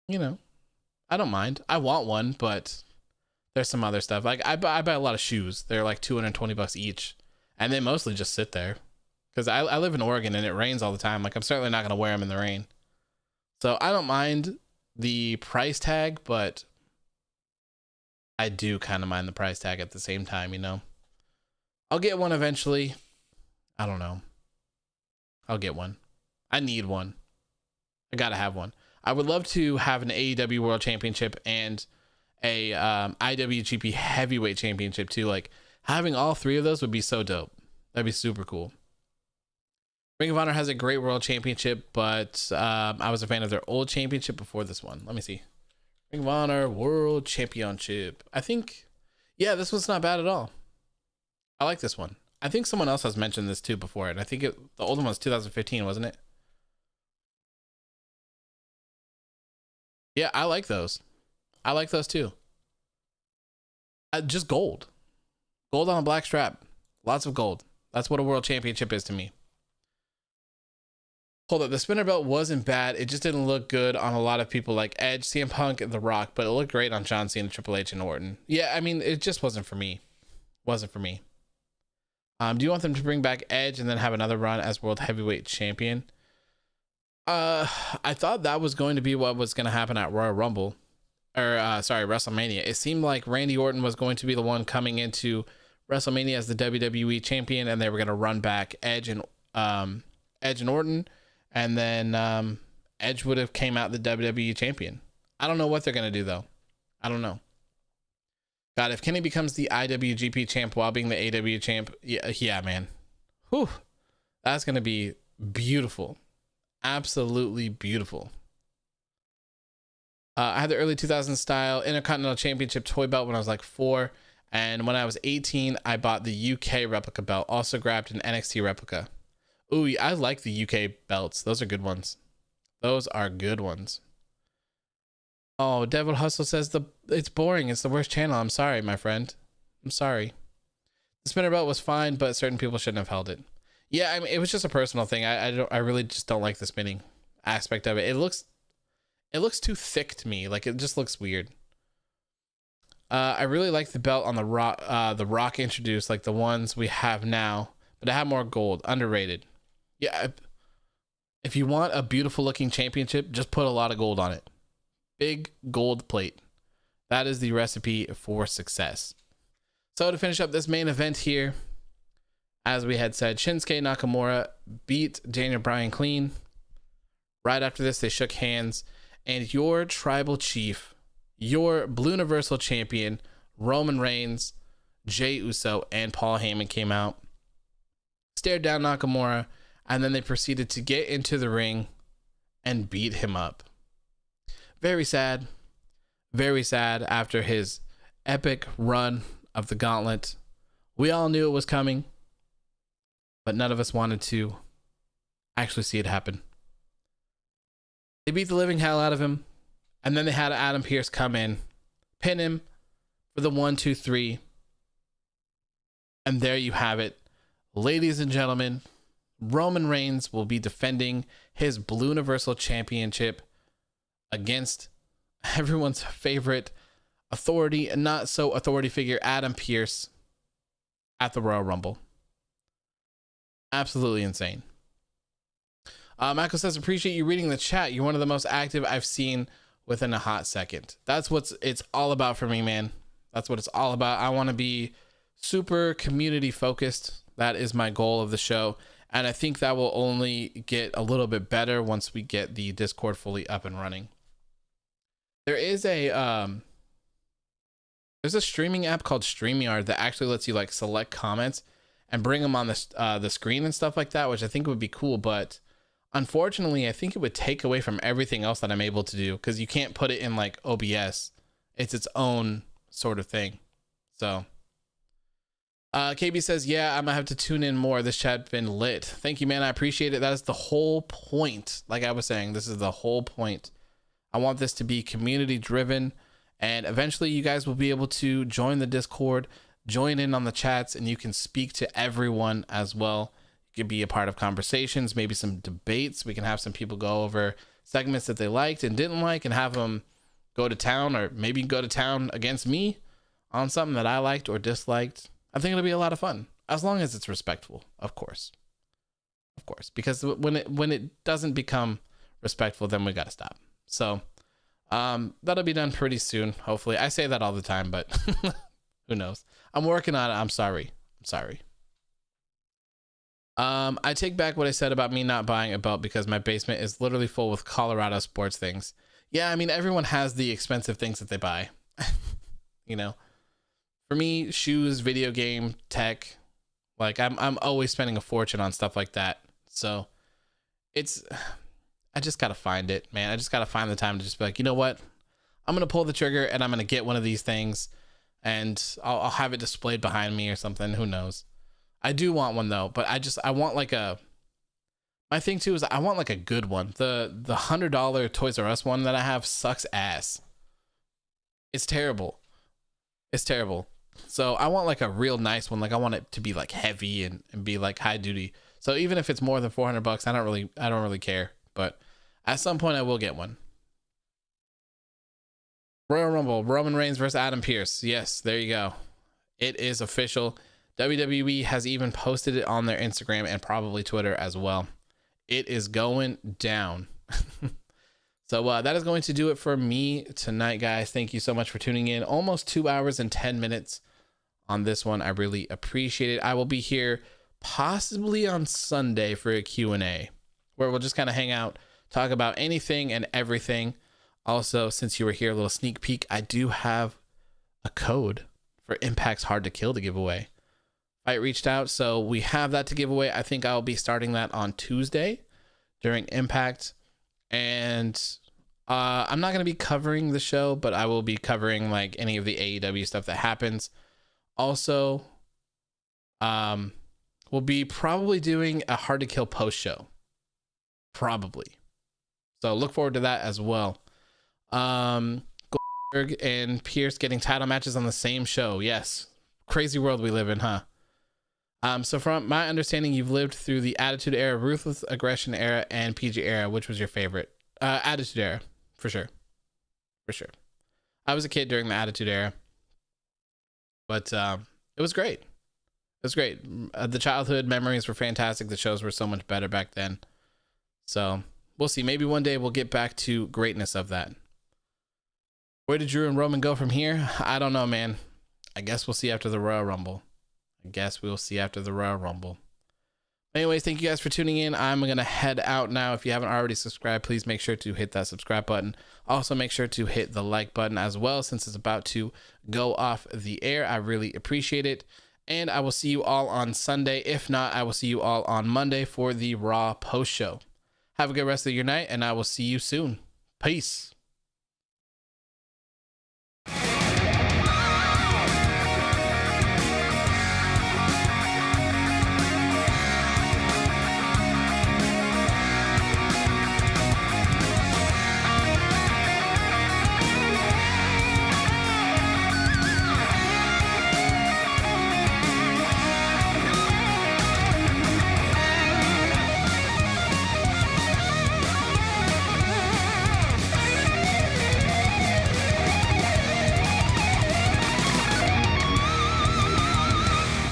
I don't mind. I want one, but there's some other stuff. Like I buy a lot of shoes. They're like $220 each, and they mostly just sit there. Because I live in Oregon and it rains all the time. Like I'm certainly not going to wear them in the rain. So I don't mind the price tag, but I do kind of mind the price tag at the same time, I'll get one eventually. I don't know. I'll get one. I need one. I got to have one. I would love to have an AEW World Championship and a IWGP Heavyweight Championship too. Like having all three of those would be so dope. That'd be super cool. Ring of Honor has a great world championship, but I was a fan of their old championship before this one. Let me see. Ring of Honor World Championship. I think, yeah, this one's not bad at all. I like this one. I think someone else has mentioned this too before, and I think the old one was 2015, wasn't it? Yeah, I like those. I like those too. Just gold. Gold on a black strap. Lots of gold. That's what a world championship is to me. Hold up, the spinner belt wasn't bad. It just didn't look good on a lot of people like Edge, CM Punk, and The Rock, but it looked great on John Cena, Triple H, and Orton. Yeah, I mean, it just wasn't for me. Wasn't for me. Do you want them to bring back Edge and then have another run as World Heavyweight Champion? I thought that was going to be what was going to happen at Royal Rumble. WrestleMania. It seemed like Randy Orton was going to be the one coming into WrestleMania as the WWE Champion, and they were going to run back Edge and Orton. And then Edge would have came out the WWE champion. I don't know what they're going to do, though. I don't know. God, if Kenny becomes the IWGP champ while being the AW champ, yeah, man. Whew. That's going to be beautiful. Absolutely beautiful. I had the early 2000s style Intercontinental Championship toy belt when I was like 4. And when I was 18, I bought the UK replica belt. Also grabbed an NXT replica. Ooh, I like the UK belts. Those are good ones. Those are good ones. Oh, Devil Hustle says it's boring. It's the worst channel. I'm sorry, my friend. I'm sorry. The spinner belt was fine, but certain people shouldn't have held it. Yeah, I mean, it was just a personal thing. I really just don't like the spinning aspect of it. It looks too thick to me. Like it just looks weird. I really like the belt on the Rock introduced, like the ones we have now, but it had more gold. Underrated. Yeah, if you want a beautiful looking championship, just put a lot of gold on it. Big gold plate. That is the recipe for success. So to finish up this main event here, as we had said, Shinsuke Nakamura beat Daniel Bryan clean. Right after this, they shook hands, and your tribal chief, your Blue Universal Champion, Roman Reigns, Jey Uso, and Paul Heyman came out. stared down Nakamura, and then they proceeded to get into the ring and beat him up. Very sad. Very sad after his epic run of the Gauntlet. We all knew it was coming, but none of us wanted to actually see it happen. They beat the living hell out of him, and then they had Adam Pearce come in, pin him for the 1, 2, 3. And there you have it. Ladies and gentlemen, Roman Reigns will be defending his Blue Universal Championship against everyone's favorite authority and not so authority figure, Adam Pearce, at the Royal Rumble. Absolutely insane. Michael says, appreciate you reading the chat. You're one of the most active I've seen within a hot second. That's what it's all about for me, man. That's what it's all about. I want to be super community focused. That is my goal of the show. And I think that will only get a little bit better once we get the Discord fully up and running. There is there's a streaming app called StreamYard that actually lets you like select comments and bring them on the screen and stuff like that, which I think would be cool. But unfortunately, I think it would take away from everything else that I'm able to do, because you can't put it in like OBS. It's its own sort of thing. So KB says, yeah, I'm gonna have to tune in more. This chat's been lit. Thank you, man. I appreciate it. That is the whole point. Like I was saying, this is the whole point. I want this to be community driven, and eventually you guys will be able to join the Discord, join in on the chats, and you can speak to everyone as well. You can be a part of conversations, maybe some debates. We can have some people go over segments that they liked and didn't like and have them go to town, or maybe go to town against me on something that I liked or disliked. I think it'll be a lot of fun, as long as it's respectful, of course, because when it doesn't become respectful, then we got to stop. So that'll be done pretty soon, hopefully. I say that all the time, but who knows? I'm working on it. I'm sorry. I take back what I said about me not buying a belt because my basement is literally full with Colorado sports things. Yeah, I mean, everyone has the expensive things that they buy. You know, for me, shoes, video game, tech, like I'm always spending a fortune on stuff like that. So I just gotta find it, man. I just gotta find the time to just be like, you know what? I'm gonna pull the trigger and I'm gonna get one of these things, and I'll have it displayed behind me or something. Who knows? I do want one though, but I want like my thing too is I want like a good one. The $100 Toys R Us one that I have sucks ass. It's terrible. So I want like a real nice one. Like I want it to be like heavy and be like high duty. So even if it's more than $400, I don't really care. But at some point I will get one. Royal Rumble, Roman Reigns versus Adam Pearce. Yes, there you go. It is official. WWE has even posted it on their Instagram and probably Twitter as well. It is going down. So that is going to do it for me tonight, guys. Thank you so much for tuning in. Almost 2 hours and 10 minutes on this one. I really appreciate it. I will be here possibly on Sunday for a Q&A where we'll just kind of hang out, talk about anything and everything. Also, since you were here, a little sneak peek, I do have a code for Impact's Hard to Kill to give away. Fight reached out, so we have that to give away. I think I'll be starting that on Tuesday during Impact. And I'm not going to be covering the show, but I will be covering like any of the AEW stuff that happens. Also, we'll be probably doing a Hard to Kill post show. Probably. So look forward to that as well. Goldberg and Pearce getting title matches on the same show. Yes. Crazy world we live in, huh? So from my understanding, you've lived through the Attitude Era, Ruthless Aggression Era, and PG Era. Which was your favorite? Attitude Era, for sure. I was a kid during the Attitude Era, but it was great. The childhood memories were fantastic. The shows were so much better back then. So we'll see. Maybe one day we'll get back to greatness of that. Where did Drew and Roman go from here? I don't know, man. I guess we'll see after the Royal Rumble. Anyways, thank you guys for tuning in. I'm going to head out now. If you haven't already subscribed, please make sure to hit that subscribe button. Also, make sure to hit the like button as well, since it's about to go off the air. I really appreciate it. And I will see you all on Sunday. If not, I will see you all on Monday for the Raw post show. Have a good rest of your night, and I will see you soon. Peace.